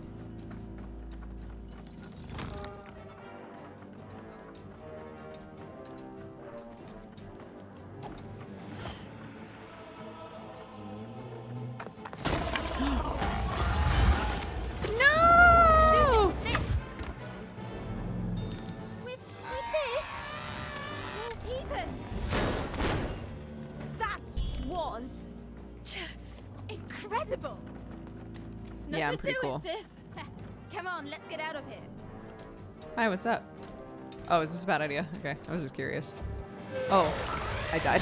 Speaker 6: No! With this? Well, even. That was incredible.
Speaker 1: Yeah, I'm pretty cool.
Speaker 6: Sis. Come on, let's get out of here.
Speaker 1: Hi, what's up? Oh, is this a bad idea? Okay, I was just curious. Oh, I died.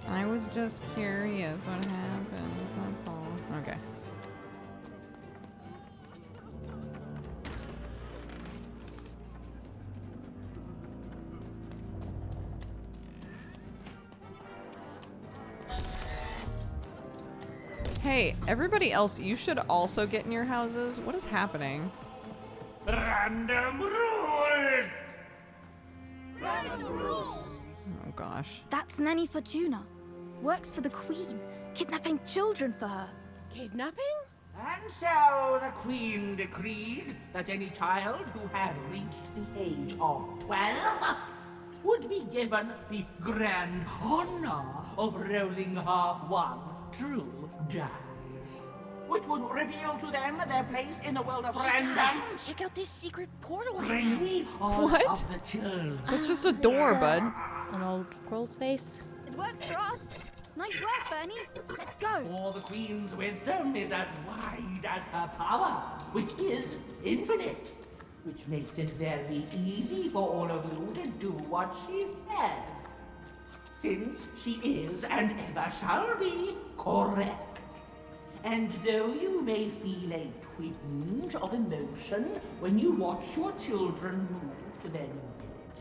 Speaker 1: I was just curious what happens, that's all. Okay. Hey, everybody else, you should also get in your houses. What is happening?
Speaker 7: Random rules!
Speaker 1: Oh gosh.
Speaker 6: That's Nanny Fortuna. Works for the Queen, kidnapping children for her.
Speaker 3: Kidnapping?
Speaker 8: And so the Queen decreed that any child who had reached the age of 12 would be given the grand honor of rolling her one true dice, which would reveal to them their place in the world of random.
Speaker 5: Check out this secret portal.
Speaker 8: Bring me all
Speaker 1: What?
Speaker 8: of the children.
Speaker 1: That's just a door, bud.
Speaker 3: An old crawl space?
Speaker 6: It works for us. Nice work, Bernie. Let's go.
Speaker 8: For the Queen's wisdom is as wide as her power, which is infinite, which makes it very easy for all of you to do what she says, since she is and ever shall be correct. And though you may feel a twinge of emotion when you watch your children move to their new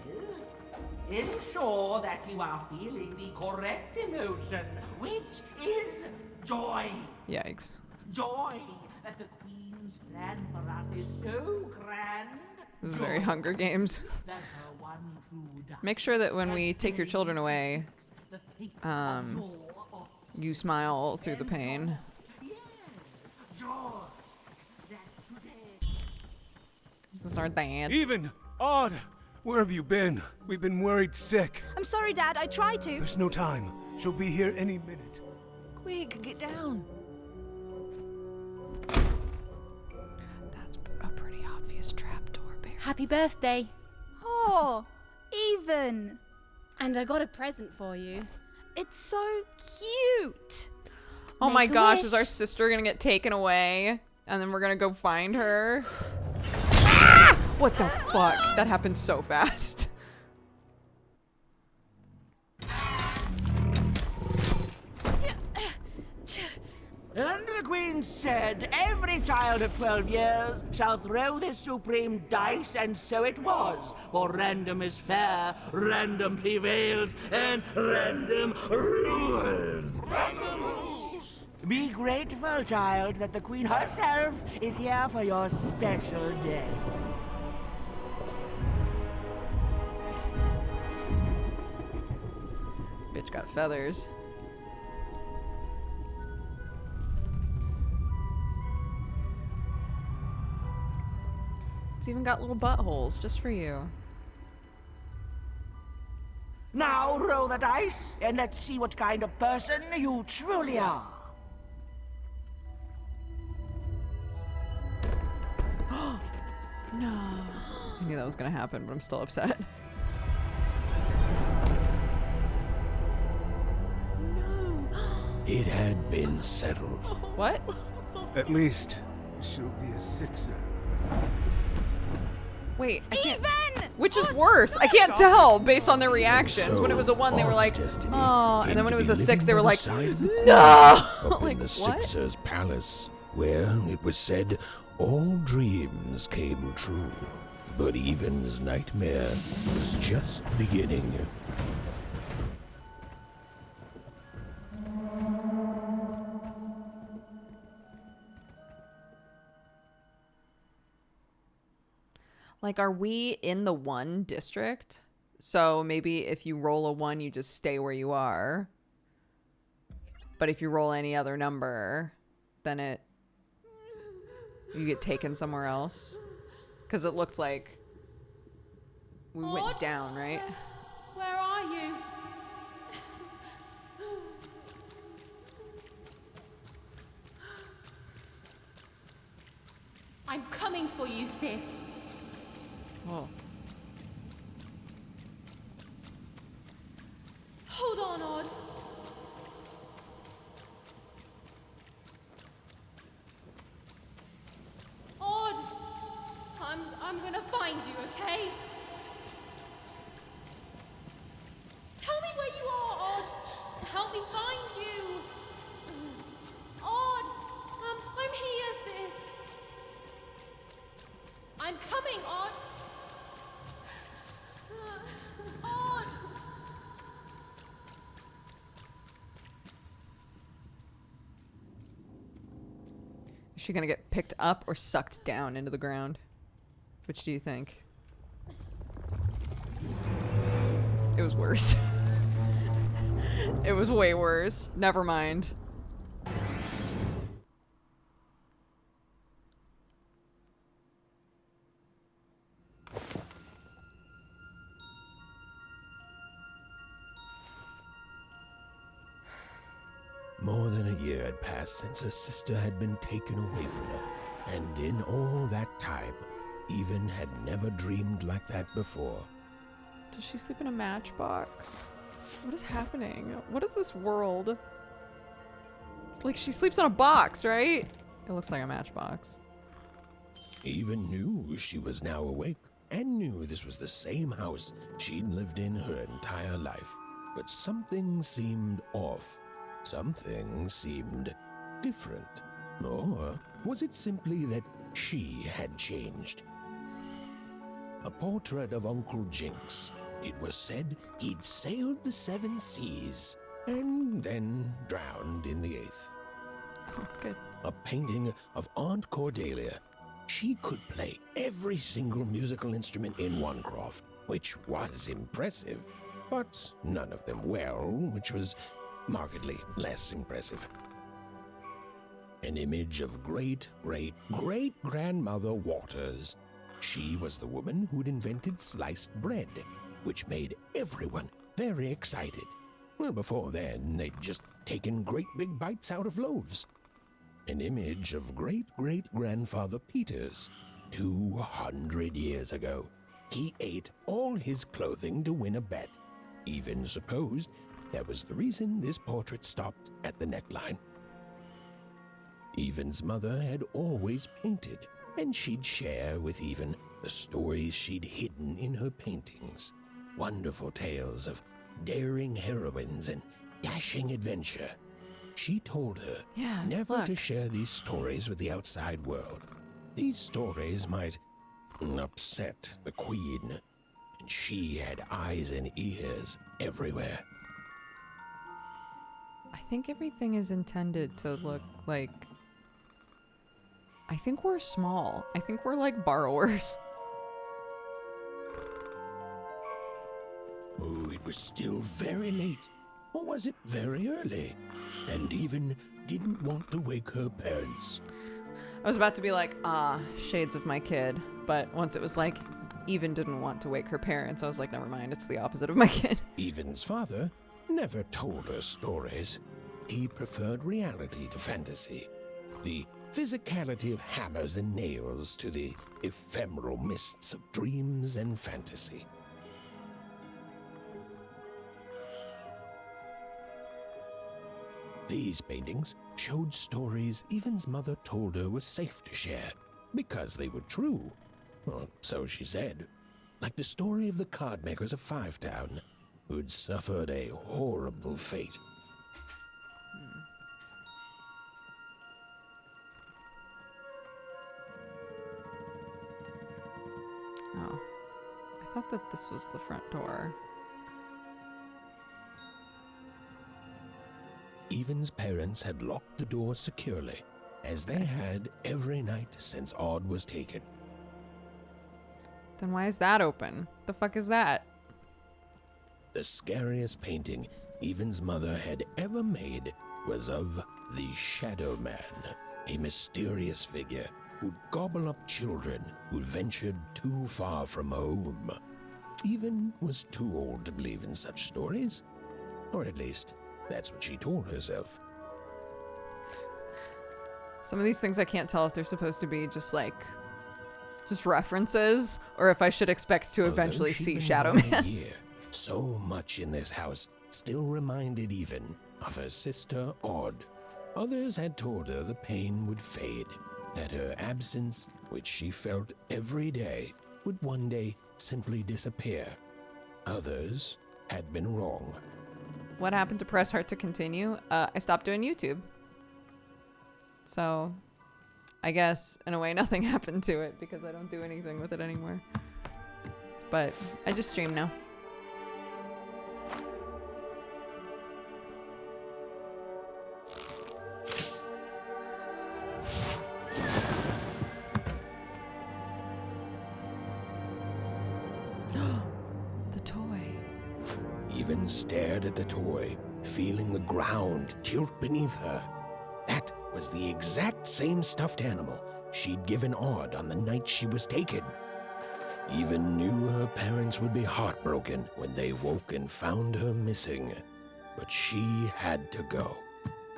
Speaker 8: villages, ensure that you are feeling the correct emotion, which is joy.
Speaker 1: Yikes.
Speaker 8: Joy that the Queen's plan for us is so grand.
Speaker 1: This is very Hunger Games.
Speaker 8: That her one true dice
Speaker 1: Make sure that when we take your children away,
Speaker 8: the fate
Speaker 1: um,
Speaker 8: of your offspring.
Speaker 1: you smile through the pain.
Speaker 8: Yes, joy that today.
Speaker 1: Is this our dad?
Speaker 7: Even! Odd! Where have you been? We've been worried sick.
Speaker 6: I'm sorry, Dad. I tried to.
Speaker 7: There's no time. She'll be here any minute.
Speaker 5: Quick, get down.
Speaker 1: That's a pretty obvious trapdoor, Bear.
Speaker 3: Happy birthday.
Speaker 6: Oh, even.
Speaker 3: And I got a present for you.
Speaker 6: It's so cute.
Speaker 1: Oh my
Speaker 3: Make a
Speaker 1: gosh,
Speaker 3: wish.
Speaker 1: is our sister gonna get taken away? And then we're gonna go find her? Ah! What the fuck? That happened so fast.
Speaker 8: And the Queen said, every child of 12 years shall throw this supreme dice, and so it was. For random is fair, random prevails, and random rules. Random rules. Be grateful, child, that the Queen herself is here for your special day.
Speaker 1: Bitch got feathers. It's even got little buttholes just for you.
Speaker 8: Now roll the dice, and let's see what kind of person you truly are.
Speaker 1: No. I knew that was gonna happen, but I'm still upset.
Speaker 2: It had been settled.
Speaker 1: What?
Speaker 7: At least she'll be a sixer.
Speaker 1: Wait, I can't. Which is worse? I can't tell based on their reactions.
Speaker 2: So,
Speaker 1: When it was a 1, they were like,
Speaker 2: Odd's destiny
Speaker 1: oh, and
Speaker 2: came
Speaker 1: then when
Speaker 2: to
Speaker 1: it was
Speaker 2: be
Speaker 1: a 6,
Speaker 2: living
Speaker 1: they were
Speaker 2: by the
Speaker 1: like,
Speaker 2: side of the queen,
Speaker 1: no!
Speaker 2: up
Speaker 1: Like,
Speaker 2: in the
Speaker 1: what?
Speaker 2: Sixer's palace, where it was said all dreams came true. But Even's nightmare was just beginning.
Speaker 1: Like, are we in the 1 district? So maybe if you roll a 1, you just stay where you are. But if you roll any other number, then you get taken somewhere else. Because it looked like we went down, right?
Speaker 3: Where are you? I'm coming for you, sis.
Speaker 1: Oh.
Speaker 3: Hold on, Odd. Odd! I'm gonna find you, okay? Tell me where you are, Odd! Help me find you! Odd! I'm here, sis! I'm coming, Odd! Odd!
Speaker 1: Is she going to get picked up or sucked down into the ground? Which do you think? It was worse. It was way worse. Never mind.
Speaker 2: More than a year had passed since her sister had been taken away from her, and in all that time, Even had never dreamed like that before.
Speaker 1: Does she sleep in a matchbox? What is happening? What is this world? It's like she sleeps in a box, right? It looks like a matchbox.
Speaker 2: Even knew she was now awake, and knew this was the same house she'd lived in her entire life. But something seemed off. Something seemed different. Or was it simply that she had changed? A portrait of Uncle Jinx. It was said he'd sailed the 7 seas and then drowned in the 8th.
Speaker 1: Oh, good.
Speaker 2: A painting of Aunt Cordelia. She could play every single musical instrument in Onecroft, which was impressive, but none of them well, which was markedly less impressive. An image of great-great-great-grandmother Waters. She was the woman who'd invented sliced bread, which made everyone very excited. Well, before then, they'd just taken great big bites out of loaves. An image of great-great-grandfather Peters. 200 years ago, he ate all his clothing to win a bet. Even supposed that was the reason this portrait stopped at the neckline. Even's mother had always painted, and she'd share with Even the stories she'd hidden in her paintings. Wonderful tales of daring heroines and dashing adventure. She told her never to share these stories with the outside world. These stories might upset the queen, and she had eyes and ears everywhere.
Speaker 1: I think everything is intended to look like... I think we're small. I think we're like borrowers.
Speaker 2: Oh, it was still very late. Or was it very early? And Even didn't want to wake her parents.
Speaker 1: I was about to be like, shades of my kid. But once it was like, Even didn't want to wake her parents, I was like, never mind, it's the opposite of my kid.
Speaker 2: Even's father never told her stories. He preferred reality to fantasy. The physicality of hammers and nails to the ephemeral mists of dreams and fantasy. These paintings showed stories Even's mother told her was safe to share because they were true. Well, so she said. Like the story of the card makers of Five Town, who'd suffered a horrible fate.
Speaker 1: Oh. I thought that this was the front door.
Speaker 2: Even's parents had locked the door securely, as they had every night since Odd was taken.
Speaker 1: Then why is that open? The fuck is that?
Speaker 2: The scariest painting Even's mother had ever made was of the Shadow Man, a mysterious figure who'd gobble up children who'd ventured too far from home. Even was too old to believe in such stories, or at least that's what she told herself.
Speaker 1: Some of these things I can't tell if they're supposed to be just references, or if I should expect to eventually see Shadow Man.
Speaker 2: So much in this house still reminded Even of her sister Odd. Others had told her the pain would fade, that her absence, which she felt every day, would one day simply disappear. Others had been wrong.
Speaker 1: What happened to press heart to continue? I stopped doing YouTube. So, I guess, in a way, nothing happened to it because I don't do anything with it anymore. But I just stream now. The toy.
Speaker 2: Even stared at the toy, feeling the ground tilt beneath her. That was the exact same stuffed animal she'd given Odd on the night she was taken. Even knew her parents would be heartbroken when they woke and found her missing. But she had to go.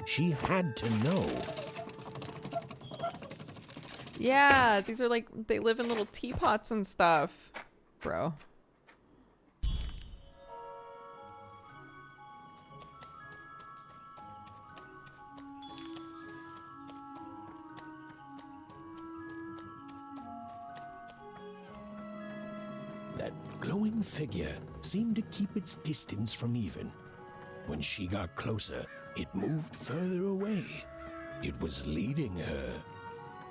Speaker 2: She had to know.
Speaker 1: Yeah, these are like, they live in little teapots and stuff. Bro.
Speaker 2: That glowing figure seemed to keep its distance from Even. When she got closer, it moved further away. It was leading her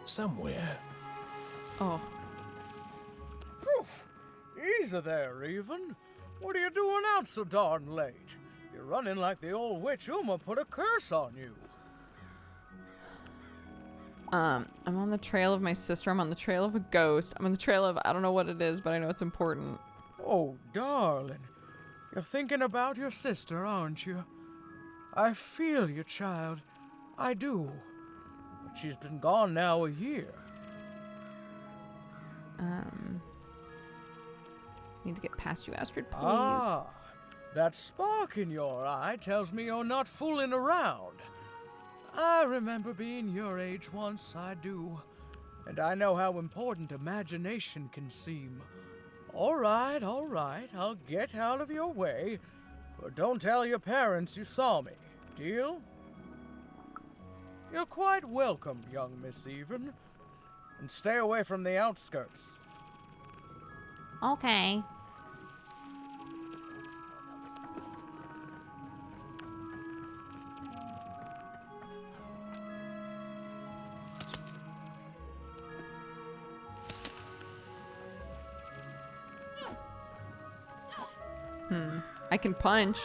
Speaker 2: somewhere.
Speaker 1: Oh.
Speaker 9: Poof! Easy there, Even. What are you doing out so darn late? You're running like the old witch Uma put a curse on you.
Speaker 1: I'm on the trail of my sister. I'm on the trail of a ghost. I'm on the trail of, I don't know what it is, but I know it's important.
Speaker 9: Oh, darling. You're thinking about your sister, aren't you? I feel you, child. I do. But she's been gone now a year.
Speaker 1: Need to get past you, Astrid, please.
Speaker 9: Ah, that spark in your eye tells me you're not fooling around. I remember being your age once, I do. And I know how important imagination can seem. All right, I'll get out of your way. But don't tell your parents you saw me. Deal? You're quite welcome, young Miss Even. And stay away from the outskirts.
Speaker 1: Okay. I can punch.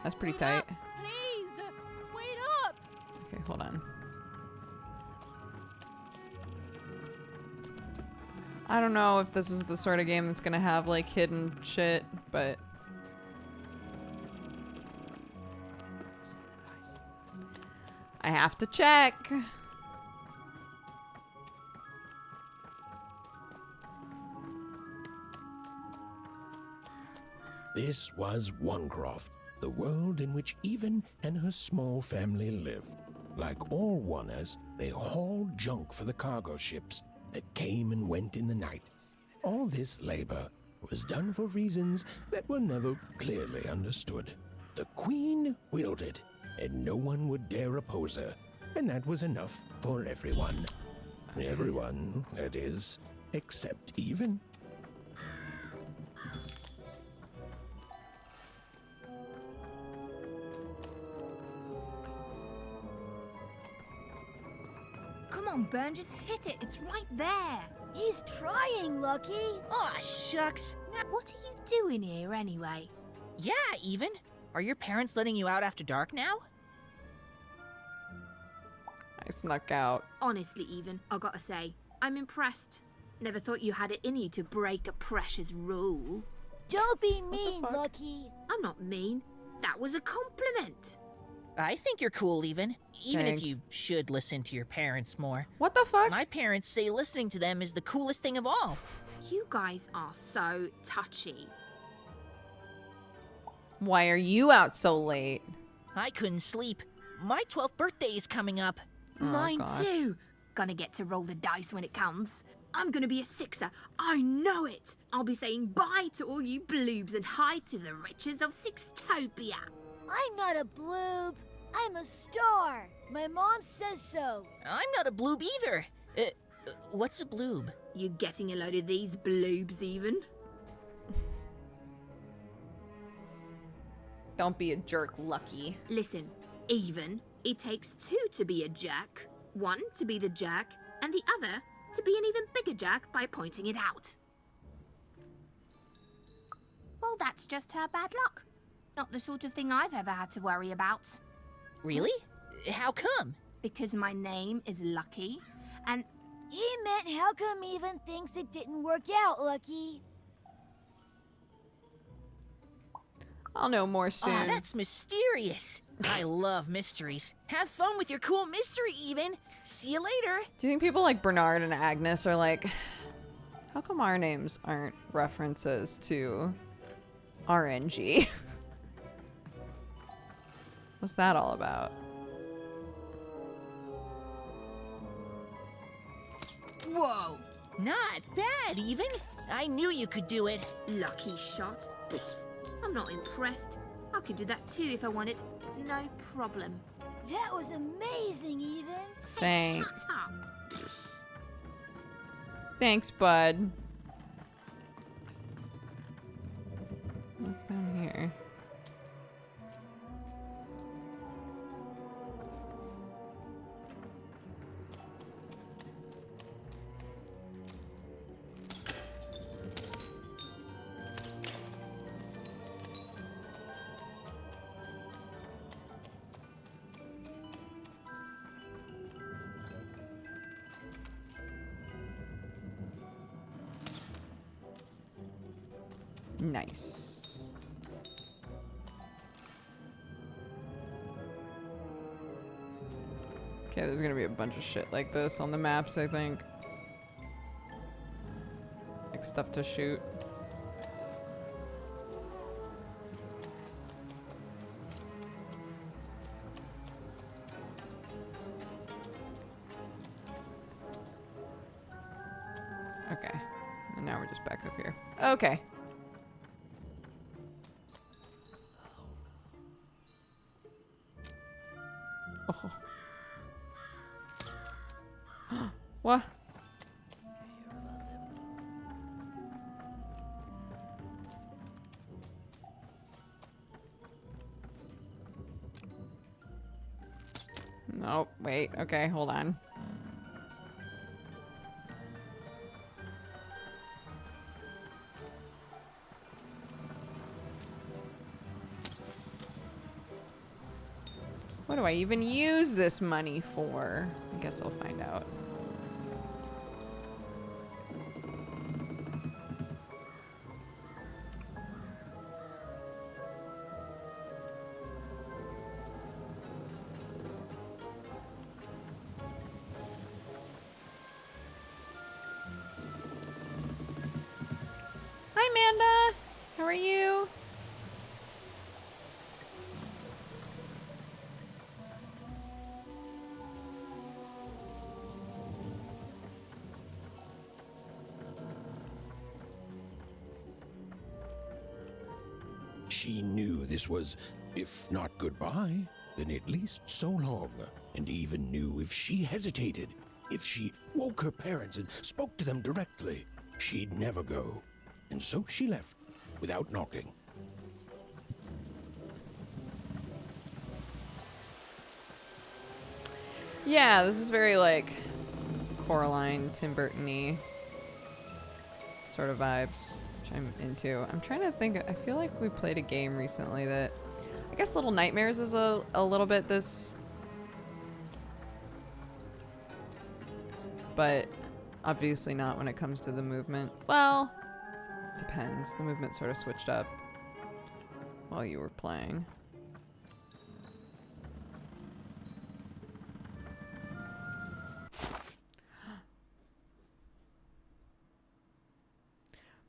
Speaker 1: That's pretty tight.
Speaker 4: Please, wait up!
Speaker 1: Okay, hold on. I don't know if this is the sort of game that's gonna have like hidden shit, but I have to check.
Speaker 2: This was Onecroft, the world in which Even and her small family lived. Like all Oners, they hauled junk for the cargo ships that came and went in the night. All this labor was done for reasons that were never clearly understood. The Queen willed it, and no one would dare oppose her. And that was enough for everyone. Everyone, that is, except Even.
Speaker 4: Come on, Ben, just hit it. It's right there.
Speaker 6: He's trying, Lucky.
Speaker 5: Aw, shucks.
Speaker 4: What are you doing here anyway?
Speaker 5: Yeah, Even. Are your parents letting you out after dark now?
Speaker 1: I snuck out.
Speaker 4: Honestly, Even, I gotta say, I'm impressed. Never thought you had it in you to break a precious rule.
Speaker 6: Don't be mean,
Speaker 1: fuck?
Speaker 6: Lucky.
Speaker 4: I'm not mean. That was a compliment.
Speaker 5: I think you're cool, Even. Even
Speaker 1: Thanks.
Speaker 5: if you should listen to your parents more.
Speaker 1: What the fuck?
Speaker 5: My parents say listening to them is the coolest thing of all.
Speaker 4: You guys are so touchy.
Speaker 1: Why are you out so late?
Speaker 5: I couldn't sleep. My 12th birthday is coming up.
Speaker 1: Oh,
Speaker 4: Mine
Speaker 1: gosh.
Speaker 4: too. Gonna get to roll the dice when it comes. I'm gonna be a sixer. I know it. I'll be saying bye to all you bloobs and hi to the riches of Sixtopia.
Speaker 6: I'm not a bloob. I'm a star. My mom says so.
Speaker 5: I'm not a bloob either. What's a bloob?
Speaker 4: You getting a load of these bloobs, Even?
Speaker 1: Don't be a jerk, Lucky.
Speaker 4: Listen, Even, it takes two to be a jerk. One to be the jerk, and the other to be an even bigger jerk by pointing it out. Well, that's just her bad luck. Not the sort of thing I've ever had to worry about.
Speaker 5: Really? How come?
Speaker 4: Because my name is Lucky, and
Speaker 6: He meant how come Even thinks it didn't work out, Lucky.
Speaker 1: I'll know more soon.
Speaker 5: Oh, that's mysterious. I love mysteries. Have fun with your cool mystery, Even. See you later.
Speaker 1: Do you think people like Bernard and Agnes are like, how come our names aren't references to RNG? What's that all about?
Speaker 5: Whoa. Not bad, Even. I knew you could do it.
Speaker 4: lucky shot. I'm not impressed. I could do that too if I wanted. No problem.
Speaker 6: That was amazing, Even.
Speaker 1: Thanks.
Speaker 4: Shut up.
Speaker 1: Thanks, bud. What's down here? Nice. Okay, there's gonna be a bunch of shit like this on the maps, I think. Like stuff to shoot. Okay. And now we're just back up here. Okay. Oh. What? No, wait. Okay, hold on. What do I even use this money for? I guess I'll find out. Hi, Amanda. How are you?
Speaker 2: She knew this was, if not goodbye, then at least so long, and even knew if she hesitated, if she woke her parents and spoke to them directly, she'd never go. And so she left, without knocking.
Speaker 1: Yeah, this is very, like, Coraline, Tim Burton-y sort of vibes, which I'm into. I'm trying to think. I feel like we played a game recently that, I guess Little Nightmares is a little bit this, but obviously not when it comes to the movement. Well, depends. The movement sort of switched up while you were playing.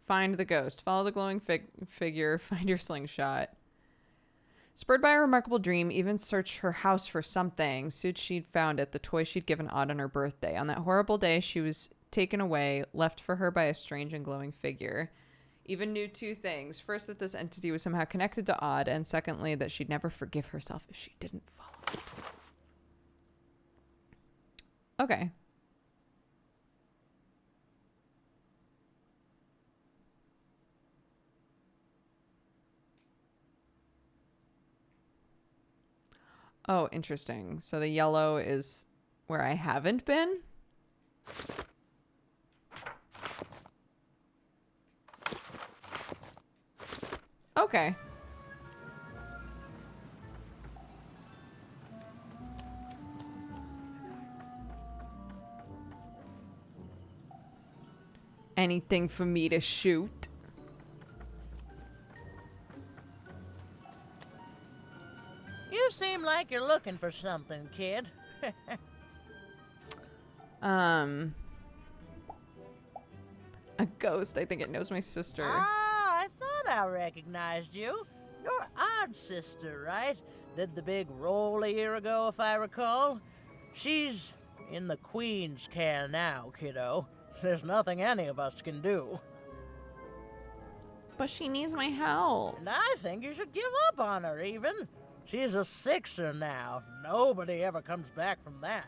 Speaker 1: Find the ghost. Follow the glowing figure. Find your slingshot. Spurred by a remarkable dream, even searched her house for something. Soon she'd found it, the toy she'd given Odd on her birthday. On that horrible day, she was taken away, left for her by a strange and glowing figure. Even knew two things. First, that this entity was somehow connected to Odd, and secondly, that she'd never forgive herself if she didn't follow it. Okay. Oh, interesting. So the yellow is where I haven't been? Okay. Anything for me to shoot?
Speaker 5: You seem like you're looking for something, kid.
Speaker 1: A ghost. I think it knows my sister.
Speaker 5: Ah, I thought I recognized you. You're Odd's sister, right? Did the big roll a year ago, if I recall. She's in the Queen's care now, kiddo. There's nothing any of us can do.
Speaker 1: But she needs my help.
Speaker 5: And I think you should give up on her, even. She's a sixer now. Nobody ever comes back from that.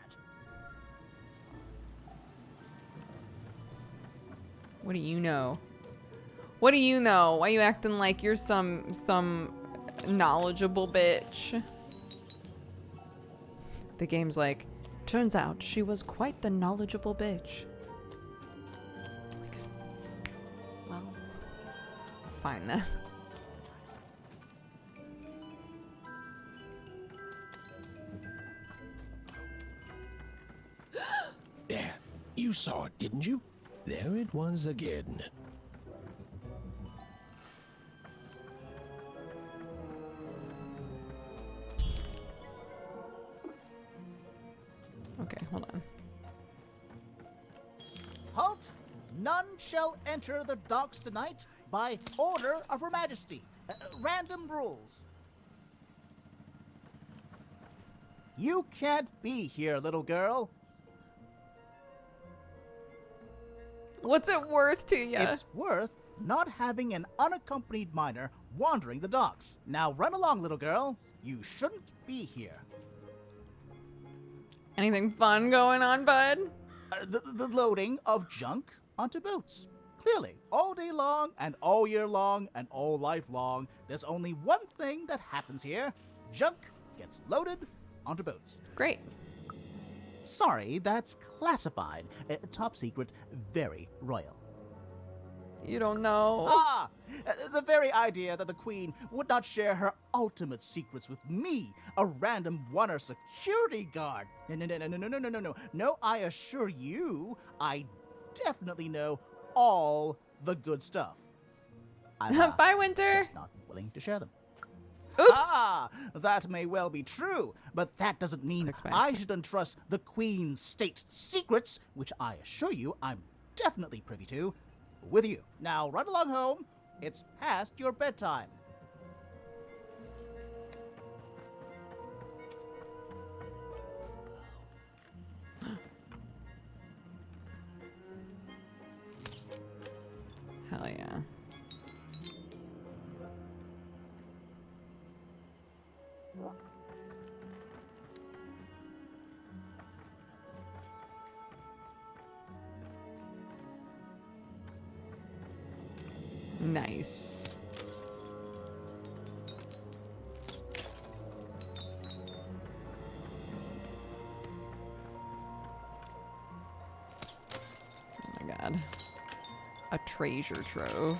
Speaker 1: What do you know? What do you know? Why you acting like you're some knowledgeable bitch? The game's like, turns out she was quite the knowledgeable bitch. Well, fine then.
Speaker 2: There, you saw it, didn't you? There it was again.
Speaker 1: Okay, hold on.
Speaker 10: Halt! None shall enter the docks tonight by order of Her Majesty. Random rules. You can't be here, little girl.
Speaker 1: What's it worth to you?
Speaker 10: It's worth not having an unaccompanied minor wandering the docks. Now run along, little girl. You shouldn't be here.
Speaker 1: Anything fun going on, bud?
Speaker 10: The loading of junk onto boats. Clearly, all day long and all year long and all life long, there's only one thing that happens here. Junk gets loaded onto boats.
Speaker 1: Great.
Speaker 10: Sorry, that's classified. Top secret, very royal.
Speaker 1: You don't know.
Speaker 10: Ah! The very idea that the Queen would not share her ultimate secrets with me, a random one-er security guard. No. No, I assure you, I definitely know all the good stuff. I'm
Speaker 1: Bye, Winter.
Speaker 10: just not willing to share them.
Speaker 1: Oops.
Speaker 10: Ah, that may well be true, but that doesn't mean I should entrust the Queen's state secrets, which I assure you I'm definitely privy to, with you. Now run along home. It's past your bedtime.
Speaker 1: Hell yeah. Nice. Oh my god. A treasure trove.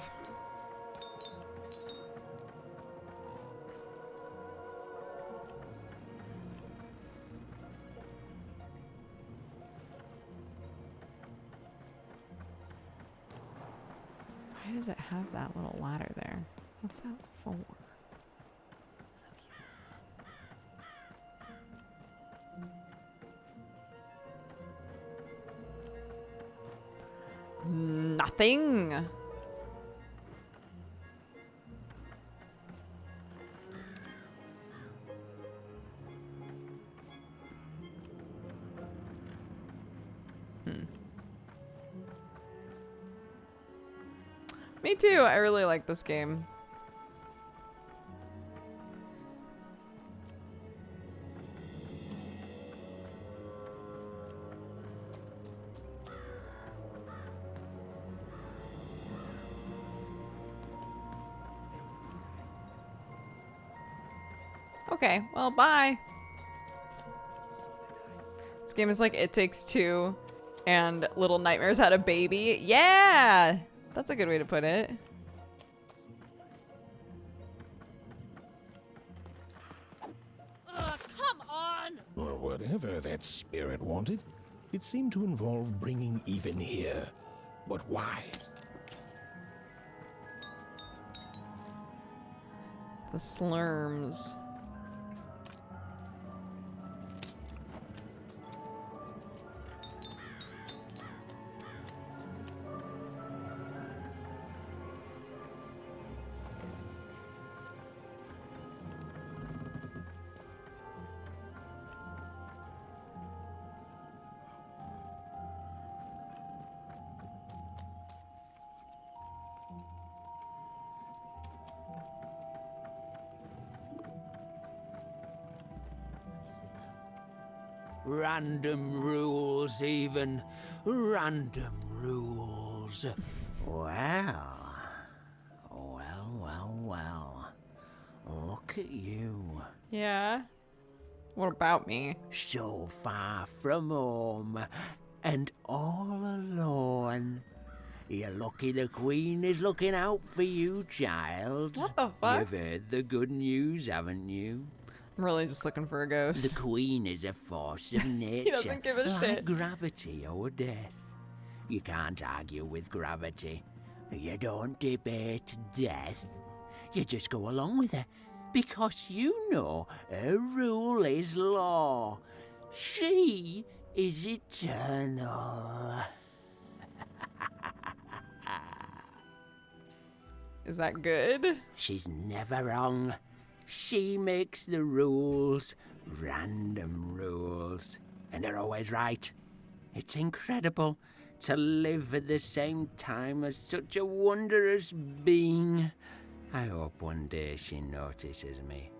Speaker 1: Why does it have that little ladder there? What's that for? Nothing. Me too. I really like this game. Okay, well, bye. This game is like It Takes Two and Little Nightmares Had a Baby. Yeah! That's a good way to put it.
Speaker 3: Come on!
Speaker 2: Or whatever that spirit wanted. It seemed to involve bringing even here. But why?
Speaker 1: The slurms.
Speaker 2: Random rules, even. Random rules. Well. Well. Look at you.
Speaker 1: Yeah? What about me?
Speaker 2: So far from home. And all alone. You're lucky the Queen is looking out for you, child.
Speaker 1: What the fuck?
Speaker 2: You've heard the good news, haven't you?
Speaker 1: I'm really just looking for a ghost.
Speaker 2: The Queen is a force of nature.
Speaker 1: He doesn't give a
Speaker 2: like
Speaker 1: shit.
Speaker 2: Gravity or death. You can't argue with gravity. You don't debate death. You just go along with her. Because you know her rule is law. She is eternal.
Speaker 1: Is that good?
Speaker 2: She's never wrong. She makes the rules, random rules, and they're always right. It's incredible to live at the same time as such a wondrous being. I hope one day she notices me,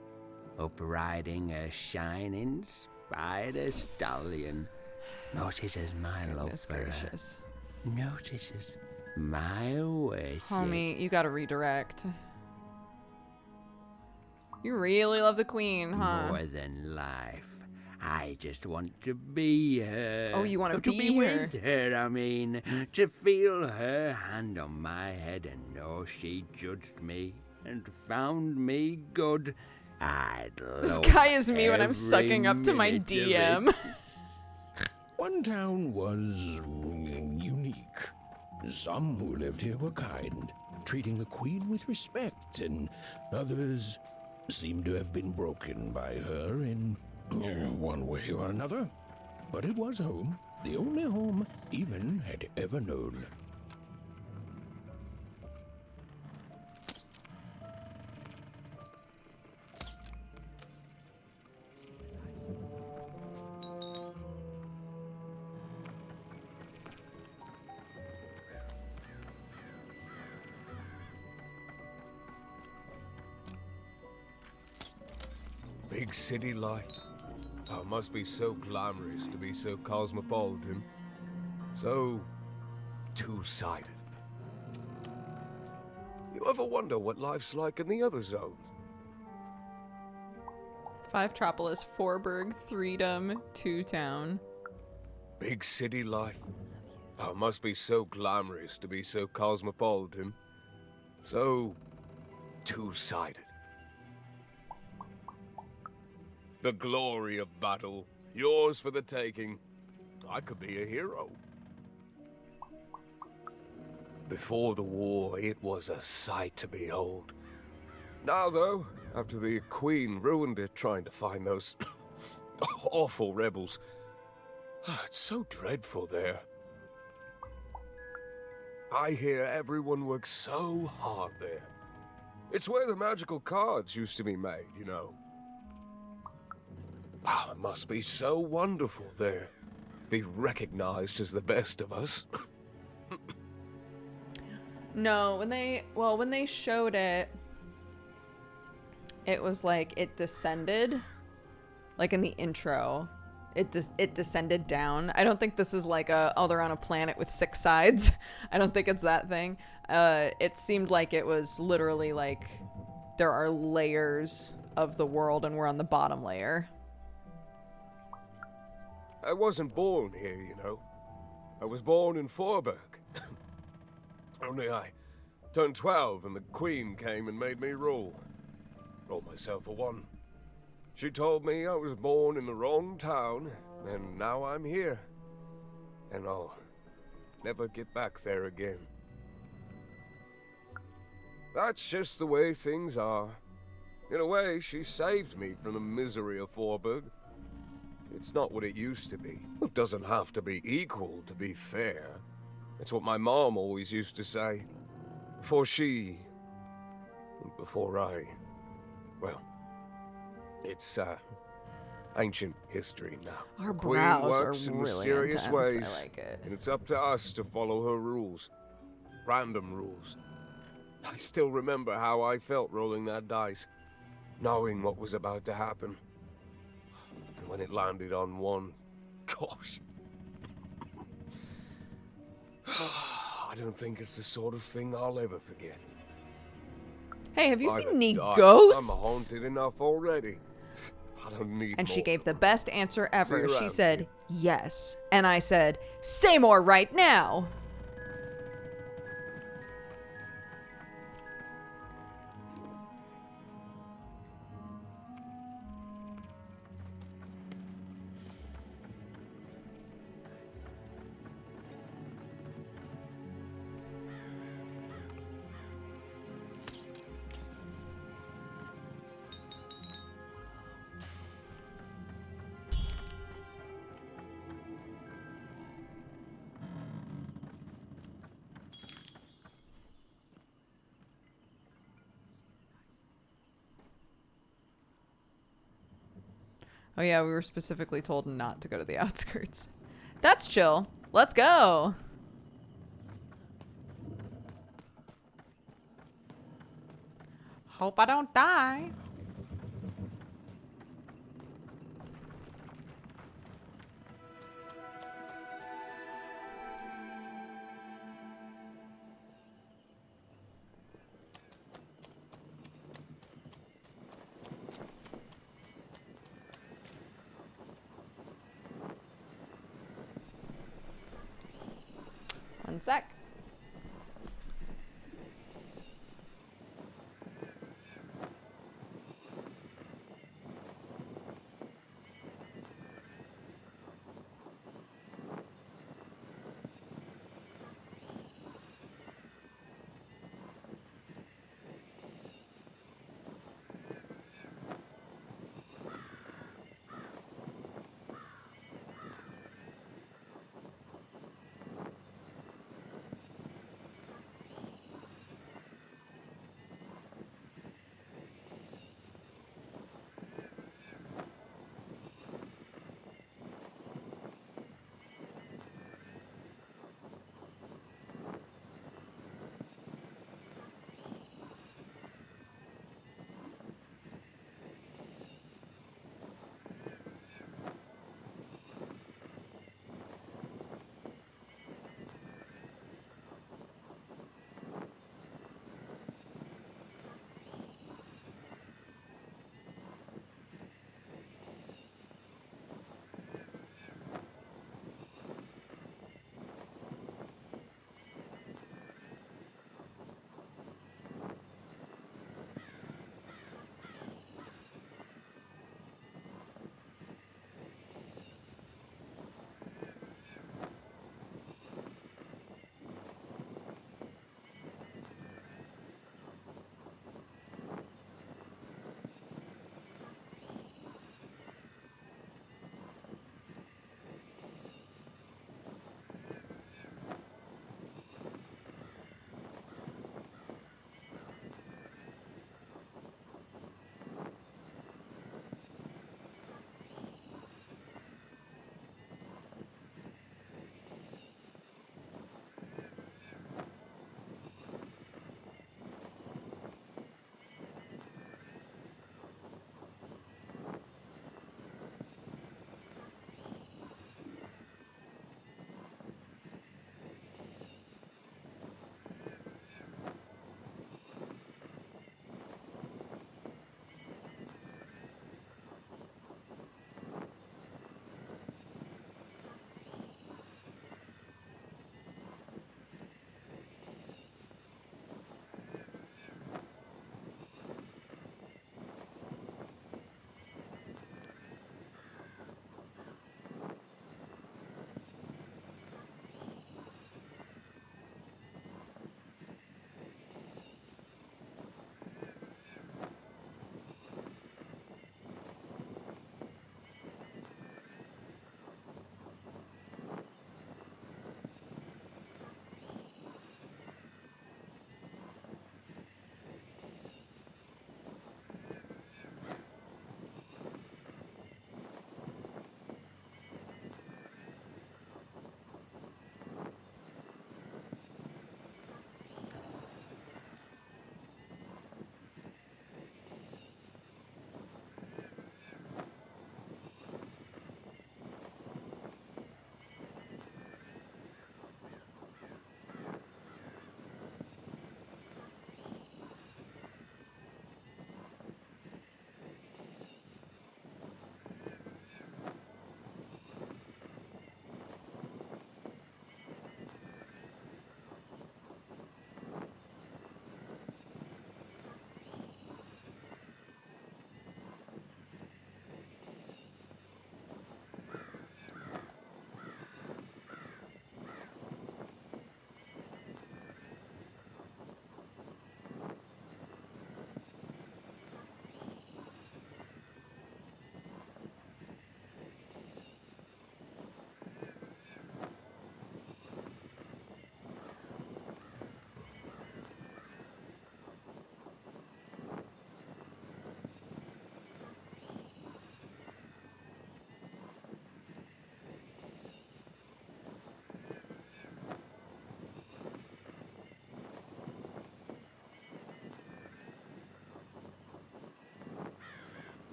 Speaker 2: up riding a shining spider stallion, notices my love for her, notices my worship.
Speaker 1: Homie, you gotta redirect. You really love the Queen, huh?
Speaker 2: More than life. I just want to be her.
Speaker 1: Oh, you want to
Speaker 2: be
Speaker 1: her?
Speaker 2: with her, I mean. To feel her hand on my head and know she judged me and found me good. I'd
Speaker 1: This
Speaker 2: love
Speaker 1: guy is me when I'm
Speaker 2: every
Speaker 1: sucking up to my
Speaker 2: minute of it.
Speaker 1: DM.
Speaker 2: One town was unique. Some who lived here were kind, treating the Queen with respect, and others seemed to have been broken by her in one way or another. But it was home, the only home Even had ever known.
Speaker 7: Big city life. Oh, it must be so glamorous to be so cosmopolitan. So two-sided. You ever wonder what life's like in the other zones?
Speaker 1: 5 Tropolis, 4 Burg, 3dom, 2 Town.
Speaker 7: Big city life. Oh, it must be so glamorous to be so cosmopolitan. So two-sided. The glory of battle, yours for the taking. I could be a hero. Before the war, it was a sight to behold. Now, though, after the Queen ruined it trying to find those awful rebels, it's so dreadful there. I hear everyone works so hard there. It's where the magical cards used to be made, you know. It must be so wonderful there. Be recognized as the best of us.
Speaker 1: No, when they showed it, it was like it descended, like in the intro, it descended down. I don't think this is like they're on a planet with 6 sides. I don't think it's that thing. It seemed like it was literally like there are layers of the world and we're on the bottom layer.
Speaker 7: I wasn't born here, you know. I was born in Forberg. Only I turned 12 and the Queen came and made me rule. Rolled myself a 1. She told me I was born in the wrong town, and now I'm here. And I'll never get back there again. That's just the way things are. In a way, she saved me from the misery of Forberg. It's not what it used to be. It doesn't have to be equal to be fair. It's what my mom always used to say. Before I... Well, it's, ancient history now.
Speaker 1: Our
Speaker 7: Queen
Speaker 1: brows
Speaker 7: works
Speaker 1: are
Speaker 7: in
Speaker 1: really
Speaker 7: mysterious
Speaker 1: intense.
Speaker 7: ways,
Speaker 1: I like it.
Speaker 7: and it's up to us to follow her rules. Random rules. I still remember how I felt rolling that dice, knowing what was about to happen. And when it landed on 1, gosh. I don't think it's the sort of thing I'll ever forget.
Speaker 1: Hey, have you
Speaker 7: By
Speaker 1: seen
Speaker 7: the
Speaker 1: any
Speaker 7: dice,
Speaker 1: ghosts?
Speaker 7: I'm haunted enough already. I don't need
Speaker 1: And
Speaker 7: more.
Speaker 1: she gave the best answer ever.
Speaker 7: See you
Speaker 1: She
Speaker 7: around,
Speaker 1: said,
Speaker 7: kid.
Speaker 1: yes. And I said, say more right now. Oh yeah, we were specifically told not to go to the outskirts. That's chill. Let's go. Hope I don't die. One sec.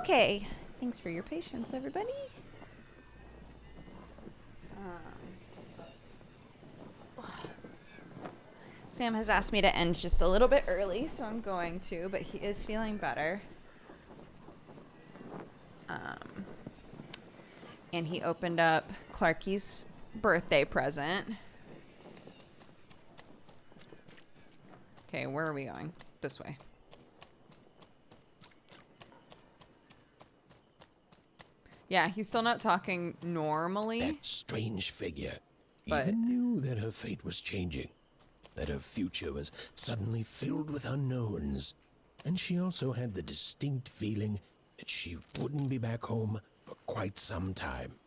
Speaker 1: Okay. Thanks for your patience, everybody. Sam has asked me to end just a little bit early, so I'm going to, but he is feeling better. And he opened up Clarky's birthday present. Okay, where are we going? This way. Yeah, he's still not talking normally.
Speaker 2: That strange figure
Speaker 1: But-
Speaker 2: even knew that her fate was changing, that her future was suddenly filled with unknowns. And she also had the distinct feeling that she wouldn't be back home for quite some time.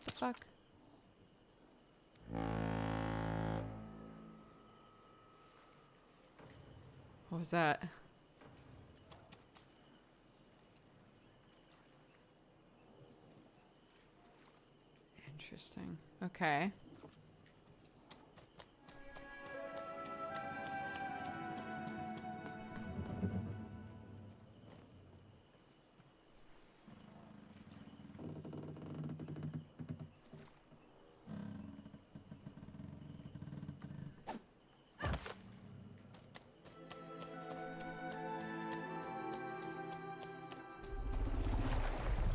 Speaker 1: The fuck? What was that? Interesting. Okay.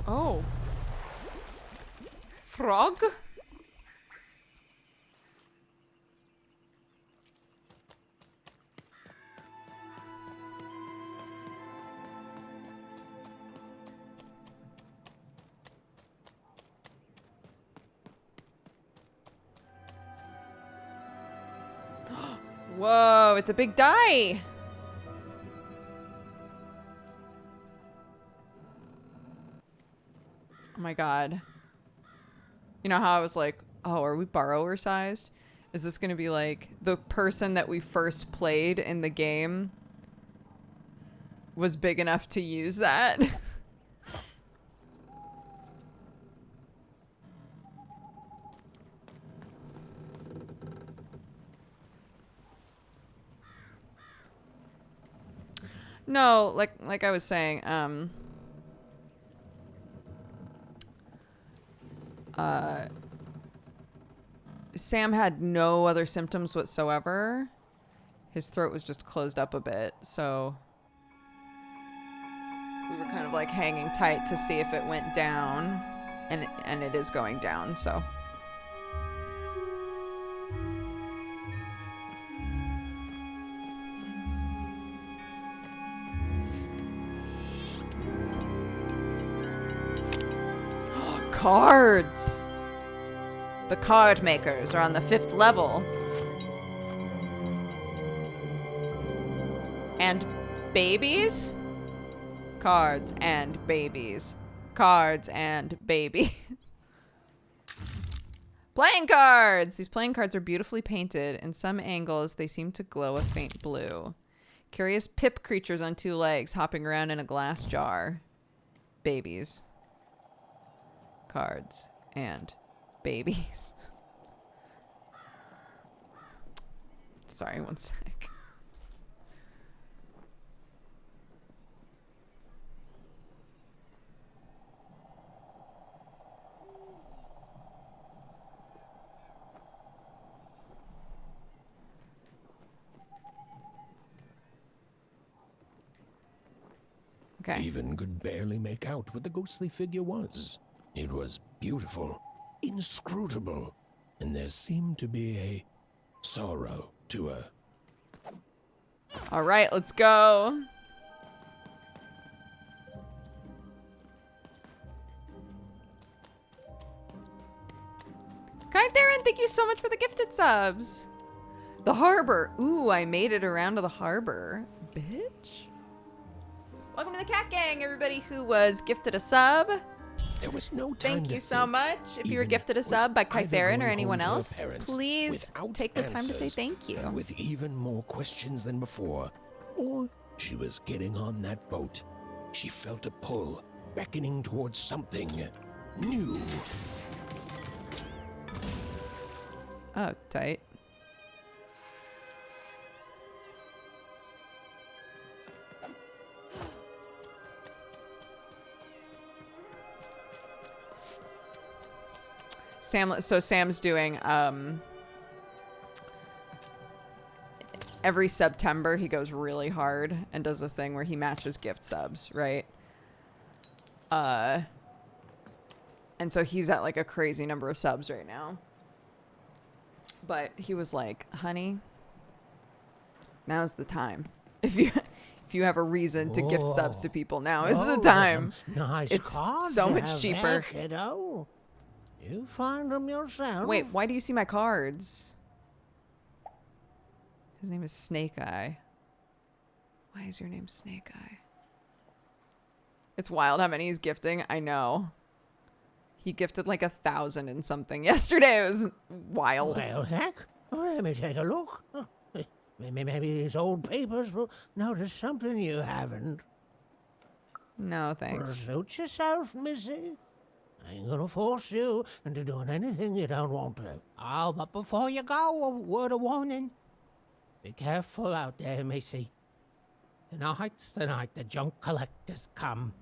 Speaker 1: Oh. Frog? Whoa, it's a big die. Oh my god. You know how I was like, oh, are we borrower sized? Is this gonna be like the person that we first played in the game was big enough to use that? No, like I was saying, Sam had no other symptoms whatsoever. His throat was just closed up a bit, so we were kind of like hanging tight to see if it went down, and it is going down, so. Cards! The card makers are on the 5th level. And babies? Cards and babies. Cards and babies. Playing cards! These playing cards are beautifully painted. In some angles, they seem to glow a faint blue. Curious pip creatures on 2 legs hopping around in a glass jar. Babies. Cards and babies. Sorry, one sec. Okay.
Speaker 2: Even could barely make out what the ghostly figure was. It was beautiful, inscrutable, and there seemed to be a sorrow to her.
Speaker 1: All right, let's go. Kai Theron, thank you so much for the gifted subs. The harbor. Ooh, I made it around to the harbor. Bitch. Welcome to the Cat Gang, everybody who was gifted a sub.
Speaker 2: There was no time
Speaker 1: Thank
Speaker 2: to
Speaker 1: you so
Speaker 2: think.
Speaker 1: much. If you were
Speaker 2: Even
Speaker 1: gifted a
Speaker 2: was
Speaker 1: sub by Kai
Speaker 2: either
Speaker 1: Theron or
Speaker 2: going
Speaker 1: anyone
Speaker 2: home to her
Speaker 1: else,
Speaker 2: parents
Speaker 1: please
Speaker 2: without
Speaker 1: take the time to say
Speaker 2: answers,
Speaker 1: thank you.
Speaker 2: and with even more questions than before, or she was getting on that boat. She felt a pull, beckoning towards something new.
Speaker 1: Oh, tight. So Sam's doing every September he goes really hard and does a thing where he matches gift subs, right? And so he's at like a crazy number of subs right now. But he was like, "Honey, now's the time. If you have a reason to gift subs to people, now is the time.
Speaker 5: Nice
Speaker 1: It's
Speaker 5: cards
Speaker 1: so
Speaker 5: you
Speaker 1: much
Speaker 5: have
Speaker 1: cheaper."
Speaker 5: there, kiddo. You find them yourself.
Speaker 1: Wait, why do you see my cards? His name is Snake Eye. Why is your name Snake Eye? It's wild how many he's gifting. I know. He gifted like 1,000 and something yesterday. It was wild.
Speaker 5: Well, heck, let me take a look. Maybe these old papers will notice something you haven't.
Speaker 1: No, thanks.
Speaker 5: Suit yourself, missy. I ain't gonna force you into doing anything you don't want to. Oh, but before you go, a word of warning. Be careful out there, missy. Tonight's the night the junk collectors come.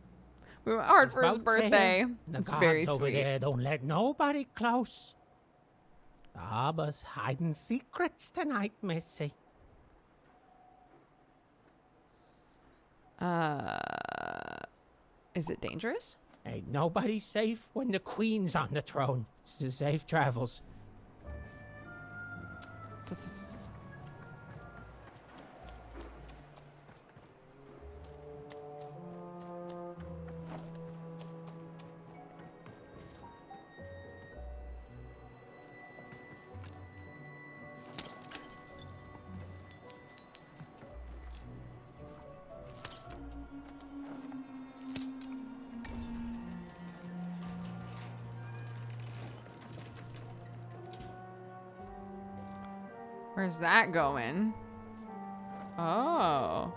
Speaker 1: We went hard for his
Speaker 5: About saying,
Speaker 1: birthday.
Speaker 5: The
Speaker 1: It's
Speaker 5: guards
Speaker 1: very
Speaker 5: over
Speaker 1: sweet.
Speaker 5: there don't let nobody close. The harbor's hiding secrets tonight, missy.
Speaker 1: Is it dangerous?
Speaker 5: Ain't nobody safe when the queen's on the throne. Safe travels.
Speaker 1: Where's that going? Oh.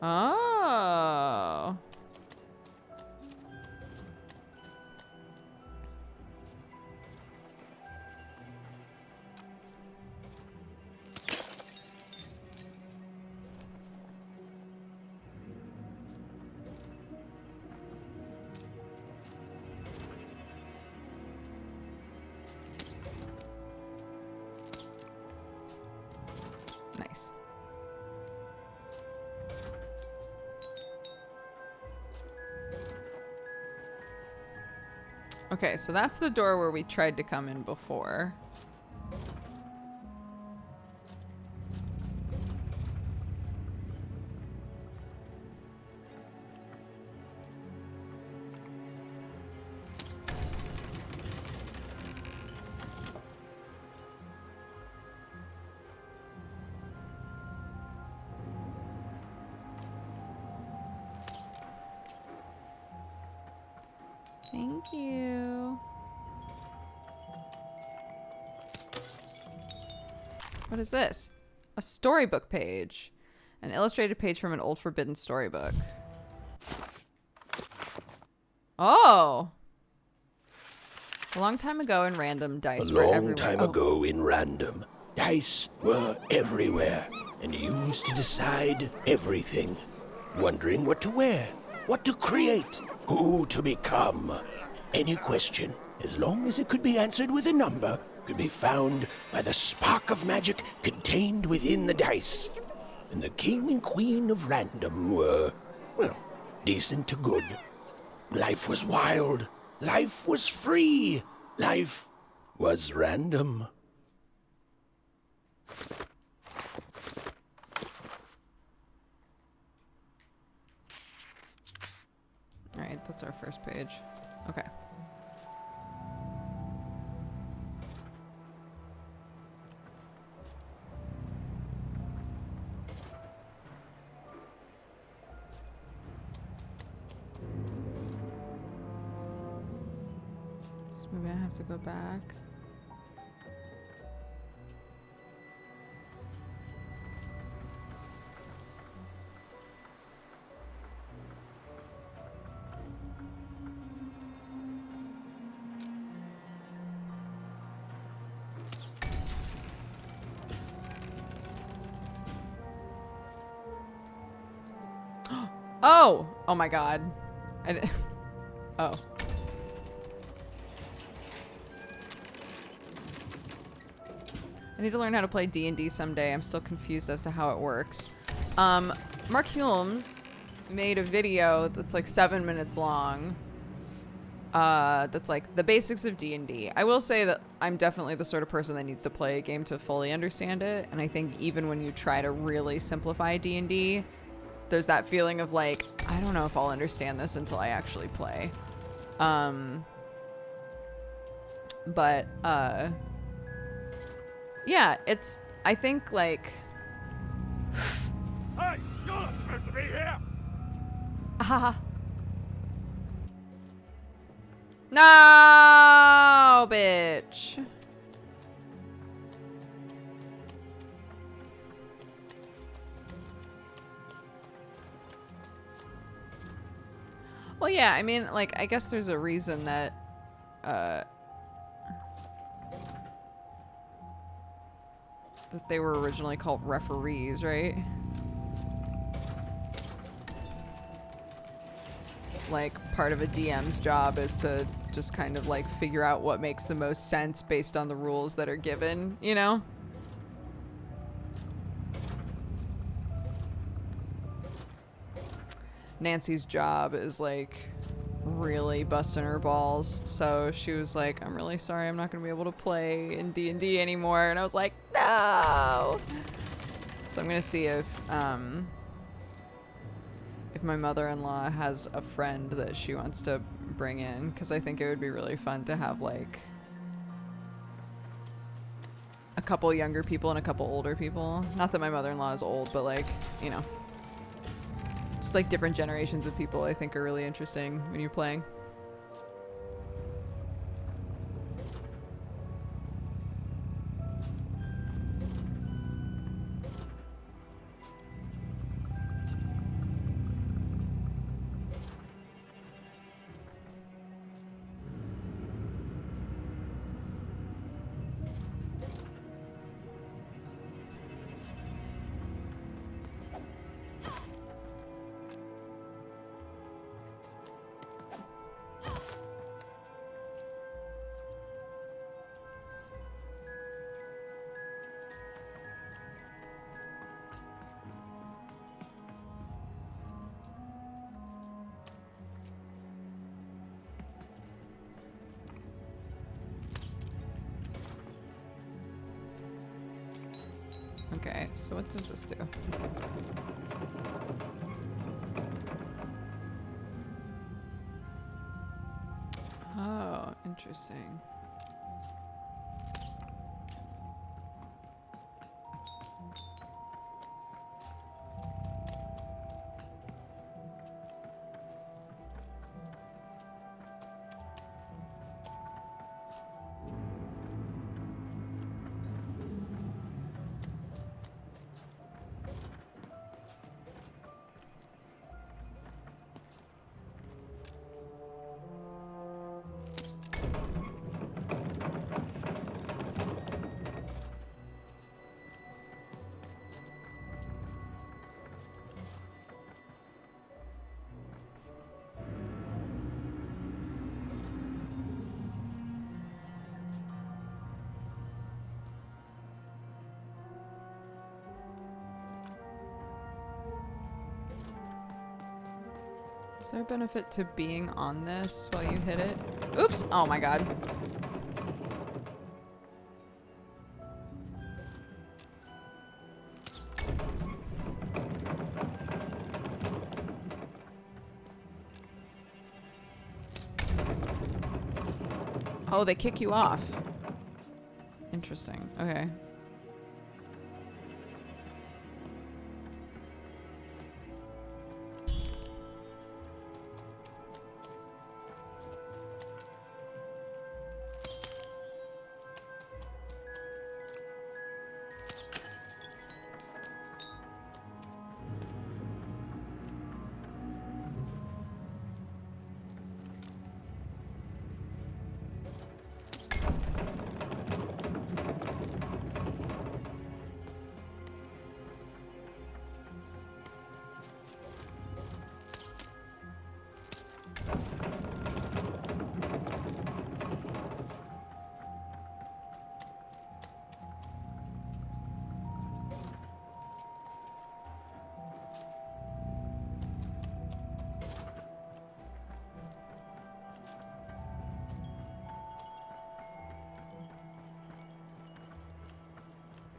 Speaker 1: Oh. Nice. Okay, so that's the door where we tried to come in before. Thank you. What is this? A storybook page. An illustrated page from an old forbidden storybook. Oh! A long time ago in random, dice
Speaker 2: A
Speaker 1: were
Speaker 2: long
Speaker 1: everywhere.
Speaker 2: time ago in random, dice were everywhere and used to decide everything. Wondering what to wear, what to create, who to become. Any question, as long as it could be answered with a number, could be found by the spark of magic contained within the dice. And the king and queen of random were, well, decent to good. Life was wild. Life was free. Life was random.
Speaker 1: All right, that's our first page. Okay. So maybe I have to go back. Oh! Oh my god. Oh. I need to learn how to play D&D someday. I'm still confused as to how it works. Mark Hulmes made a video that's like 7 minutes long. That's like the basics of D&D. I will say that I'm definitely the sort of person that needs to play a game to fully understand it. And I think even when you try to really simplify D&D, there's that feeling of like, I don't know if I'll understand this until I actually play. Yeah, it's, I think like...
Speaker 7: Hey, you're not supposed to be here!
Speaker 1: Haha. No, bitch. Well, yeah, I mean, like, I guess there's a reason that, that they were originally called referees, right? Like, part of a DM's job is to just kind of, like, figure out what makes the most sense based on the rules that are given, you know? Nancy's job is, like, really busting her balls, so she was like, I'm really sorry, I'm not gonna be able to play in D&D anymore, and I was like, no! So I'm gonna see if my mother-in-law has a friend that she wants to bring in, because I think it would be really fun to have, like, a couple younger people and a couple older people. Not that my mother-in-law is old, but, like, you know. Just like different generations of people I think are really interesting when you're playing. Okay, so what does this do? Oh, interesting. Is there a benefit to being on this while you hit it? Oops! Oh my god. Oh, they kick you off. Interesting. Okay.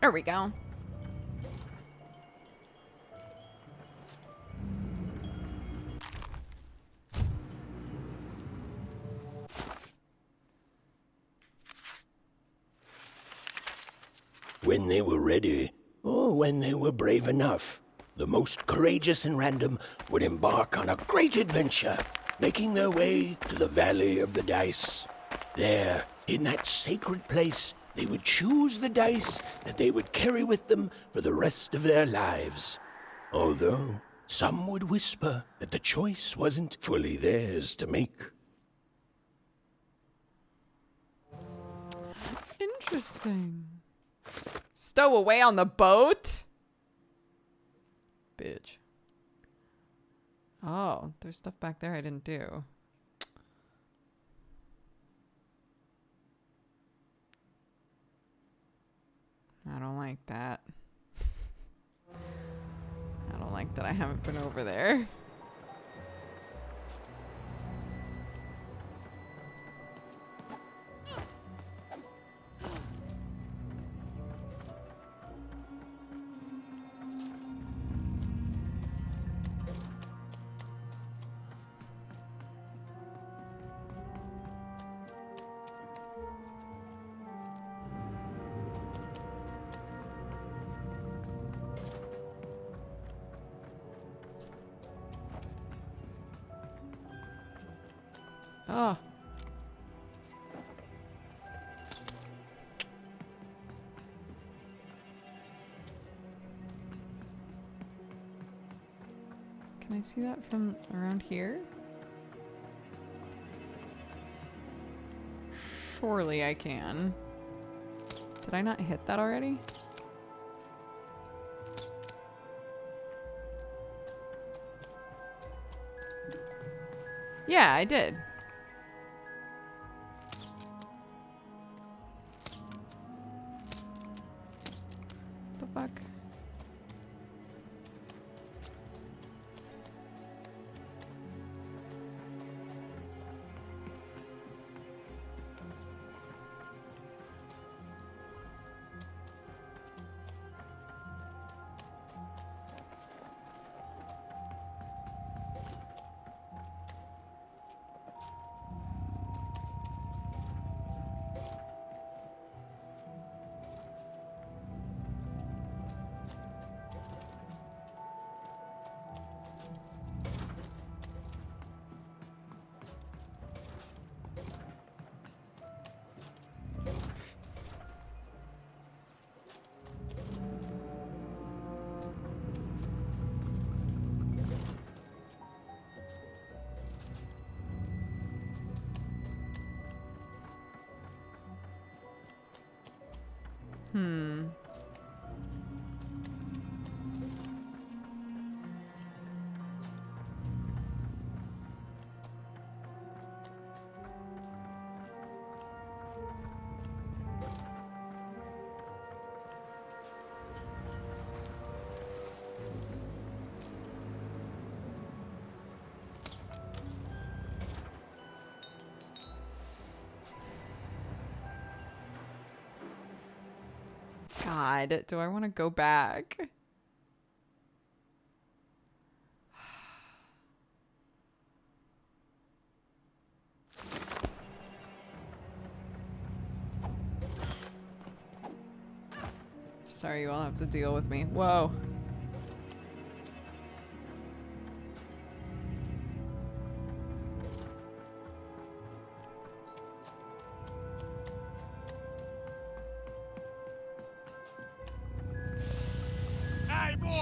Speaker 1: There we go.
Speaker 2: When they were ready, or when they were brave enough, the most courageous and random would embark on a great adventure, making their way to the Valley of the Dice. There, in that sacred place, they would choose the dice that they would carry with them for the rest of their lives. Although some would whisper that the choice wasn't fully theirs to make.
Speaker 1: Interesting. Stowaway on the boat? Bitch. Oh, there's stuff back there I didn't do. I don't like that. I don't like that I haven't been over there. Oh. Can I see that from around here? Surely I can. Did I not hit that already? Yeah, I did. The fuck? God, do I want to go back? Sorry, you all have to deal with me. Whoa.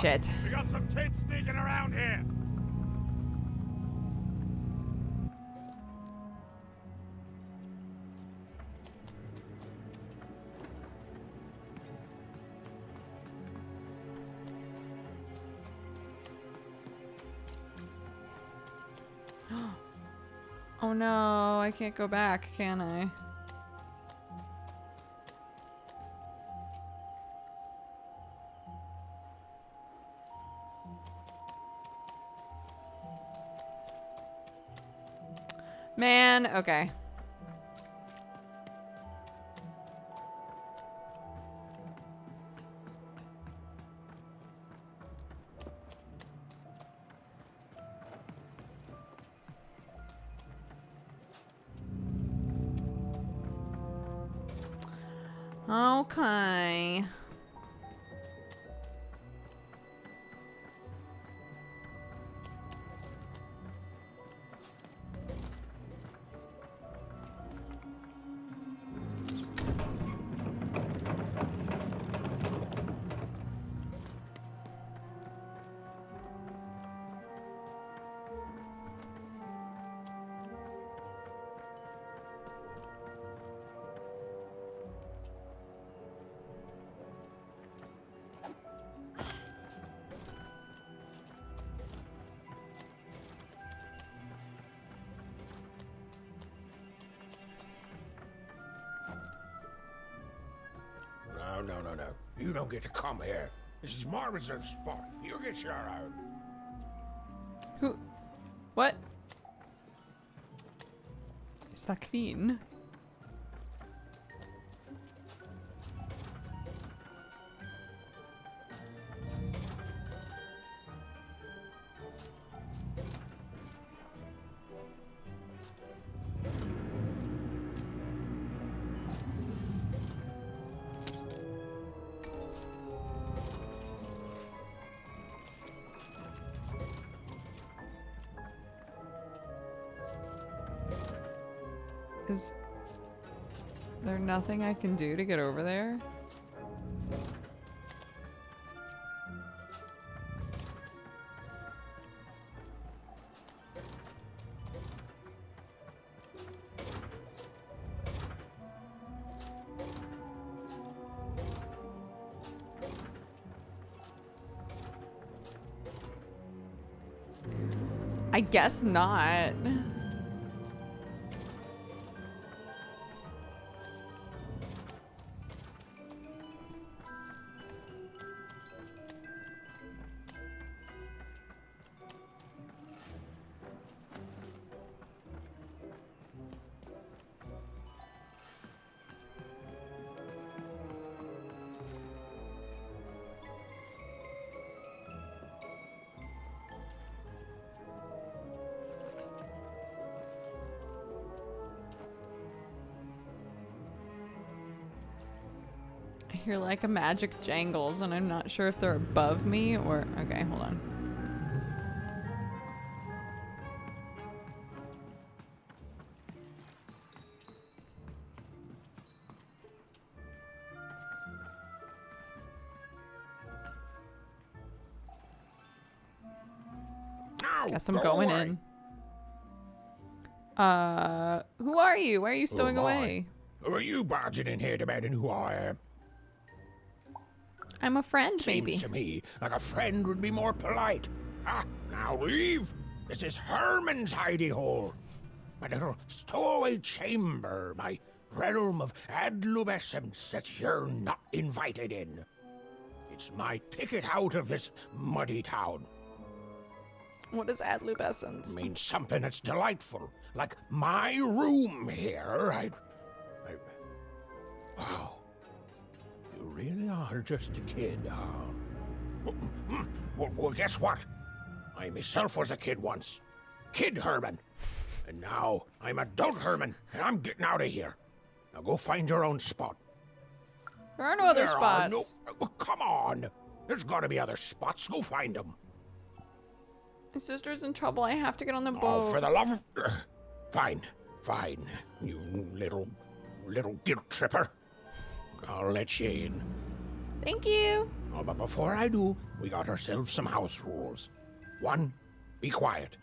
Speaker 1: Shit.
Speaker 11: We got some kids sneaking around here.
Speaker 1: Oh no, I can't go back, can I? Man, okay. Okay.
Speaker 2: No. You don't get to come here. This is my reserved spot. You get your own.
Speaker 1: Who? What? Is that clean? Is there nothing I can do to get over there? I guess not. I hear like a magic jangles and I'm not sure if they're above me or... Okay, hold on. Guess I'm going in. Who are you? Why are you stowing away?
Speaker 2: Who are you barging in here demanding who I am?
Speaker 1: I'm a friend, maybe.
Speaker 2: Seems to me like a friend would be more polite. Ah, now leave. This is Herman's hidey hole. My little stowaway chamber, my realm of adolescence that you're not invited in. It's my ticket out of this muddy town.
Speaker 1: What is adolescence?
Speaker 2: Means something that's delightful, like my room here. Wow. You really are just a kid, huh? Well, guess what? I myself was a kid once. Kid Herman. And now I'm adult Herman, and I'm getting out of here. Now go find your own spot.
Speaker 1: There are no other spots.
Speaker 2: Come on. There's got to be other spots. Go find them.
Speaker 1: My sister's in trouble. I have to get on the boat.
Speaker 2: Oh, for the love of... Fine. You little guilt tripper. I'll let you in.
Speaker 1: Thank you.
Speaker 2: Oh, but before I do, we got ourselves some house rules. 1, be quiet.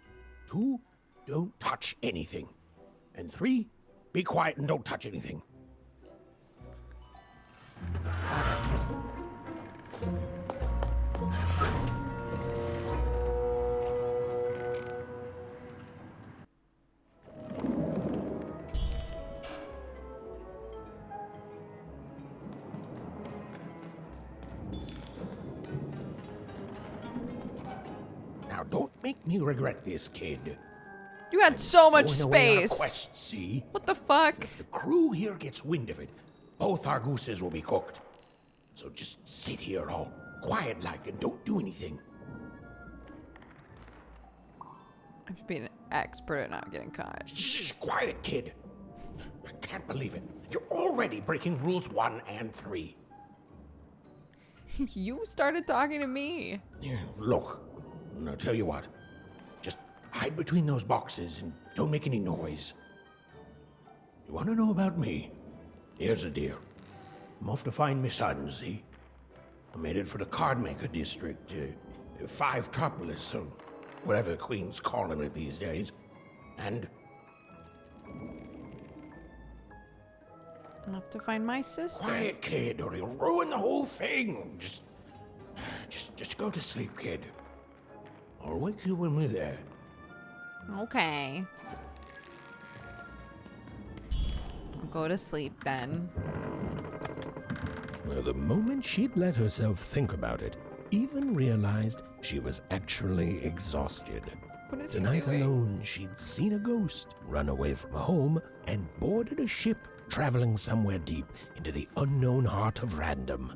Speaker 2: 2, don't touch anything. And 3, be quiet and don't touch anything. Now, don't make me regret this, kid.
Speaker 1: You had so much
Speaker 2: Away on a
Speaker 1: space.
Speaker 2: quest, see?
Speaker 1: What the fuck?
Speaker 2: If the crew here gets wind of it, both our gooses will be cooked. So just sit here all quiet-like and don't do anything.
Speaker 1: I should be an expert at not getting caught.
Speaker 2: Shh, quiet, kid. I can't believe it. You're already breaking rules 1 and 3.
Speaker 1: You started talking to me.
Speaker 2: Yeah, look, I'll tell you what. Just hide between those boxes and don't make any noise. You want to know about me? Here's the deal. I'm off to find my son, see? I'm headed for the Cardmaker district, 5-tropolis, or whatever the Queen's calling it these days. And
Speaker 1: I'll have to find my sister.
Speaker 2: quiet, kid, or you'll ruin the whole thing. Just go to sleep, kid. I'll wake you when we're there.
Speaker 1: Okay. I'll go to sleep then.
Speaker 2: Well, the moment she'd let herself think about it, even realized she was actually exhausted.
Speaker 1: What is he
Speaker 2: Tonight
Speaker 1: doing?
Speaker 2: alone, she'd seen a ghost, run away from home, and boarded a ship traveling somewhere deep into the unknown heart of random.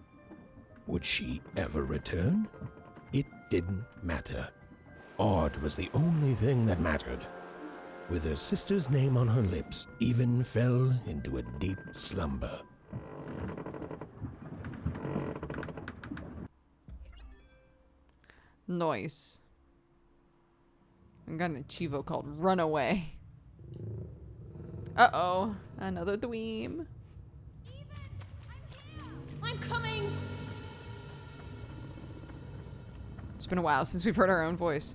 Speaker 2: Would she ever return? It didn't matter. Odd was the only thing that mattered. With her sister's name on her lips, Even fell into a deep slumber.
Speaker 1: Noise. I got an achievo called Runaway. Uh-oh. Another dweem.
Speaker 3: I'm coming!
Speaker 1: It's been a while since we've heard our own voice.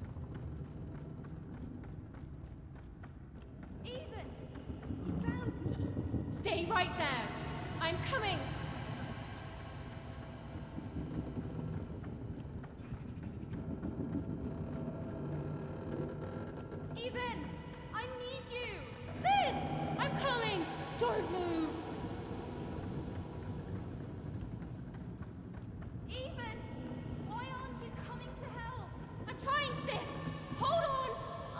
Speaker 3: Even! You found me! Stay right there! I'm coming! Even! I need you! Sis! I'm coming! Don't move! Even! Why aren't you coming to help? I'm trying, sis! Hold on!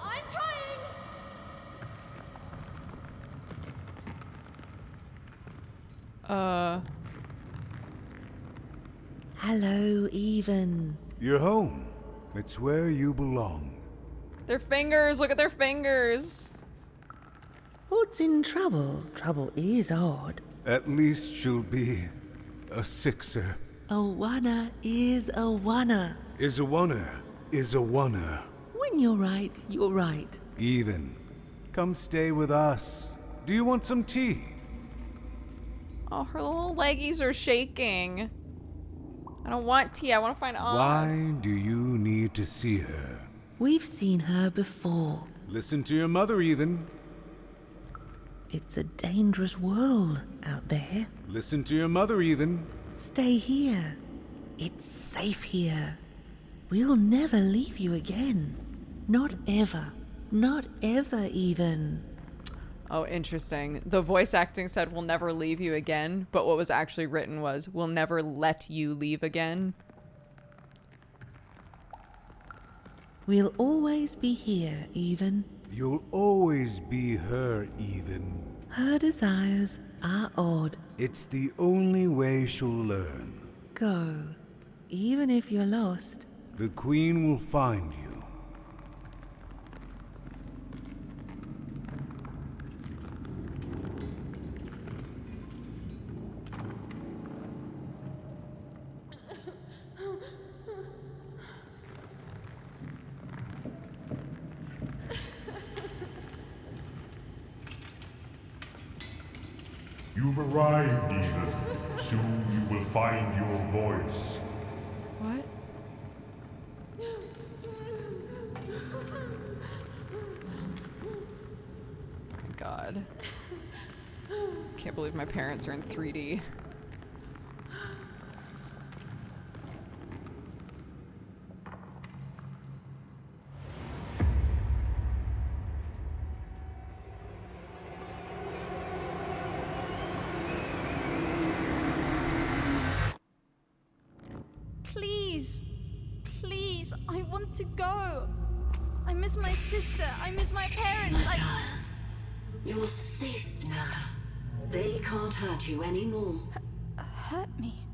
Speaker 3: I'm trying!
Speaker 12: Hello, Even.
Speaker 11: You're home. It's where you belong.
Speaker 1: Their fingers! Look at their fingers!
Speaker 12: What's in trouble? Trouble is odd.
Speaker 11: At least she'll be a sixer.
Speaker 12: A wanna is a wanna.
Speaker 11: Is a oner. Is a oner.
Speaker 12: When you're right, you're right.
Speaker 11: Even. Come stay with us. Do you want some tea?
Speaker 1: Oh, her little leggies are shaking. I don't want tea. I want to find Odd.
Speaker 11: Why do you need to see her?
Speaker 12: We've seen her before.
Speaker 11: Listen to your mother, Even.
Speaker 12: It's a dangerous world out there.
Speaker 11: Listen to your mother, Even.
Speaker 12: Stay here. It's safe here. We'll never leave you again. Not ever. Not ever, Even.
Speaker 1: Oh, interesting. The voice acting said, we'll never leave you again, but what was actually written was, we'll never let you leave again.
Speaker 12: We'll always be here, Even.
Speaker 11: You'll always be her, Even.
Speaker 12: Her desires are odd.
Speaker 11: It's the only way she'll learn.
Speaker 12: Go. Even if you're lost.
Speaker 11: The Queen will find you.
Speaker 13: You've arrived, Even. Soon you will find your voice.
Speaker 1: What? Oh my god. Can't believe my parents are in 3D.
Speaker 6: Please. Please, I want to go. I miss my sister. I miss my parents.
Speaker 14: You're safe now. They can't hurt you anymore.
Speaker 6: Hurt me?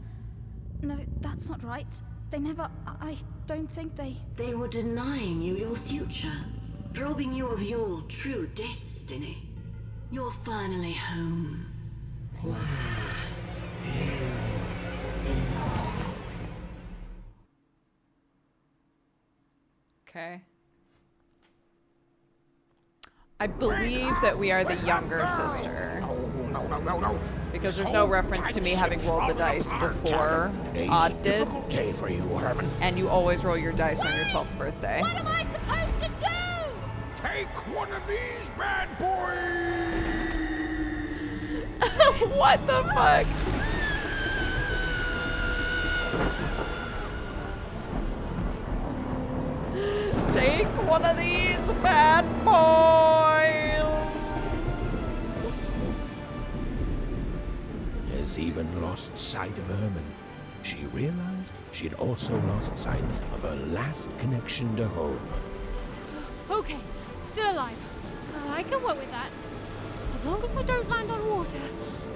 Speaker 6: No, that's not right. They never... I don't think they...
Speaker 14: They were denying you your future, robbing you of your true destiny. You're finally home.
Speaker 1: Okay. I believe that we are the younger sister.
Speaker 2: No.
Speaker 1: Because there's no reference to me having rolled the dice before Odd did.
Speaker 2: Day for you, Herman.
Speaker 1: And you always roll your dice on your 12th birthday.
Speaker 3: What am I supposed to do?
Speaker 2: Take one of these bad boys!
Speaker 1: What the fuck? Take one of these bad boys!
Speaker 2: Has even lost sight of Herman. She realized she'd also lost sight of her last connection to home.
Speaker 3: Okay, still alive. I can work with that. As long as I don't land on water,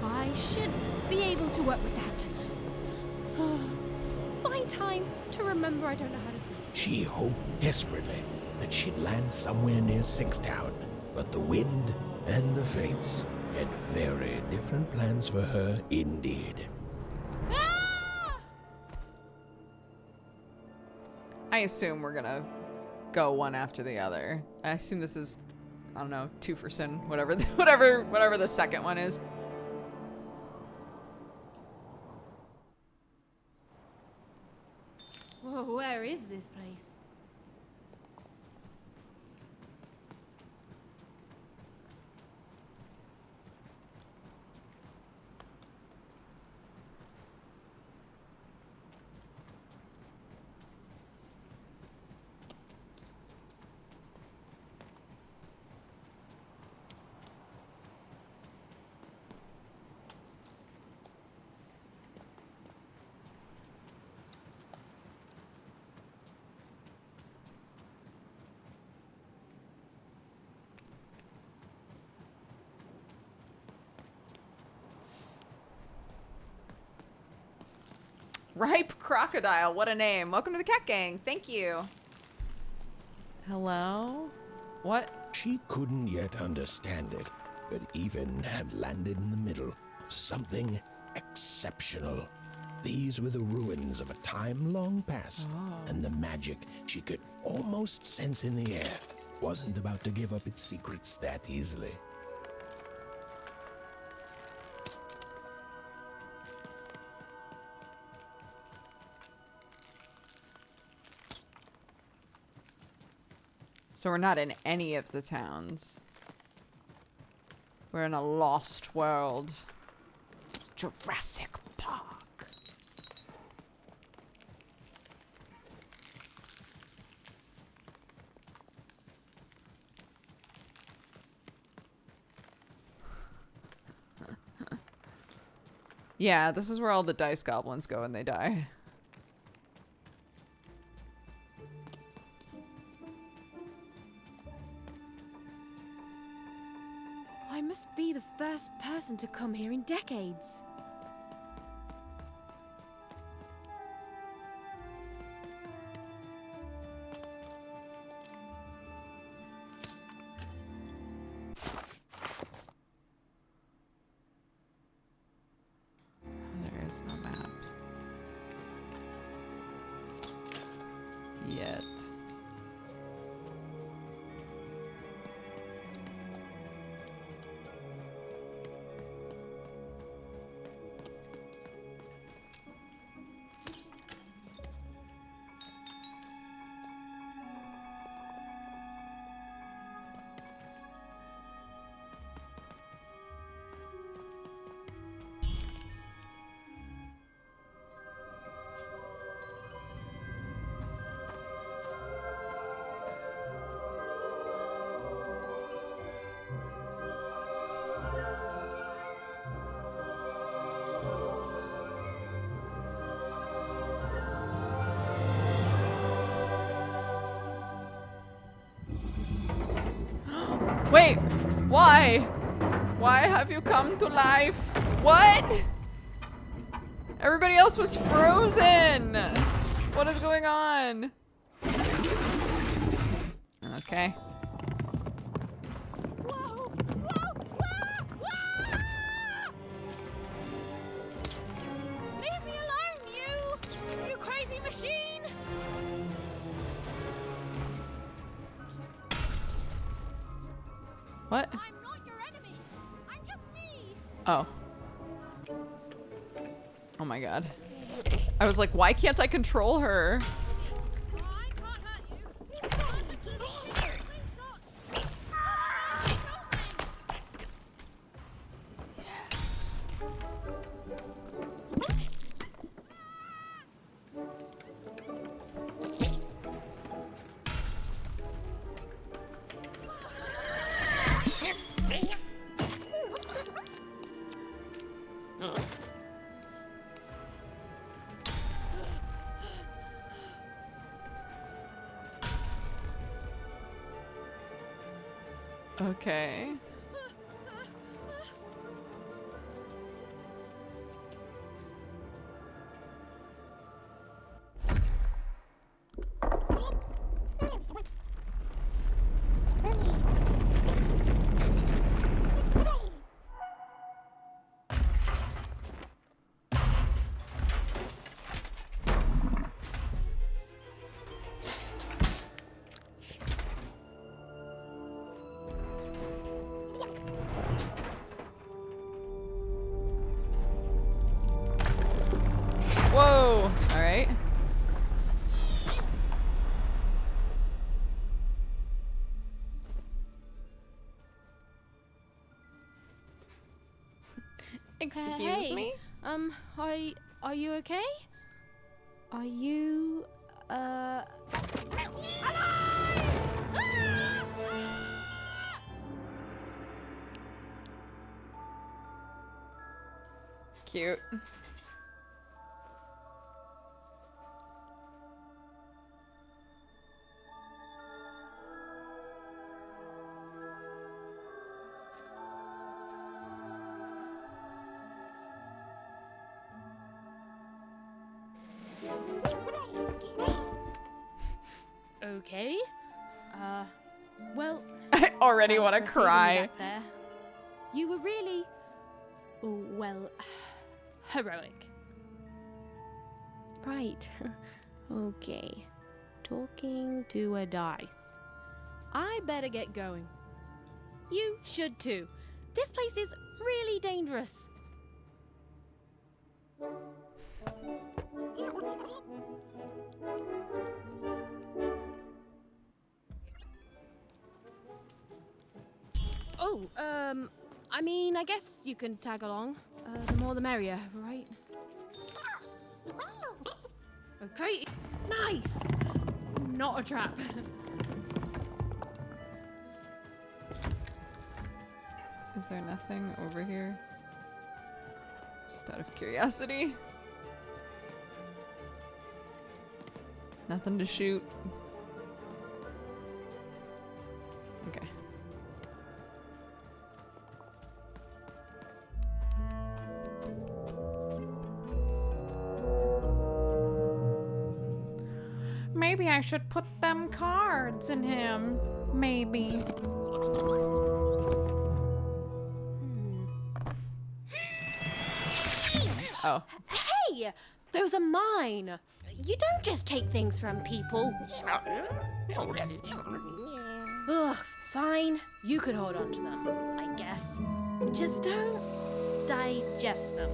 Speaker 3: I should be able to work with that. Find time to remember I don't know how to swim.
Speaker 2: She hoped desperately that she'd land somewhere near Sixtown, but the wind and the fates had very different plans for her indeed.
Speaker 1: I assume we're gonna go one after the other. I assume this is, I don't know, 2 for sin, whatever the second one is.
Speaker 3: Whoa, where is this place?
Speaker 1: Ripe Crocodile, what a name. Welcome to the Cat Gang. Thank you. Hello? What?
Speaker 2: She couldn't yet understand it, but even had landed in the middle of something exceptional. These were the ruins of a time long past, and the magic she could almost sense in the air wasn't about to give up its secrets that easily.
Speaker 1: So we're not in any of the towns. We're in a lost world. Jurassic Park. Yeah, this is where all the dice goblins go when they die.
Speaker 3: I must be the first person to come here in decades.
Speaker 1: There is no map. Yet. Wait, why? Why have you come to life? What? Everybody else was frozen. What is going on? Okay.
Speaker 3: Whoa! Whoa! Whoa!
Speaker 1: What?
Speaker 3: I'm not your enemy. I'm just me.
Speaker 1: Oh. Oh my god. I was like, why can't I control her?
Speaker 3: I can't hurt you. You can't listen to me. Slingshot.
Speaker 1: Yes. Okay. Whoa! All right. Excuse
Speaker 3: Hey,
Speaker 1: me?
Speaker 3: Are you okay? Are you,
Speaker 1: Cute.
Speaker 3: okay? Well,
Speaker 1: I already
Speaker 3: thanks
Speaker 1: want to
Speaker 3: for saving me
Speaker 1: cry.
Speaker 3: back there. You were really, well, heroic. Right. Okay. Talking to a dice. I better get going. You should too. This place is really dangerous. Oh, I mean, I guess you can tag along. The more the merrier, right? Okay, nice! Not a trap.
Speaker 1: Is there nothing over here? Just out of curiosity. Nothing to shoot. Okay. Maybe I should put them cards in him. Maybe. Oh.
Speaker 3: Hey! Those are mine! You don't just take things from people. Ugh, fine. You could hold on to them, I guess. Just don't digest them.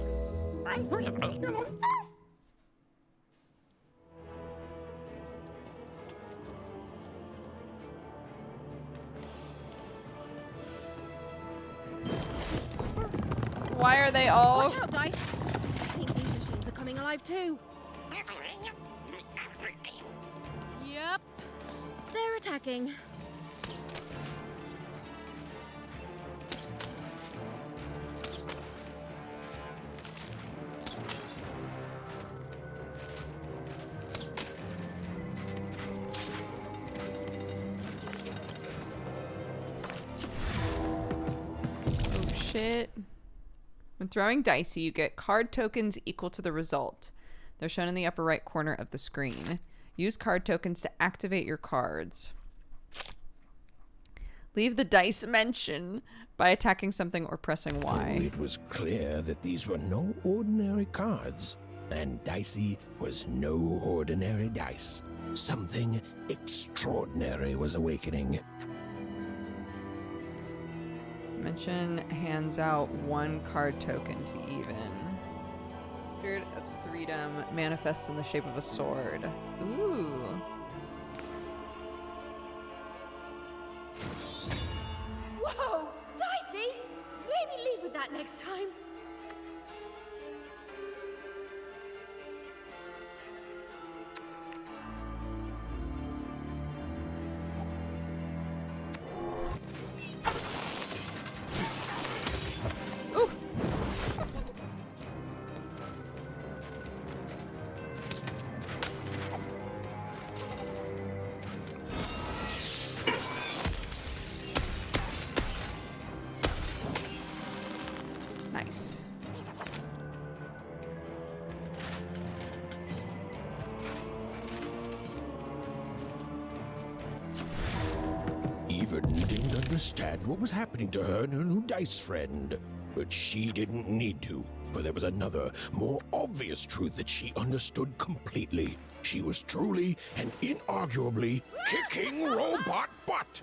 Speaker 1: Why are they all...
Speaker 3: Watch out, Dice! I think these machines are coming alive too. Yep. They're attacking.
Speaker 1: Oh shit. When throwing Dicey, you get card tokens equal to the result. They're shown in the upper right corner of the screen. Use card tokens to activate your cards. Leave the dice mention by attacking something or pressing Y.
Speaker 2: It was clear that these were no ordinary cards, and Dicey was no ordinary dice. Something extraordinary was awakening.
Speaker 1: Dimension hands out 1 card token to Even. Spirit of Freedom manifests in the shape of a sword. Ooh.
Speaker 3: Whoa! Dicey! Maybe lead with that next time.
Speaker 1: Nice.
Speaker 2: Even didn't understand what was happening to her and her new dice friend. But she didn't need to, for there was another, more obvious truth that she understood completely. She was truly and inarguably kicking robot butt.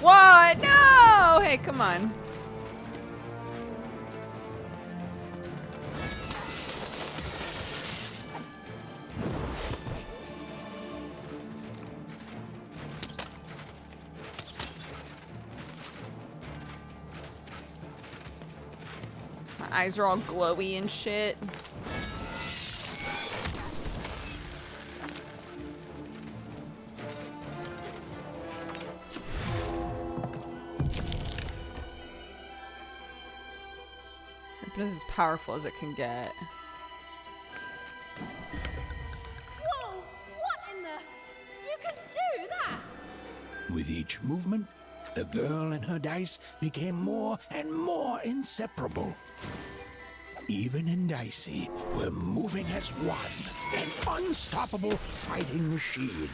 Speaker 1: What? No! Hey, come on. My eyes are all glowy and shit. This is as powerful as it can get.
Speaker 3: Whoa! What in the... You can do that!
Speaker 2: With each movement, the girl and her dice became more and more inseparable. Even and Dicey were moving as one, an unstoppable fighting machine.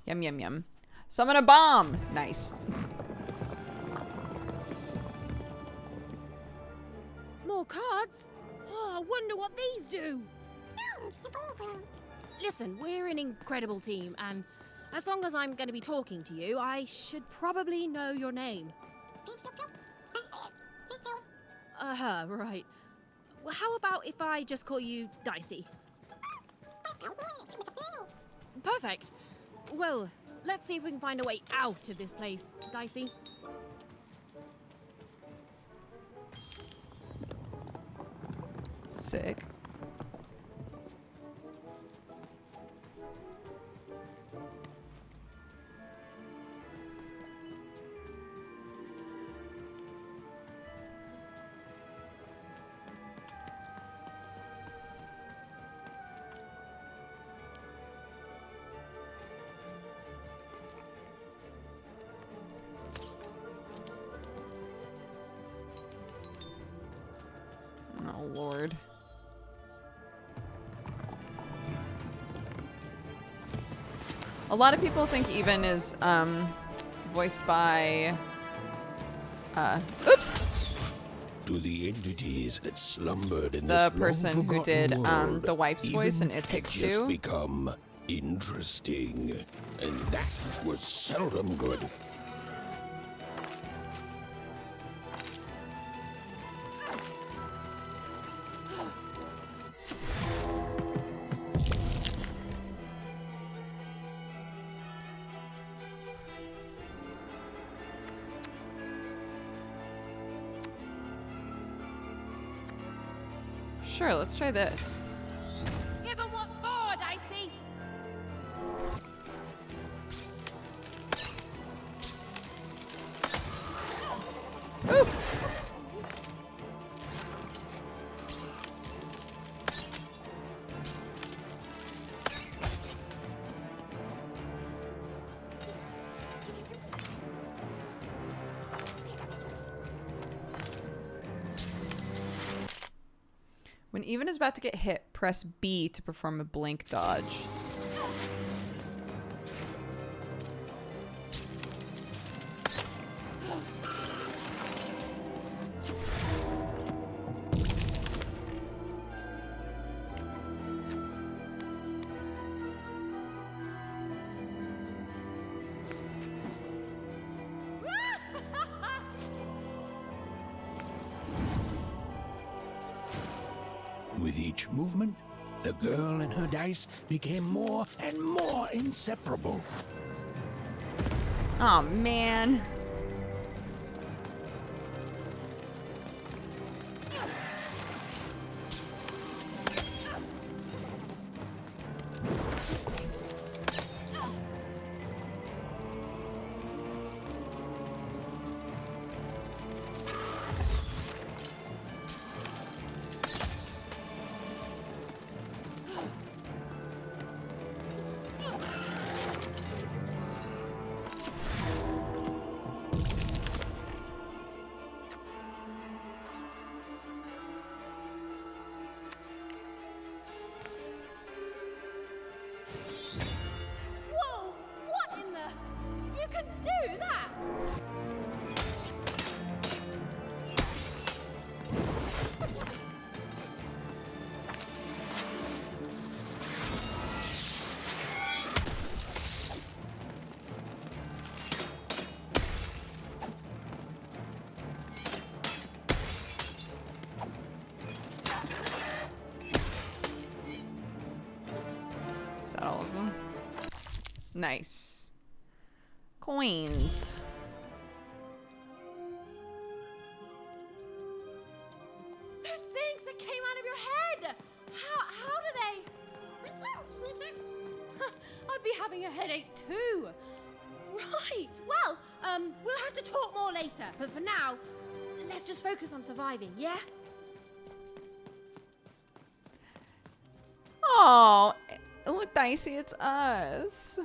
Speaker 1: Yum, yum, yum. Summon a bomb! Nice.
Speaker 3: More cards? Oh, I wonder what these do. Listen, we're an incredible team, and as long as I'm going to be talking to you, I should probably know your name. Right. Well, how about if I just call you Dicey? Perfect. Well, let's see if we can find a way out of this place, Dicey.
Speaker 1: Sick. Oh, Lord. A lot of people think Even is voiced by oops,
Speaker 2: To the entities that slumbered in
Speaker 1: the
Speaker 2: this
Speaker 1: person who
Speaker 2: long-forgotten
Speaker 1: did
Speaker 2: world,
Speaker 1: the wife's voice in
Speaker 2: Even
Speaker 1: It
Speaker 2: had
Speaker 1: Takes
Speaker 2: just
Speaker 1: Two.
Speaker 2: become interesting, and that was seldom good.
Speaker 1: Sure, let's try this.
Speaker 3: Give 'em what for, Dicey?
Speaker 1: Ooh. When Even is about to get hit, press B to perform a blink dodge.
Speaker 2: each movement, the girl and her dice became more and more inseparable.
Speaker 1: Oh man.
Speaker 3: Whoa! What in the? You can do that?
Speaker 1: Is that all of them? Nice. Coins.
Speaker 3: Those things that came out of your head! How do they? I'd be having a headache too. Right. Well, we'll have to talk more later. But for now, let's just focus on surviving, yeah?
Speaker 1: Oh, look, Dicey, it's us.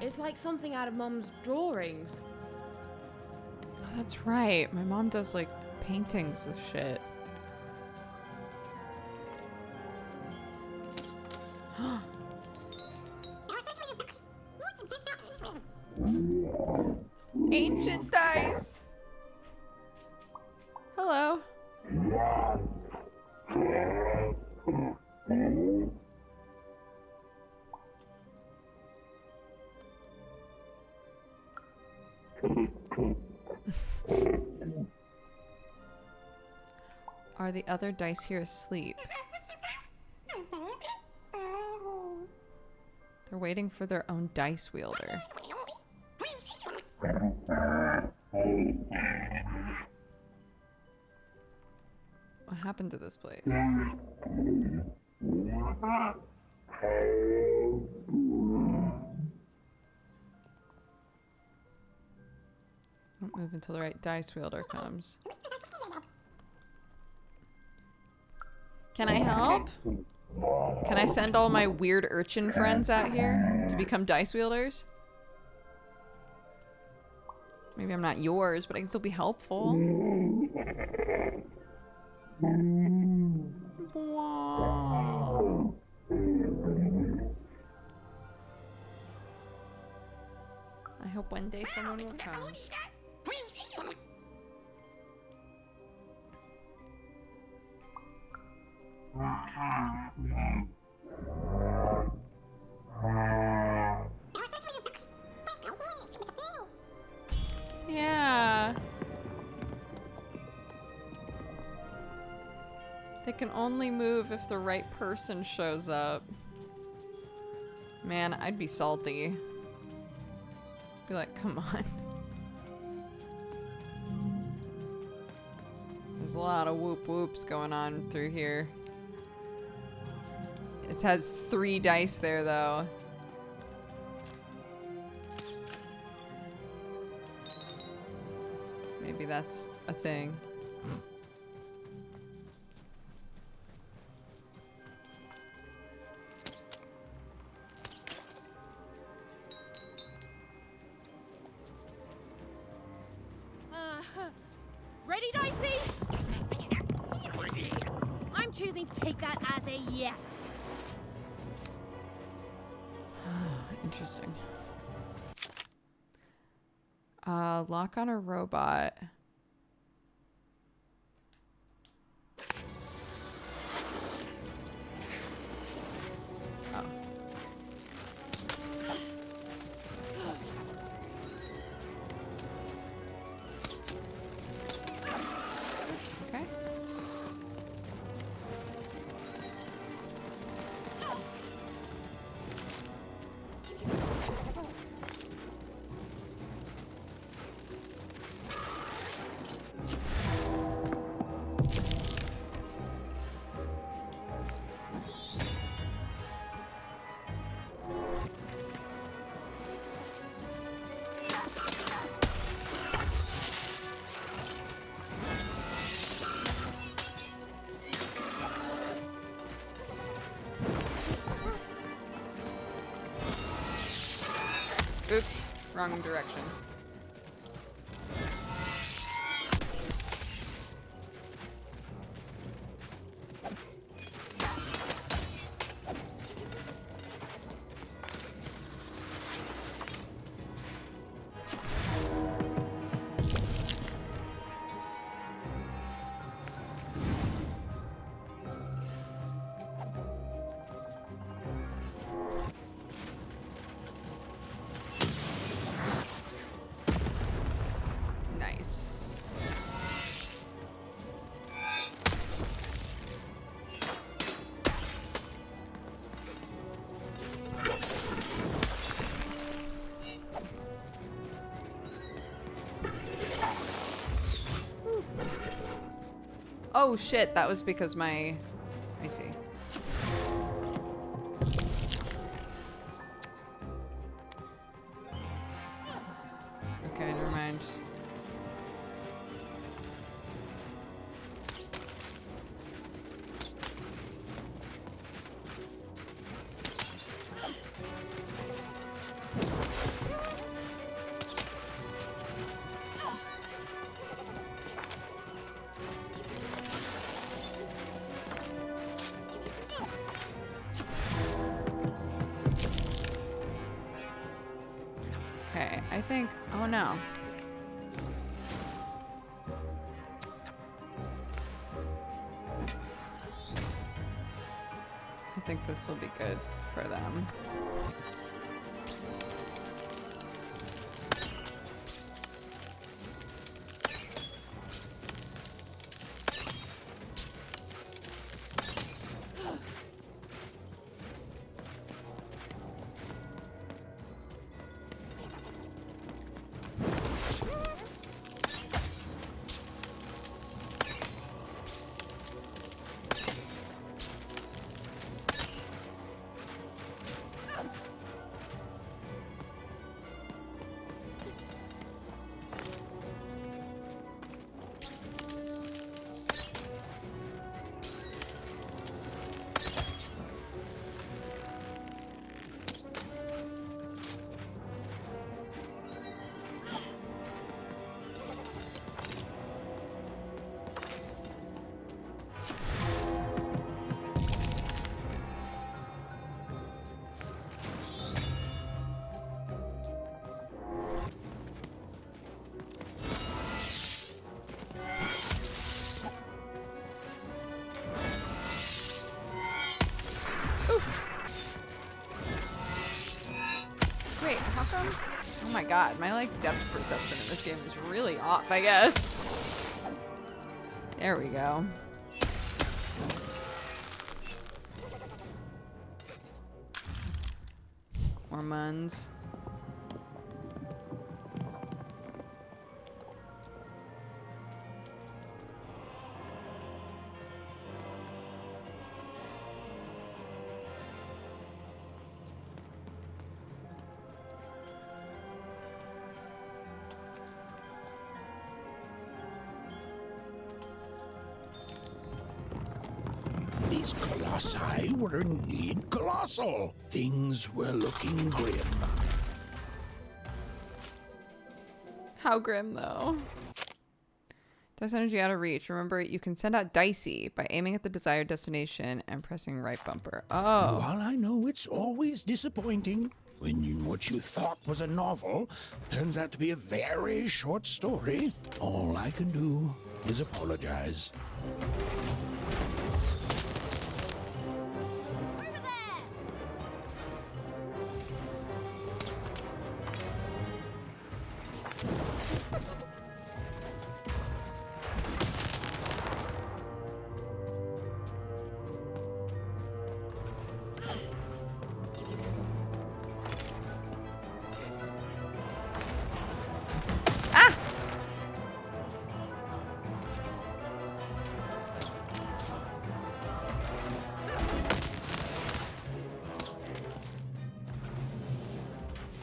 Speaker 3: It's like something out of Mum's drawings.
Speaker 1: Oh, that's right. My mom does like paintings of shit. Ancient dice. Hello. Are the other dice here asleep? They're waiting for their own dice wielder. What happened to this place? Don't move until the right dice wielder comes. Can I help? Can I send all my weird urchin friends out here to become dice wielders? Maybe I'm not yours, but I can still be helpful. Wow. I hope one day someone will come. Yeah. They can only move if the right person shows up. Man, I'd be salty. Be like, come on. There's a lot of whoop whoops going on through here. It has 3 dice there, though. Maybe that's a thing.
Speaker 3: Ready, Dicey? I'm choosing to take that as a yes.
Speaker 1: Interesting. Lock on a robot. Oh. Okay. Oops, wrong direction. Nice. Oh shit, that was because I see. Okay, never mind. Okay, I think, oh no. I think this will be good for them. Wait, how come? Oh my god, my like depth perception in this game is really off, I guess. There we go. Hormones.
Speaker 2: These colossi were indeed colossal. Things were looking grim.
Speaker 1: How grim, though. Dice energy out of reach. Remember, you can send out Dicey by aiming at the desired destination and pressing right bumper. Oh.
Speaker 2: While I know it's always disappointing, When what you thought was a novel turns out to be a very short story, all I can do is apologize.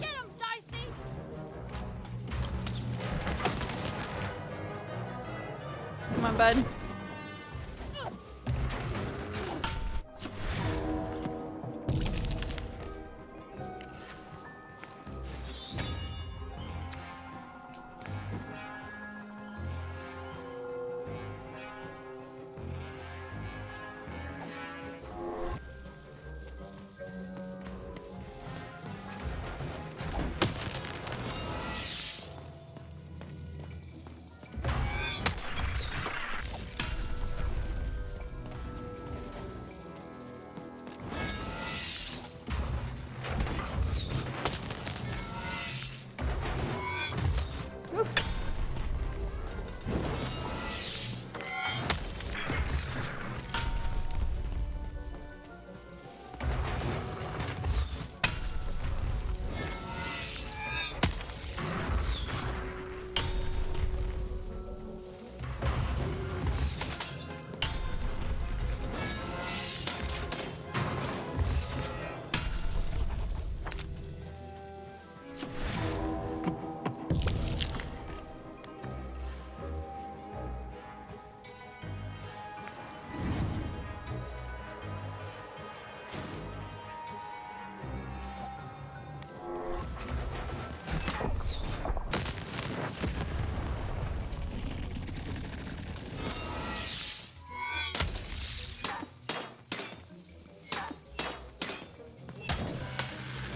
Speaker 3: Get him, Dicey!
Speaker 1: Come on, bud.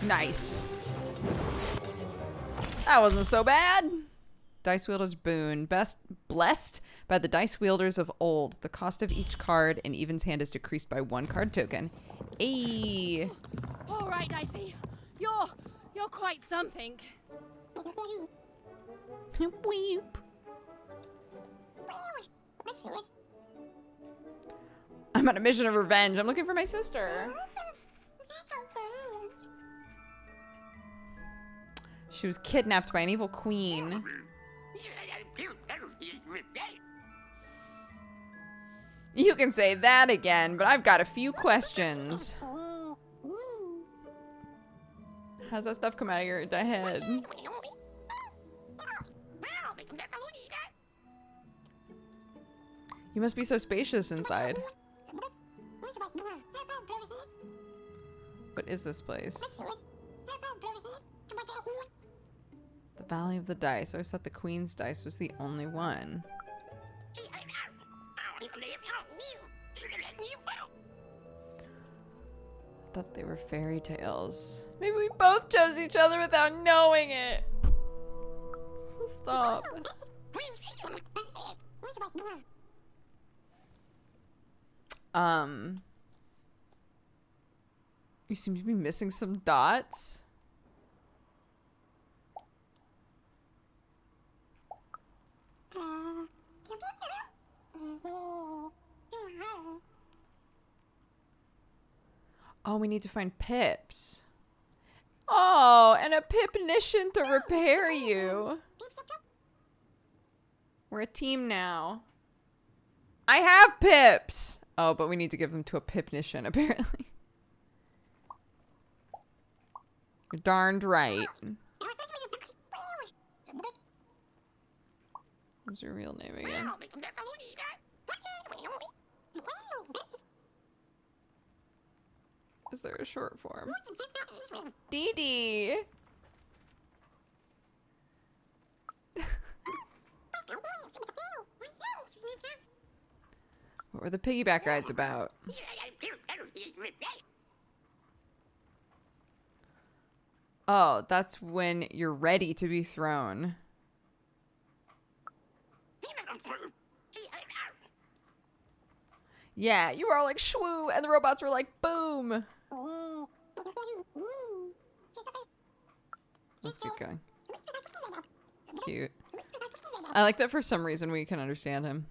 Speaker 1: Nice. That wasn't so bad. Dice Wielder's Boon. Blessed by the dice wielders of old. The cost of each card in Even's hand is decreased by 1 card token. Ayy.
Speaker 3: All right, Dicey. You're quite something.
Speaker 1: Weep. I'm on a mission of revenge. I'm looking for my sister. She was kidnapped by an evil queen. You can say that again, but I've got a few questions. How's that stuff come out of your head? You must be so spacious inside. What is this place? The Valley of the Dice. I always thought the Queen's dice was the only one. Thought they were fairy tales. Maybe we both chose each other without knowing it. So stop. You seem to be missing some dots. Oh, we need to find pips. Oh, and a pipnician to repair you. We're a team now. I have pips. Oh, but we need to give them to a pipnician, apparently. You're darned right. What's your real name again? Is there a short form? Dee Dee. What were the piggyback rides about? Oh, that's when you're ready to be thrown. Yeah, you were all like shwoo, and the robots were like boom. Let's keep going. Cute. I like that for some reason we can understand him.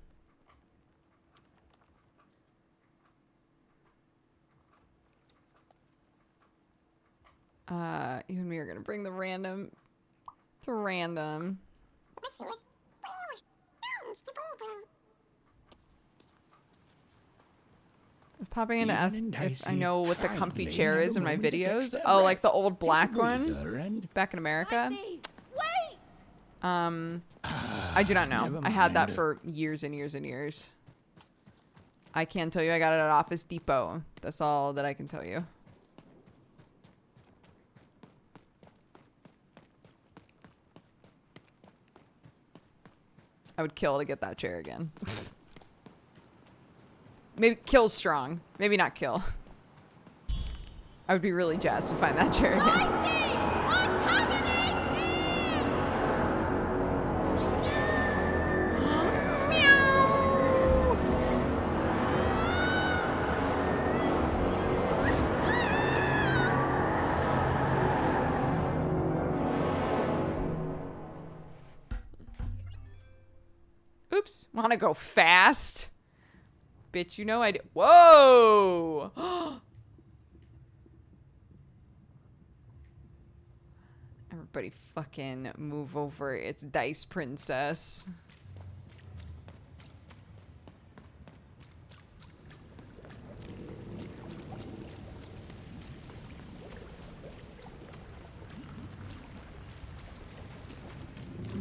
Speaker 1: You and me are gonna bring the random to random. Popping in to ask if I know what the comfy chair is in my videos. Oh, like the old black one back in America. I do not know. I had that for years and years and years. I can tell you I got it at Office Depot. That's all that I can tell you. I would kill to get that chair again. Maybe kill's strong. Maybe not kill. I would be really jazzed to find that chair again.
Speaker 4: What's happening
Speaker 1: Oops. Want to go fast? Bitch, you know I do. Whoa! Everybody fucking move over. It's Dice Princess.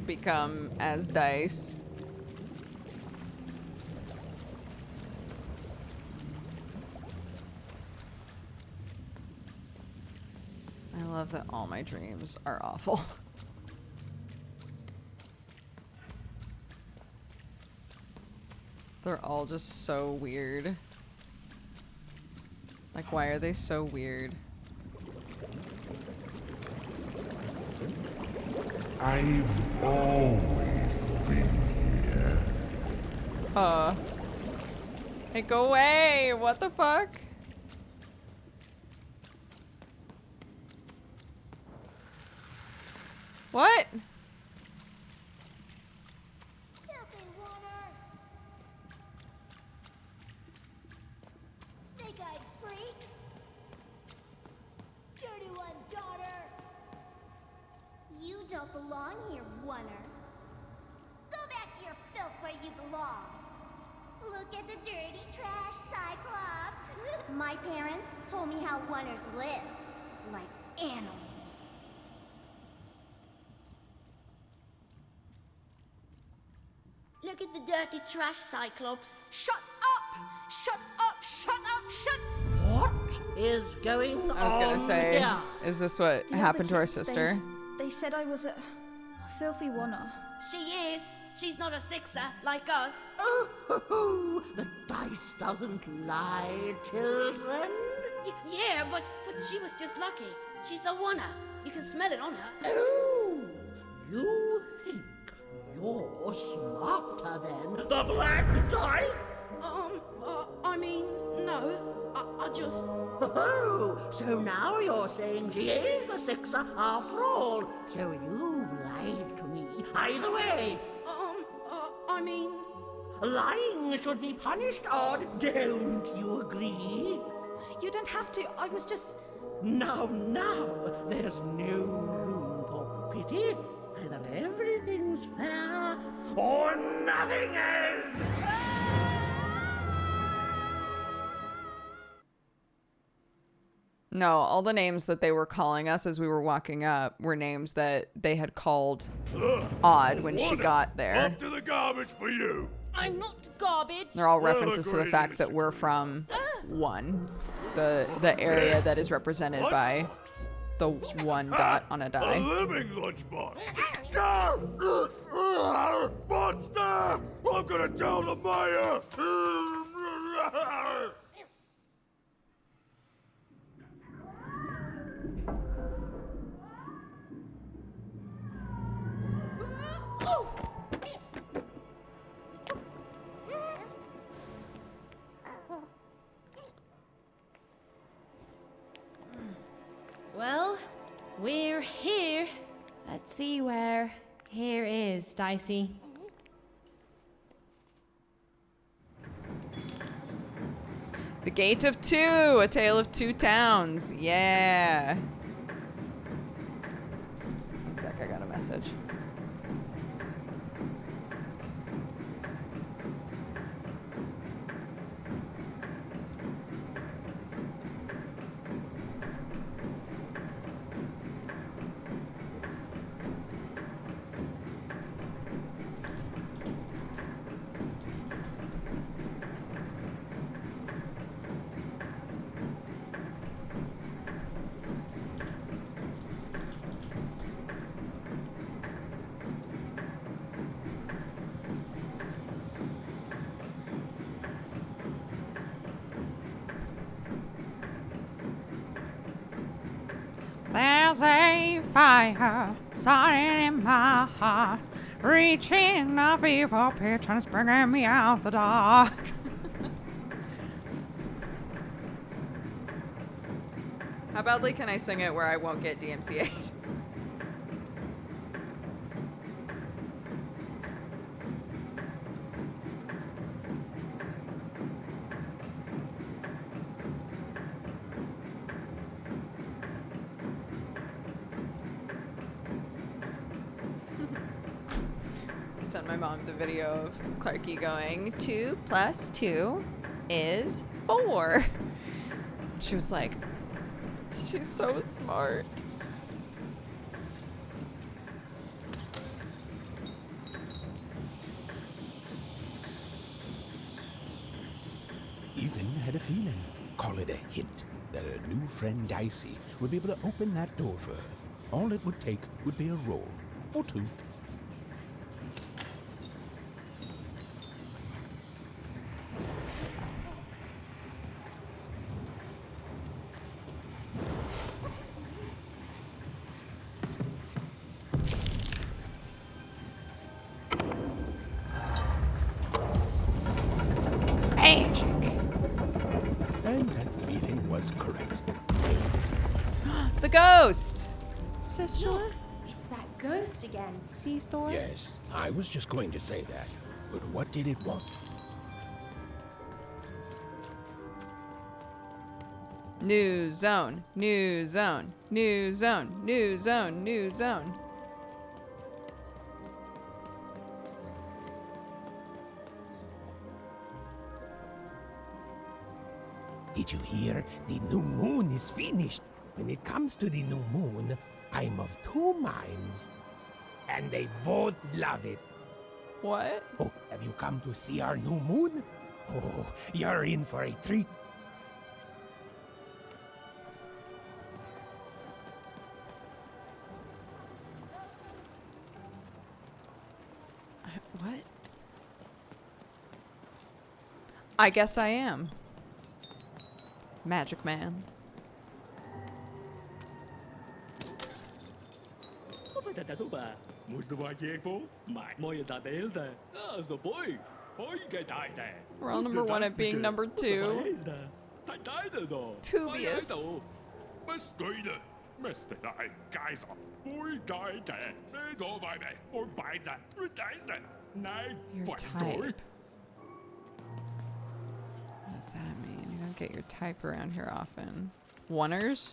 Speaker 1: Become as Dice. I love that all my dreams are awful. They're all just so weird. Like, why are they so weird?
Speaker 2: I've always been here.
Speaker 1: Hey, go away! What the fuck? What?
Speaker 4: Snake-eyed freak! Dirty one, daughter! You don't belong here, Oner. Go back to your filth where you belong. Look at the dirty trash, Cyclops. My parents told me how Oners live, like animals. Look at the dirty trash, Cyclops.
Speaker 15: Shut up! Shut up! Shut up! Shut.
Speaker 5: What is going on?
Speaker 1: I was gonna say,
Speaker 5: here?
Speaker 1: is this what
Speaker 6: The
Speaker 1: happened to
Speaker 6: other
Speaker 1: our
Speaker 6: kids,
Speaker 1: sister?
Speaker 6: They said I was a filthy Oner.
Speaker 15: She is. She's not a sixer like us.
Speaker 5: Oh, the dice doesn't lie, children.
Speaker 15: Yeah, but she was just lucky. She's a oner. You can smell it on her.
Speaker 5: Oh, you think you're smarter than the black dice?
Speaker 15: I mean, no. I just...
Speaker 5: Oh, so now you're saying she is a sixer after all. So you've lied to me. Either way.
Speaker 15: I mean...
Speaker 5: Lying should be punished, Odd. Don't you agree?
Speaker 6: You don't have to. I was just...
Speaker 5: Now, there's no room for pity. Either everything's fair or nothing is.
Speaker 1: No, all the names that they were calling us as we were walking up were names that they had called Odd when she got there.
Speaker 16: Off to the garbage for you.
Speaker 15: I'm not garbage.
Speaker 1: They're all references to the fact that we're from the area that is represented by the one dot on a die.
Speaker 16: A living lunchbox. Monster! I'm gonna tell the mayor.
Speaker 3: We're here. Let's see where here is, Dicey.
Speaker 1: The Gate of Two, A Tale of Two Towns. Yeah. One sec, I got a message.
Speaker 17: There's a fire starting in my heart, reaching a fever pitch and it's bringing me out the dark.
Speaker 1: How badly can I sing it where I won't get DMCA'd? Sent my mom the video of Clarky going, 2 + 2 is 4. She was like, she's so smart.
Speaker 2: Even had a feeling, call it a hint, that her new friend Dicey would be able to open that door for her. All it would take would be a roll or two. And that feeling was correct.
Speaker 1: The ghost! Sister?
Speaker 3: Look, it's that ghost again.
Speaker 1: C-store?
Speaker 2: Yes, I was just going to say that. But what did it want?
Speaker 1: New zone, new zone, new zone, new zone, new zone.
Speaker 2: Did you hear? The new moon is finished. When it comes to the new moon, I'm of two minds. And they both love it.
Speaker 1: What?
Speaker 2: Oh, have you come to see our new moon? Oh, you're in for a treat.
Speaker 1: What? I guess I am. Magic Man. We're all number 1 at being number 2. Tubious. Your type. What does that mean? You don't get your type around here often. Oneers?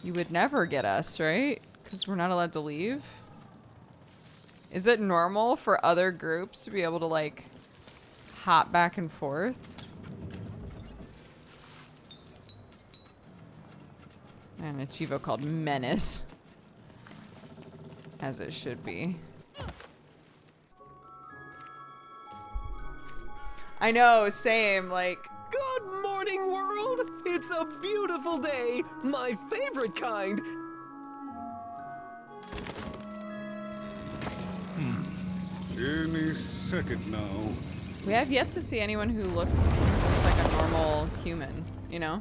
Speaker 1: You would never get us, right? Because we're not allowed to leave? Is it normal for other groups to be able to, like, hop back and forth? And a Chivo called Menace. As it should be. I know, same, like...
Speaker 18: Good morning, world! It's a beautiful day, my favorite kind.
Speaker 11: Any second now.
Speaker 1: We have yet to see anyone who looks like a normal human, you know?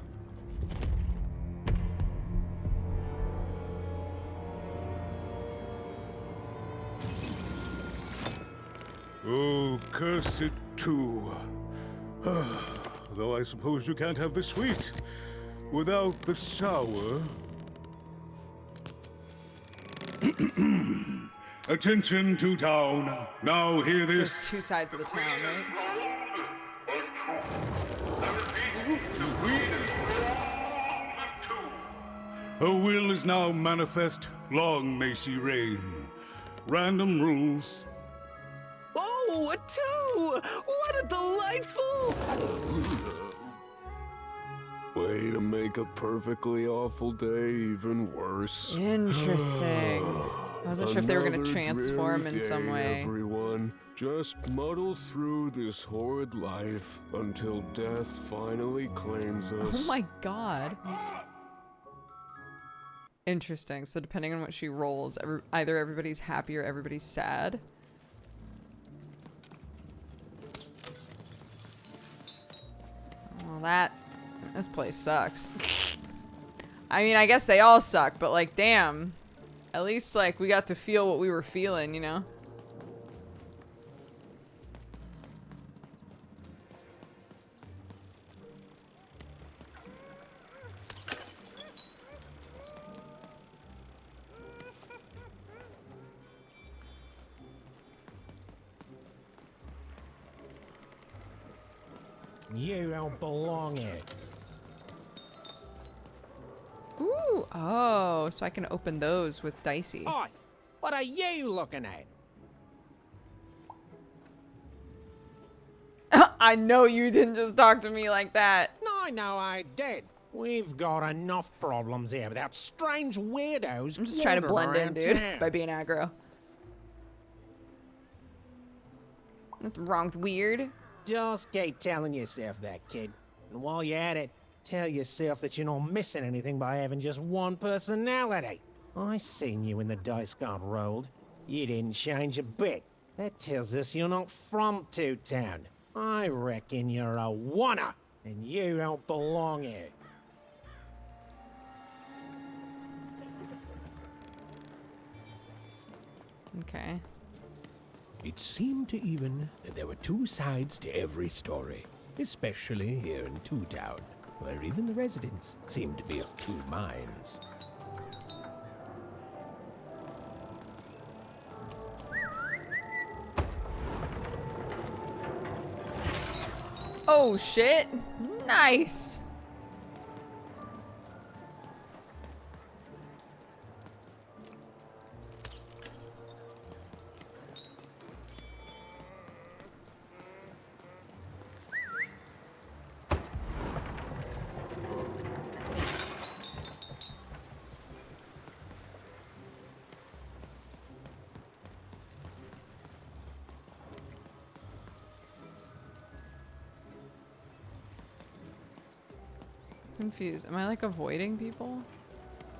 Speaker 11: Oh, curse it too. Though I suppose you can't have the sweet without the sour. Attention to town. Now hear
Speaker 1: So
Speaker 11: this.
Speaker 1: there's two sides of the town, right?
Speaker 11: Her will is now manifest. Long may she reign. Random rules.
Speaker 18: Oh, a 2! What a delightful...
Speaker 7: Way to make a perfectly awful day even worse.
Speaker 1: Interesting. I wasn't sure if they were going to
Speaker 7: Another
Speaker 1: transform
Speaker 7: dreary
Speaker 1: in some
Speaker 7: day,
Speaker 1: way.
Speaker 7: Everyone, just muddle through this horrid life until death finally claims us.
Speaker 1: Oh my god. Interesting. So depending on what she rolls, either everybody's happy or everybody's sad. Well, this place sucks. I mean, I guess they all suck, but like, damn. At least like we got to feel what we were feeling, you know?
Speaker 19: You don't belong here.
Speaker 1: Ooh, oh, so I can open those with Dicey.
Speaker 19: Oi, what are you looking at?
Speaker 1: I know you didn't just talk to me like that.
Speaker 19: No, I did. We've got enough problems here without strange weirdos.
Speaker 1: I'm just trying to blend in, dude,
Speaker 19: town.
Speaker 1: by being aggro. Nothing wrong with weird.
Speaker 19: Just keep telling yourself that, kid. And while you're at it, tell yourself that you're not missing anything by having just one personality. I seen you when the dice got rolled. You didn't change a bit. That tells us you're not from Two Town. I reckon you're a oner, and you don't belong here.
Speaker 1: Okay.
Speaker 2: It seemed to even that there were two sides to every story, especially here in Two Town, where even the residents seemed to be of two minds.
Speaker 1: Oh shit! Nice! Confused. Am I like avoiding people?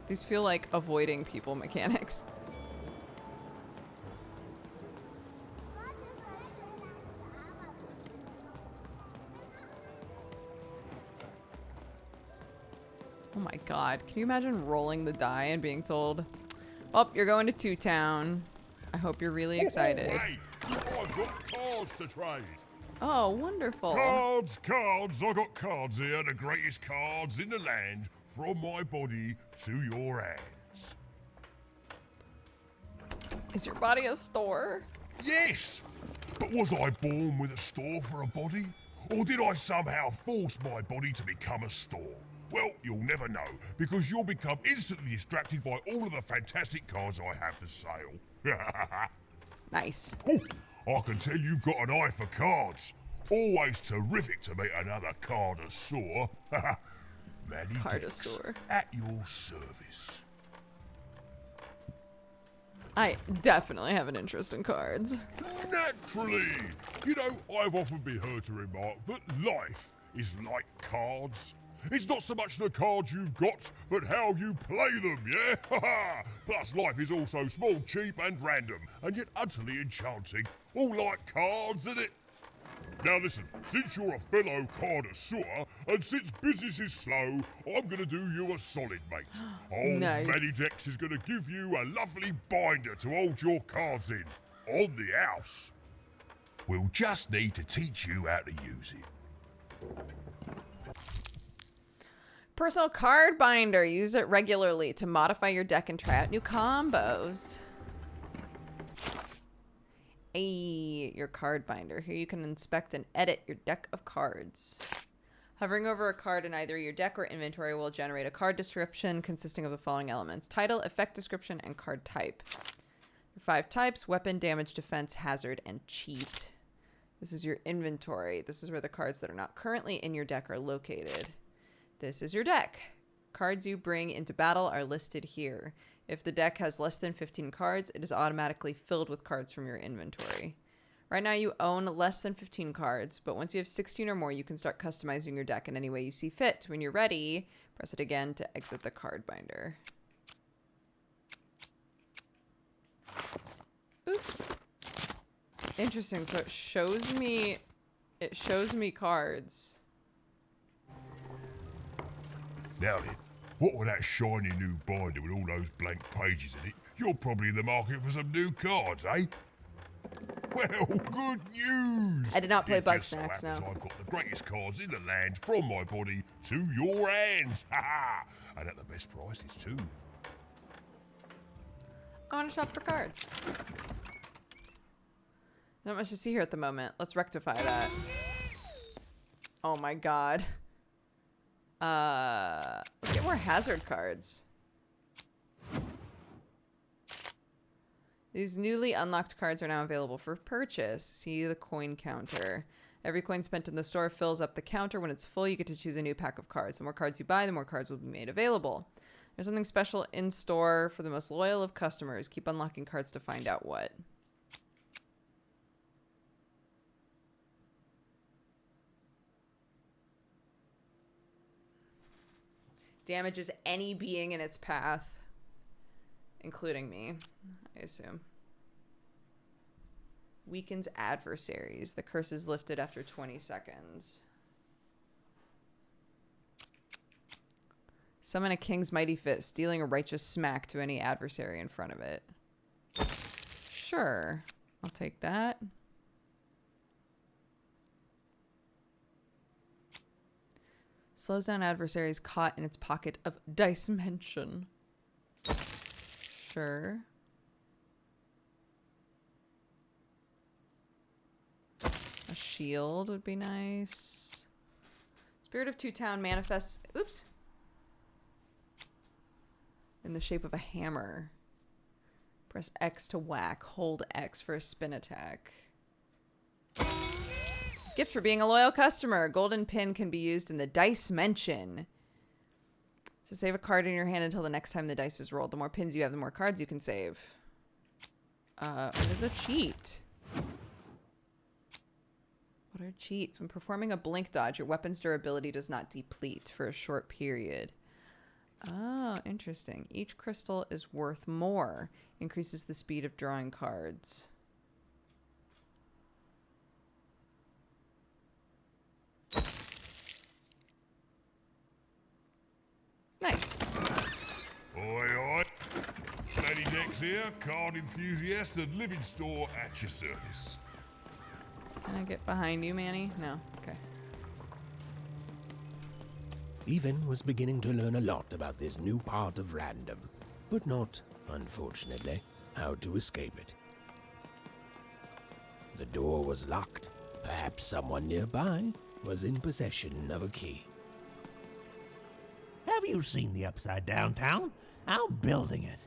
Speaker 1: These feel like avoiding people mechanics. Oh my god. Can you imagine rolling the die and being told, oh, you're going to Two Town. I hope you're really excited.
Speaker 16: Hey, I've got cards to trade.
Speaker 1: Oh, wonderful.
Speaker 16: Cards! I got cards here, the greatest cards in the land, from my body to your hands.
Speaker 1: Is your body a store?
Speaker 16: Yes! But was I born with a store for a body? Or did I somehow force my body to become a store? Well, you'll never know, because you'll become instantly distracted by all of the fantastic cards I have for sale.
Speaker 1: Nice.
Speaker 16: Ooh, I can tell you've got an eye for cards. Always terrific to meet another connoisseur. Manny Dex, at your service.
Speaker 1: I definitely have an interest in cards.
Speaker 16: Naturally! You know, I've often been heard to remark that life is like cards. It's not so much the cards you've got, but how you play them, yeah? Plus, life is also small, cheap, and random, and yet utterly enchanting. All like cards, isn't it? Now listen, since you're a fellow connoisseur, and since business is slow, I'm gonna do you a solid, mate. Old
Speaker 1: Nice.
Speaker 16: Manny Dex is gonna give you a lovely binder to hold your cards in, on the house. We'll just need to teach you how to use it.
Speaker 1: Personal card binder. Use it regularly to modify your deck and try out new combos. Your card binder. Here you can inspect and edit your deck of cards. Hovering over a card in either your deck or inventory will generate a card description consisting of the following elements: title, effect description, and card type. There are 5 types: weapon, damage, defense, hazard, and cheat. This is your inventory. This is where the cards that are not currently in your deck are located. This is your deck. Cards you bring into battle are listed here. If the deck has less than 15 cards, it is automatically filled with cards from your inventory. Right now you own less than 15 cards, but once you have 16 or more, you can start customizing your deck in any way you see fit. When you're ready, press it again to exit the card binder. Oops. Interesting. So it shows me cards.
Speaker 16: Now then, what with that shiny new binder with all those blank pages in it, you're probably in the market for some new cards, eh? Well, good news!
Speaker 1: I did not play
Speaker 16: It
Speaker 1: Bug
Speaker 16: just
Speaker 1: Snacks,
Speaker 16: so happens
Speaker 1: no.
Speaker 16: I've got the greatest cards in the land from my body to your hands. Ha ha! And at the best prices too.
Speaker 1: I want to shop for cards. Not much to see here at the moment. Let's rectify that. Oh my god. Let's get more hazard cards. These newly unlocked cards are now available for purchase. See the coin counter. Every coin spent in the store fills up the counter. When it's full, you get to choose a new pack of cards. The more cards you buy, the more cards will be made available. There's something special in store for the most loyal of customers. Keep unlocking cards to find out what. Damages any being in its path, including me, I assume. Weakens adversaries. The curse is lifted after 20 seconds. Summon a king's mighty fist, dealing a righteous smack to any adversary in front of it. Sure, I'll take that. Slows down adversaries caught in its pocket of Dimension. Sure. A shield would be nice. Spirit of Two Town manifests... Oops. In the shape of a hammer. Press X to whack. Hold X for a spin attack. Gift for being a loyal customer. Golden pin can be used in the Dimension. So save a card in your hand until the next time the dice is rolled. The more pins you have, the more cards you can save. What is a cheat? What are cheats? When performing a blink dodge, your weapon's durability does not deplete for a short period. Oh, interesting. Each crystal is worth more. Increases the speed of drawing cards. Nice.
Speaker 16: Oi, oi. Lady Dex here, card enthusiast and living store at your service.
Speaker 1: Can I get behind you, Manny? No. Okay.
Speaker 2: Even was beginning to learn a lot about this new part of random, but not, unfortunately, how to escape it. The door was locked. Perhaps someone nearby was in possession of a key.
Speaker 5: Have you seen the Upside Downtown? I'm building it.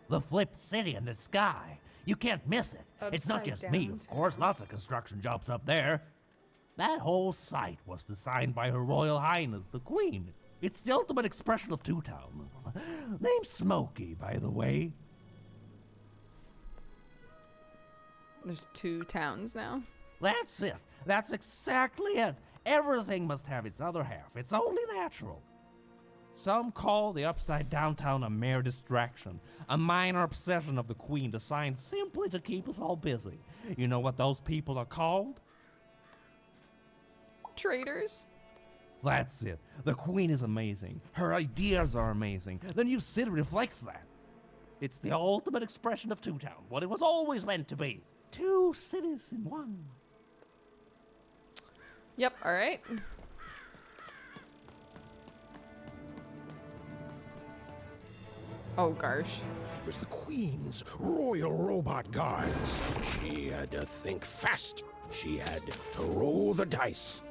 Speaker 5: The flipped city in the sky. You can't miss it. It's not just me, of course. Lots of construction jobs up there. That whole site was designed by Her Royal Highness, the Queen. It's the ultimate expression of Two Town. Name's Smokey, by the way.
Speaker 1: There's 2 towns now.
Speaker 5: That's it. That's exactly it. Everything must have its other half. It's only natural. Some call the Upside Downtown a mere distraction, a minor obsession of the Queen designed simply to keep us all busy. You know what those people are called?
Speaker 1: Traitors?
Speaker 5: That's it. The Queen is amazing. Her ideas are amazing. The new city reflects that. It's the ultimate expression of Two Town, what it was always meant to be. 2 cities in one.
Speaker 1: Yep, alright. Oh, gosh.
Speaker 2: It was the Queen's royal robot guards. She had to think fast. She had to roll the dice.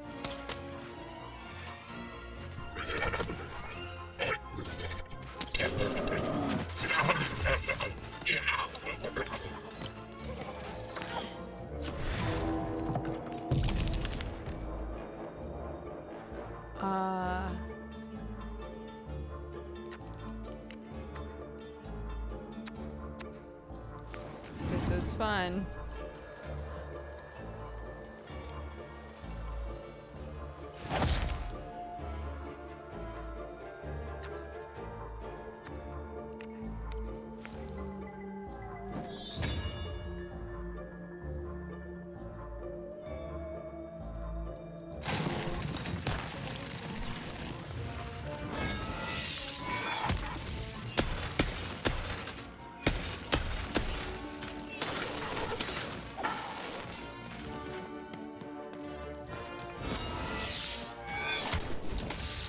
Speaker 1: This is fun.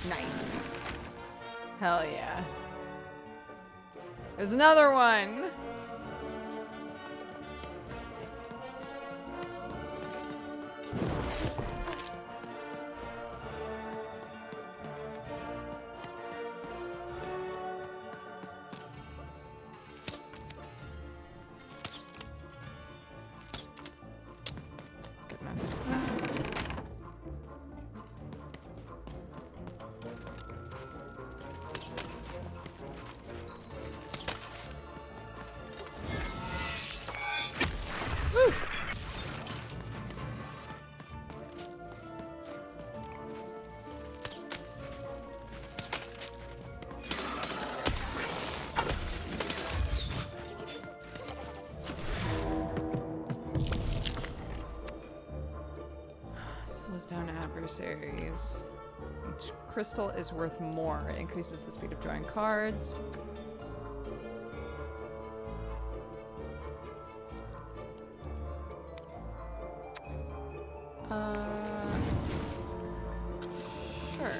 Speaker 1: Nice. Hell yeah. There's another one. Goodness. Slows down adversaries. Each crystal is worth more. It increases the speed of drawing cards. Sure.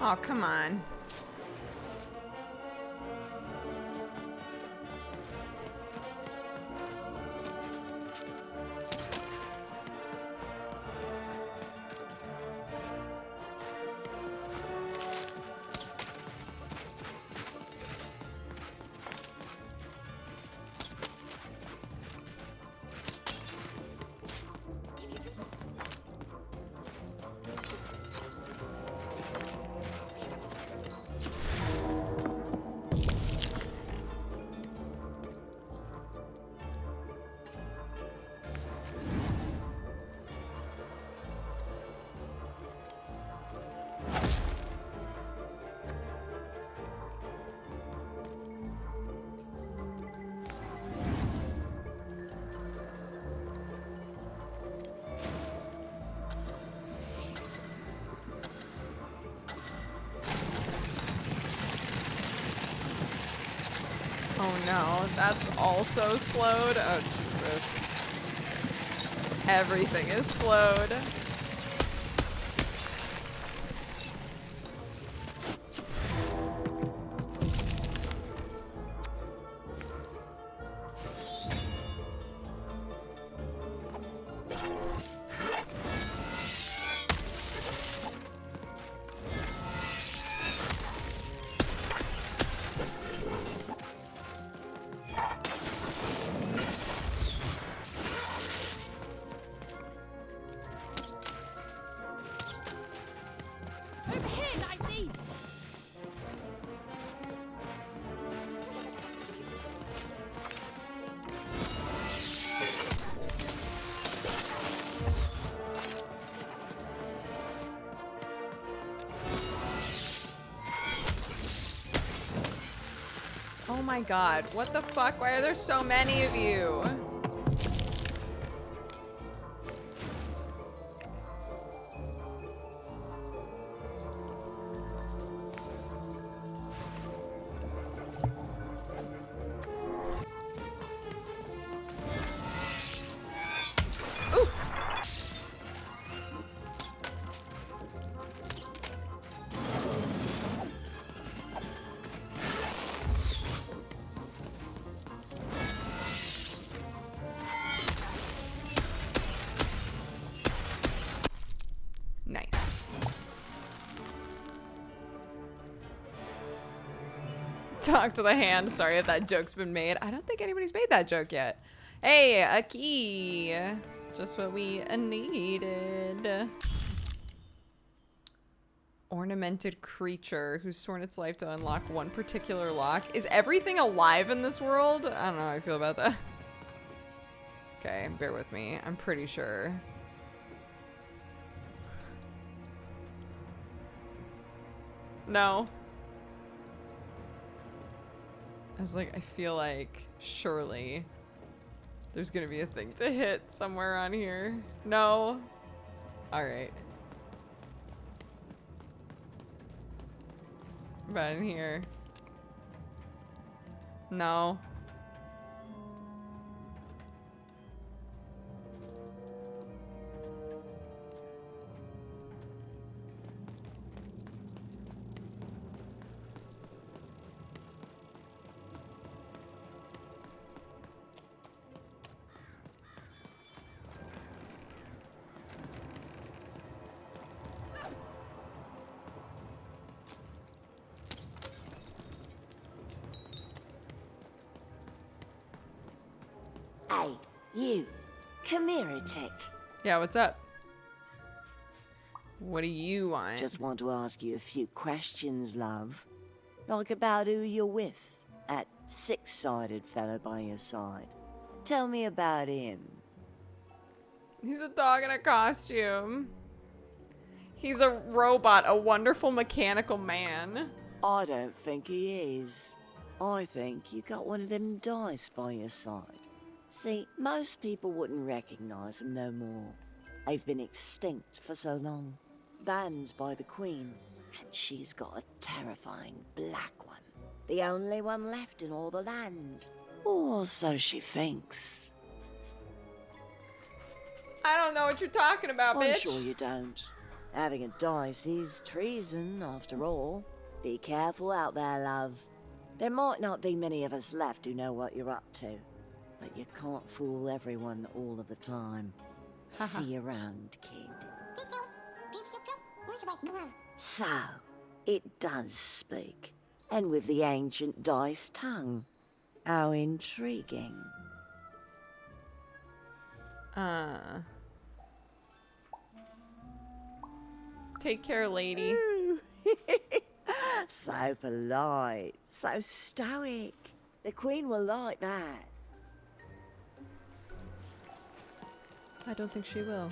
Speaker 1: Oh, come on. Oh no, that's also slowed? Oh Jesus. Everything is slowed.
Speaker 3: Over here, Dicey!
Speaker 1: Oh my god, what the fuck? Why are there so many of you? Nice. Talk to the hand. Sorry if that joke's been made. I don't think anybody's made that joke yet. Hey, a key. Just what we needed. Ornamented creature who's sworn its life to unlock one particular lock. Is everything alive in this world? I don't know how I feel about that. Okay, bear with me. I'm pretty sure. No. I was like, I feel like surely there's gonna be a thing to hit somewhere on here. No. All right. About in here. No.
Speaker 20: Hey, you. Come here a tick.
Speaker 1: Yeah, what's up? What do you want?
Speaker 20: Just want to ask you a few questions, love. Like about who you're with. That six-sided fellow by your side. Tell me about him.
Speaker 1: He's a dog in a costume. He's a robot, a wonderful mechanical man.
Speaker 20: I don't think he is. I think you got one of them dice by your side. See, most people wouldn't recognize them no more. They've been extinct for so long. Banned by the Queen. And she's got a terrifying black one. The only one left in all the land. Or so she thinks.
Speaker 1: I don't know what you're talking about, bitch.
Speaker 20: I'm sure you don't. Having a dice is treason, after all. Be careful out there, love. There might not be many of us left who know what you're up to. But you can't fool everyone all of the time. See you around, kid. So, it does speak. And with the ancient dice tongue. How intriguing.
Speaker 1: Take care, lady.
Speaker 20: So polite. So stoic. The Queen will like that.
Speaker 1: I don't think she will.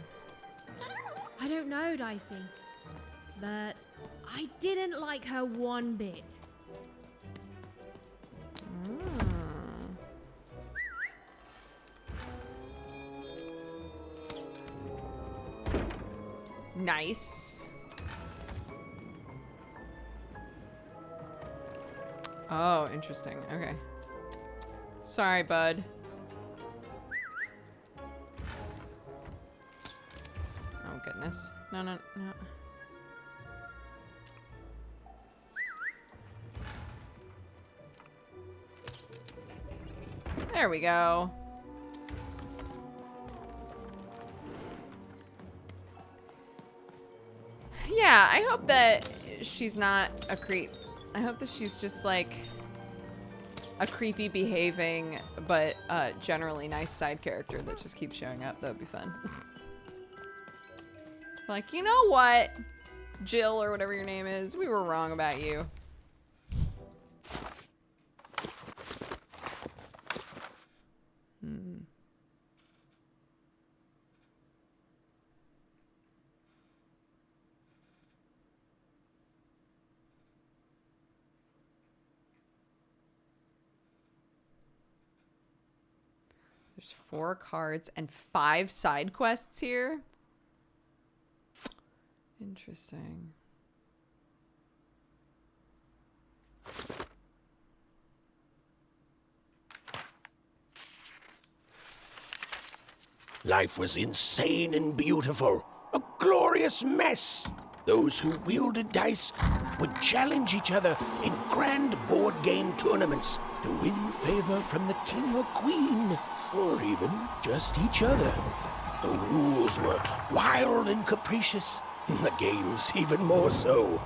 Speaker 3: I don't know, Dicey. But I didn't like her one bit.
Speaker 1: Nice. Oh, interesting. Okay. Sorry, bud. goodness. No, no, no. There we go. Yeah, I hope that she's not a creep. I hope that she's just like a creepy behaving, but generally nice side character that just keeps showing up. That would be fun. Like, you know what, Jill or whatever your name is, we were wrong about you. There's 4 cards and 5 side quests here. Interesting.
Speaker 2: Life was insane and beautiful. A glorious mess. Those who wielded dice would challenge each other in grand board game tournaments to win favor from the king or queen, or even just each other. The rules were wild and capricious, the games even more so.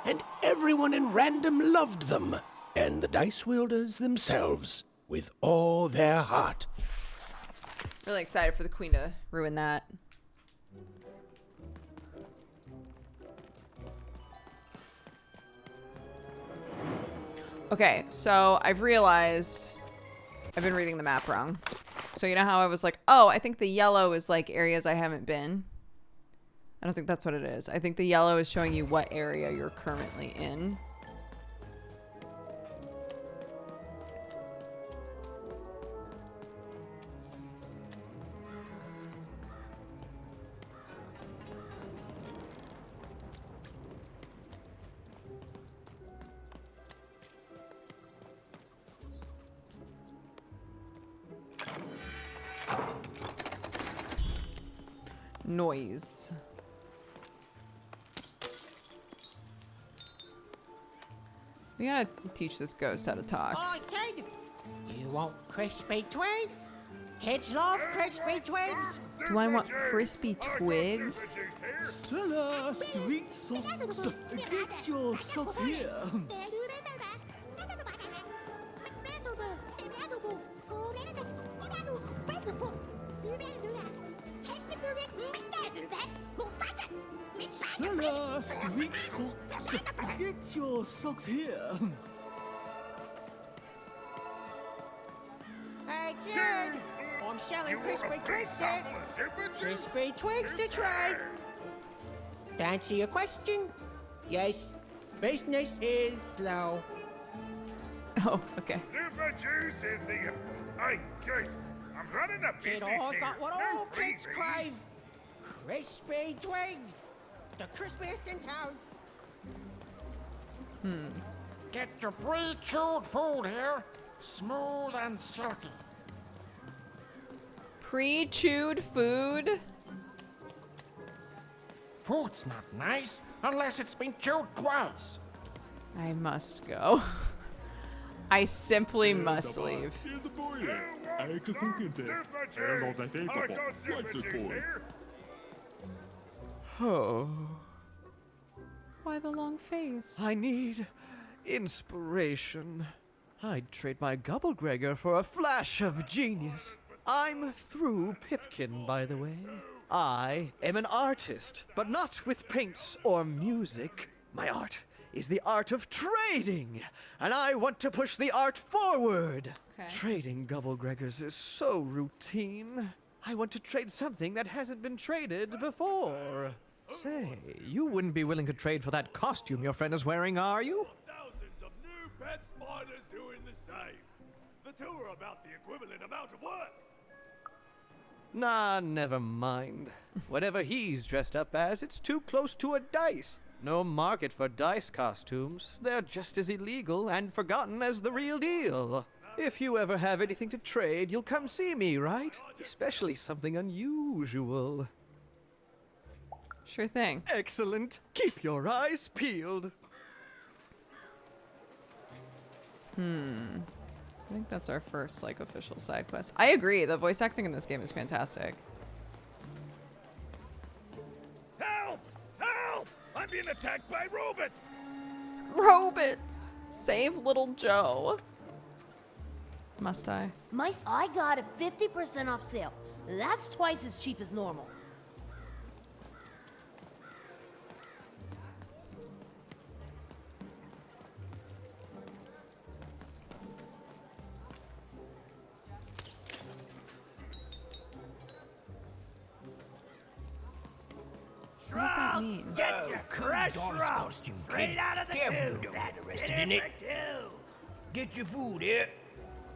Speaker 2: And everyone in random loved them, and the dice wielders themselves, with all their heart.
Speaker 1: Really excited for the queen to ruin that. Okay, so I've realized I've been reading the map wrong. So you know how I was like, oh, I think the yellow is like areas I haven't been. I don't think that's what it is. I think the yellow is showing you what area you're currently in. Noise. We gotta teach this ghost how to talk.
Speaker 19: Oh, kid! You want crispy twigs? Kids love crispy twigs.
Speaker 1: Do I want crispy twigs?
Speaker 21: Cellar street socks. Get your socks here. Cellar street socks. Get your socks here.
Speaker 19: Hey, kid! I'm selling crispy twigs here. Crispy twigs to trade. To answer your question, yes, business is slow.
Speaker 1: Oh, okay.
Speaker 22: Super juice is the... Hey, kid, I'm running a business
Speaker 19: Kid, I
Speaker 22: here.
Speaker 19: got what
Speaker 22: No
Speaker 19: all kids
Speaker 22: freebies.
Speaker 19: crave. Crispy twigs. The crispiest in town.
Speaker 23: Get your pre-chewed food here, smooth and silky.
Speaker 1: Pre-chewed food?
Speaker 23: Food's not nice unless it's been chewed twice.
Speaker 1: I must go. I simply must leave.
Speaker 21: Oh.
Speaker 1: Why the long face?
Speaker 21: I need inspiration. I'd trade my Gubblegregor for a flash of genius. I'm through Pipkin, by the way. I am an artist, but not with paints or music. My art is the art of trading, and I want to push the art forward.
Speaker 1: Okay.
Speaker 21: Trading Gubblegregors is so routine. I want to trade something that hasn't been traded before. Say, you wouldn't be willing to trade for that costume your friend is wearing, are you?
Speaker 22: Thousands of new pet spiders doing the same. The two are about the equivalent amount of work.
Speaker 21: Nah, never mind. Whatever he's dressed up as, it's too close to a dice. No market for dice costumes. They're just as illegal and forgotten as the real deal. If you ever have anything to trade, you'll come see me, right? Especially something unusual.
Speaker 1: Sure thing.
Speaker 21: Excellent. Keep your eyes peeled.
Speaker 1: I think that's our first, like, official side quest. I agree. The voice acting in this game is fantastic.
Speaker 22: Help! Help! I'm being attacked by robots!
Speaker 1: Robots! Save little Joe. Must I?
Speaker 15: I got a 50% off sale. That's twice as cheap as normal.
Speaker 1: What does that mean?
Speaker 22: Get your crushed rope straight out of the tube. That's dinner for two.
Speaker 8: Get your food here.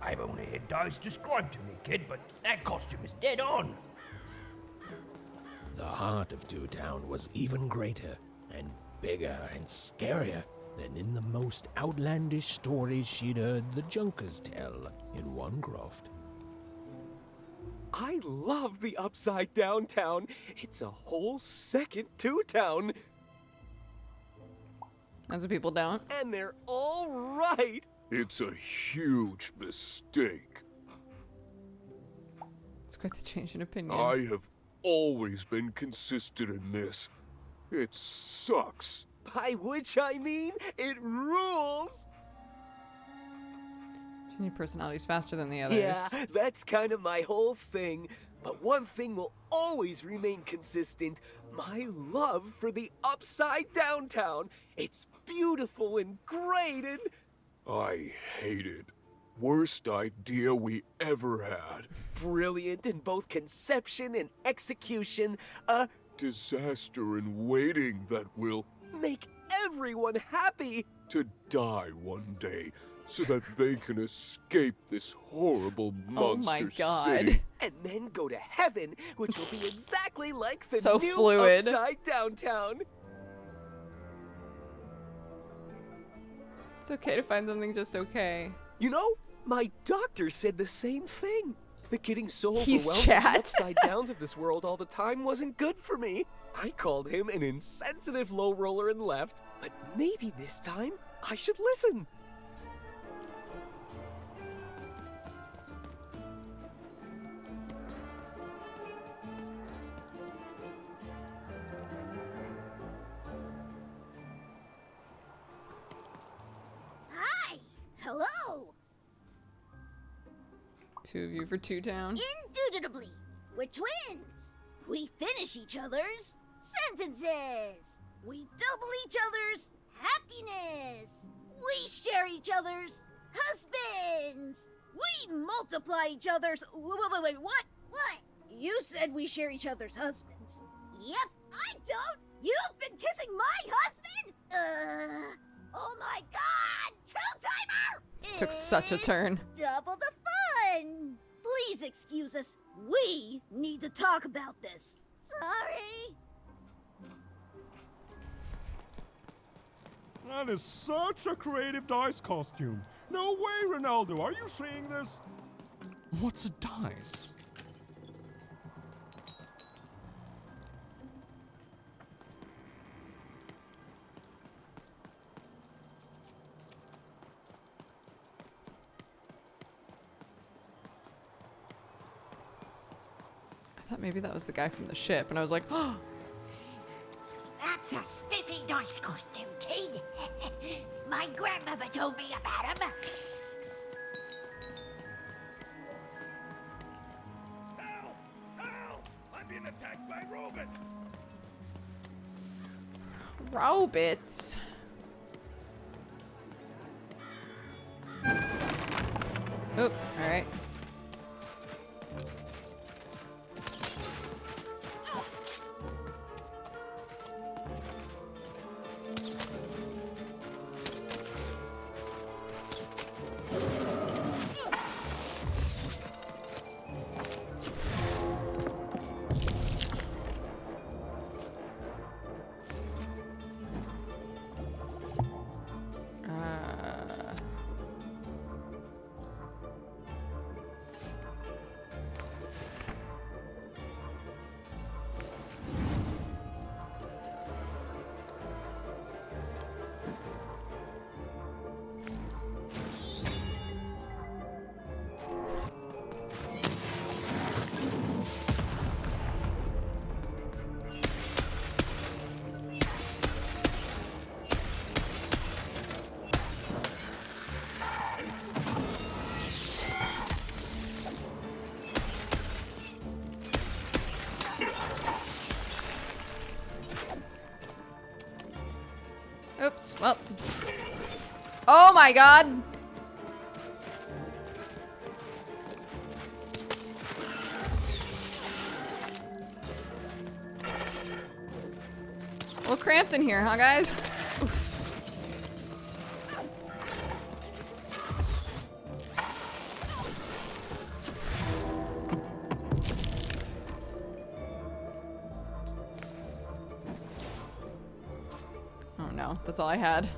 Speaker 8: I've only had dice described to me, kid, but that costume is dead on.
Speaker 2: The heart of Two Town was even greater and bigger and scarier than in the most outlandish stories she'd heard the Junkers tell in Onecroft.
Speaker 18: I love the Upside Down Town. It's a whole second Two Town.
Speaker 1: That's what people don't.
Speaker 18: And they're all right.
Speaker 7: It's a huge mistake.
Speaker 1: It's quite the change in opinion.
Speaker 7: I have always been consistent in this. It sucks.
Speaker 18: By which I mean, it rules.
Speaker 1: Your personality's faster than the others.
Speaker 18: Yeah, that's kind of my whole thing. But one thing will always remain consistent. My love for the Upside Down Town. It's beautiful and great and...
Speaker 7: I hate it. Worst idea we ever had.
Speaker 18: Brilliant in both conception and execution. A
Speaker 7: disaster in waiting that will
Speaker 18: make everyone happy.
Speaker 7: To die one day so that they can escape this horrible monster city.
Speaker 18: And then go to heaven, which will be exactly like the
Speaker 1: so
Speaker 18: new
Speaker 1: fluid.
Speaker 18: Upside Down Town.
Speaker 1: It's okay to find something just okay.
Speaker 18: You know, my doctor said the same thing. That getting so
Speaker 1: He's
Speaker 18: overwhelmed with the
Speaker 1: chat.
Speaker 18: upside downs of this world all the time wasn't good for me. I called him an insensitive low roller and left, but maybe this time I should listen.
Speaker 4: Hi! Hello!
Speaker 1: Two of you for Two Town.
Speaker 4: Indubitably, we're twins. We finish each other's sentences. We double each other's happiness. We share each other's husbands. We multiply each other's... Wait, what? What? You said we share each other's husbands. Yep, I don't. You've been kissing my husband? Oh my god! Two-timer!
Speaker 1: This took such a turn.
Speaker 4: Double the fun! Please excuse us. We need to talk about this. Sorry.
Speaker 13: That is such a creative dice costume. No way, Ronaldo. Are you seeing this?
Speaker 9: What's a dice?
Speaker 1: I thought maybe that was the guy from the ship, and I was like, oh.
Speaker 15: That's a spiffy dice costume, kid. My grandmother told me about him.
Speaker 22: Help! Help! I'm being attacked by robots.
Speaker 1: Robots. Oh, all right. Oops. Well. Oh my god. A little cramped in here, huh, guys? Oof. Oh no, that's all I had.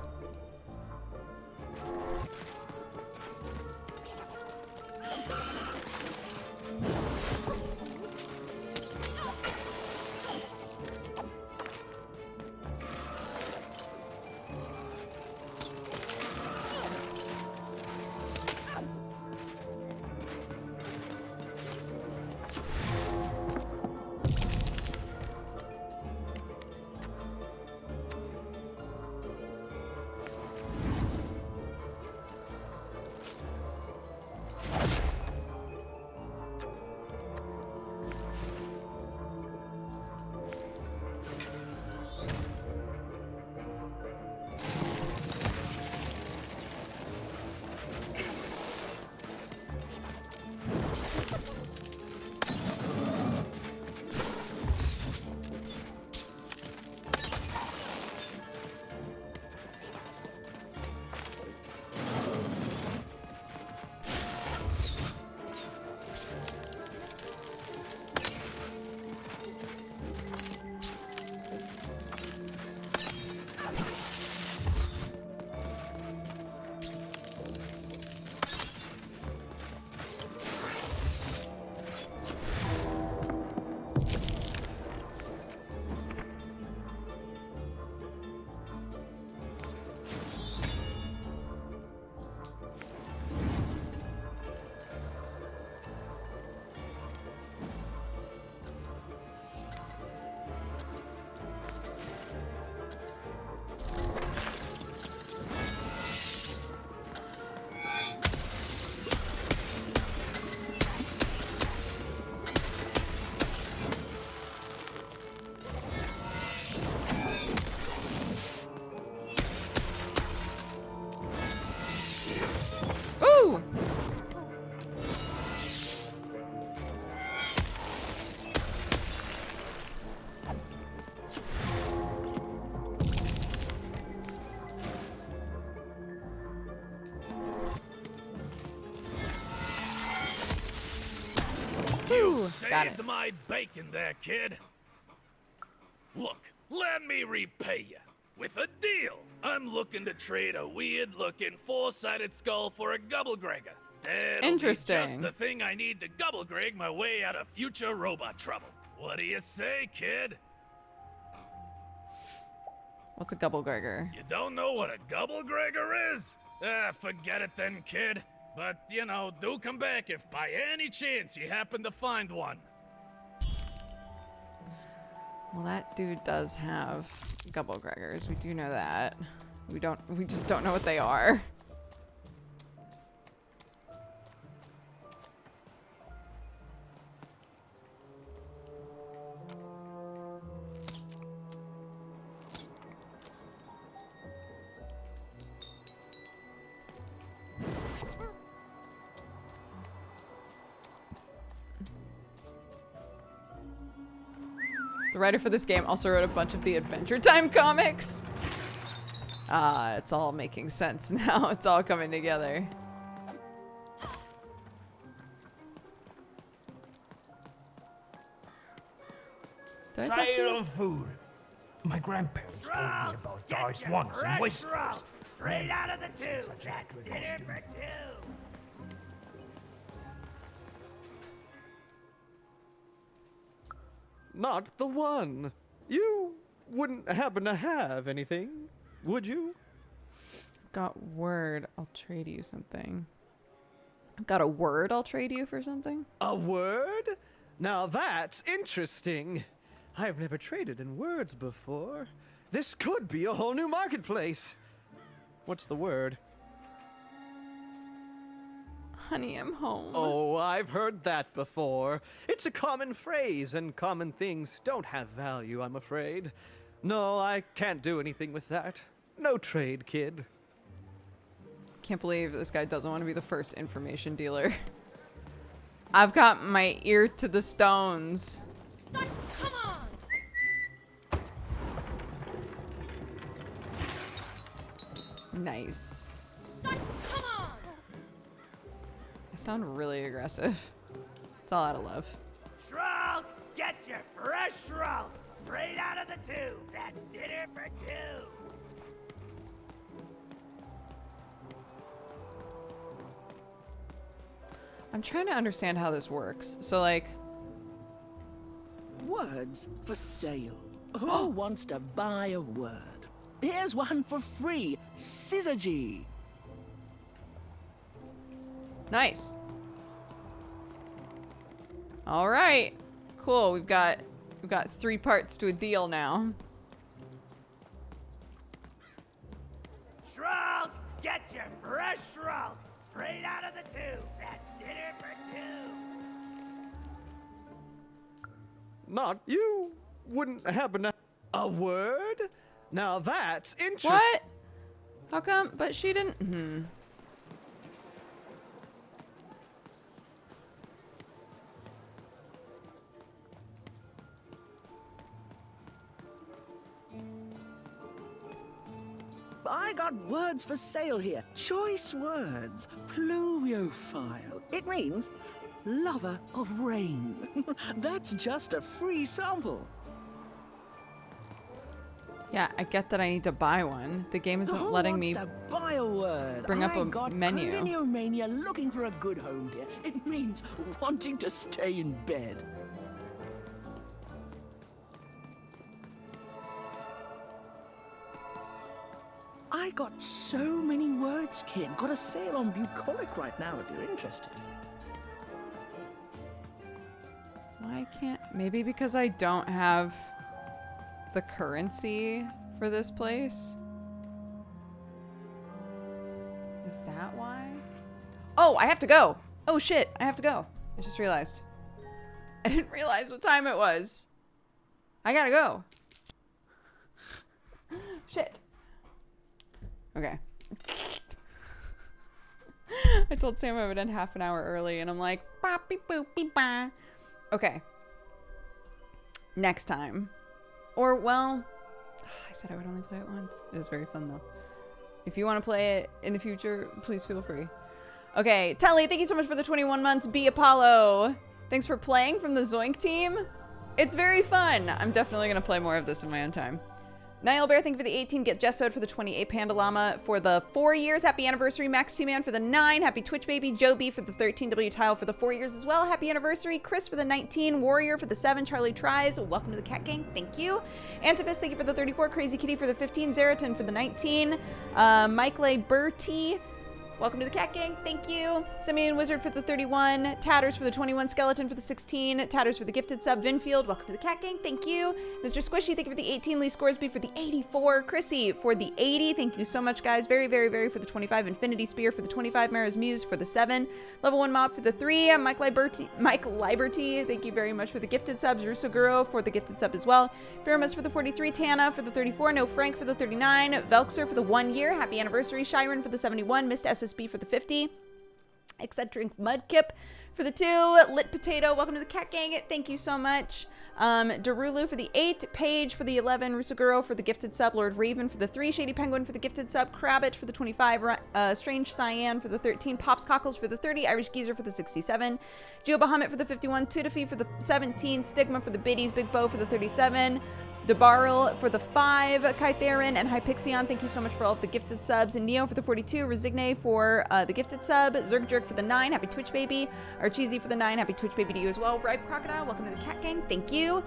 Speaker 22: You
Speaker 1: got it.
Speaker 22: saved my bacon there, kid. Look, let me repay you with a deal. I'm looking to trade a weird-looking four-sided skull for a Gubblegregger. That'll
Speaker 1: Interesting.
Speaker 22: be just the thing I need to Gubblegreg my way out of future robot trouble. What do you say, kid?
Speaker 1: What's a Gubblegregger?
Speaker 22: You don't know what a Gubblegregger is? Forget it then, kid. But, you know, do come back if by any chance you happen to find one.
Speaker 1: Well, that dude does have Gubblegreggers. We do know that. We just don't know what they are. The writer for this game also wrote a bunch of the Adventure Time comics. It's all making sense now. It's all coming together. Did I talk to
Speaker 8: Sale
Speaker 1: you?
Speaker 8: of food. My grandparents told me about dice once and whispers.
Speaker 22: Straight out of the tube.
Speaker 8: Such
Speaker 22: That's
Speaker 8: accurate
Speaker 22: dinner
Speaker 8: costume.
Speaker 22: for two.
Speaker 21: Not the one. You wouldn't happen to have anything, would you?
Speaker 1: Got word. I'll trade you something. I've got a word. I'll trade you for something.
Speaker 21: A word? Now that's interesting. I've never traded in words before. This could be a whole new marketplace. What's the word?
Speaker 1: Honey, I'm home.
Speaker 21: Oh, I've heard that before. It's a common phrase, and common things don't have value, I'm afraid. No, I can't do anything with that. No trade, kid.
Speaker 1: Can't believe this guy doesn't want to be the first information dealer. I've got my ear to the stones.
Speaker 3: Come on!
Speaker 1: Nice.
Speaker 3: Come on!
Speaker 1: I sound really aggressive. It's all out of love.
Speaker 8: Shroud, get your fresh shroud straight out of the tube. That's dinner for two.
Speaker 1: I'm trying to understand how this works. So, like...
Speaker 10: Words for sale. Who wants to buy a word? Here's one for free. Syzygy.
Speaker 1: Nice. All right. Cool. We've got 3 parts to a deal now.
Speaker 8: Shroud, get your fresh shroud straight out of the tube. That's dinner for two.
Speaker 21: Not you. Wouldn't happen to... A word? Now that's interesting.
Speaker 1: What? How come? But she didn't...
Speaker 10: I got words for sale here. Choice words. Pluviophile. It means lover of rain. That's just a free sample.
Speaker 1: Yeah, I get that I need to buy one. The game isn't letting me
Speaker 10: to buy a word?
Speaker 1: bring up a
Speaker 10: got
Speaker 1: menu.
Speaker 10: Pliniomania looking for a good home, dear. It means wanting to stay in bed. I got so many words, kid. Got a sale on bucolic right now if you're interested.
Speaker 1: Why can't... Maybe because I don't have the currency for this place? Is that why? Oh, I have to go. Oh shit, I have to go. I just realized. I didn't realize what time it was. I gotta go. Shit. Okay. I told Sam I would end half an hour early, and I'm like, boppy boopy ba. Okay. Next time. Or, well, I said I would only play it once. It was very fun, though. If you want to play it in the future, please feel free. Okay, Telly, thank you so much for the 21 months. B Apollo, thanks for playing from the Zoink team. It's very fun. I'm definitely going to play more of this in my own time. Niall Bear, thank you for the 18. Get Jessoed for the 28. Panda Llama for the 4 years. Happy anniversary. Max T-Man for the 9. Happy Twitch Baby. Joe B for the 13. W Tile for the 4 years as well. Happy anniversary. Chris for the 19. Warrior for the 7. Charlie Tries. Welcome to the Cat Gang. Thank you. Antiphus, thank you for the 34. Crazy Kitty for the 15. Zeratin for the 19. Mike Lay Bertie. Welcome to the Cat Gang. Thank you. Simeon Wizard for the 31. Tatters for the 21. Skeleton for the 16. Tatters for the gifted sub. Vinfield. Welcome to the Cat Gang. Thank you. Mr. Squishy, thank you for the 18. Lee Scoresby for the 84. Chrissy for the 80. Thank you so much, guys. Very, very, very for the 25. Infinity Spear for the 25. Mara's Muse for the 7. Level 1 Mob for the 3. Mike Liberty. Thank you very much for the gifted subs. Rusoguro for the gifted sub as well. Firamus for the 43. Tana for the 34. No Frank for the 39. Velxer for the 1 year. Happy anniversary. Shiren for the 71. Missed SSB for the 50. Eccentric Mudkip for the 2. Lit Potato, welcome to the Cat Gang. Thank you so much. Darulu for the 8. Paige for the 11. Rusoguro for the gifted sub. Lord Raven for the 3. Shady Penguin for the gifted sub. Crabbit for the 25. Strange Cyan for the 13. Pops Cockles for the 30. Irish Geezer for the 67. Geo Bahamut for the 51. Tudafi for the 17. Stigma for the biddies. Big Bow for the 37. Debarrel for the 5, Kytherin, and Hypixion, thank you so much for all of the gifted subs. And Neo for the 42, Resigne for the gifted sub, Zergjerk for the 9, happy Twitch Baby. Archeesy for the 9, happy Twitch Baby to you as well. Ripe Crocodile, welcome to the Cat Gang, thank you.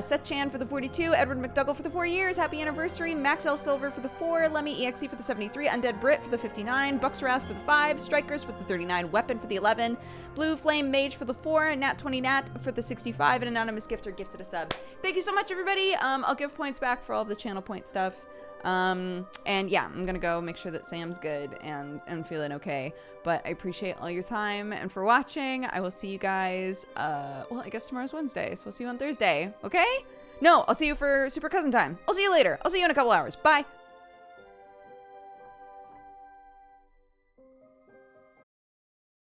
Speaker 1: Seth Chan for the 42, Edward McDougall for the 4 years, happy anniversary. Max L. Silver for the 4, Lemmy EXE for the 73, Undead Brit for the 59, Buckswrath for the 5, Strikers for the 39, Weapon for the 11, Blue Flame Mage for the 4, Nat20 Nat for the 65, and Anonymous Gifter gifted a sub. Thank you so much, everybody. I'll give points back for all of the channel point stuff. And yeah, I'm gonna go make sure that Sam's good and feeling okay. But I appreciate all your time and for watching. I will see you guys, well, I guess tomorrow's Wednesday, so we'll see you on Thursday, okay? No, I'll see you for Super Cousin time. I'll see you later. I'll see you in a couple hours. Bye.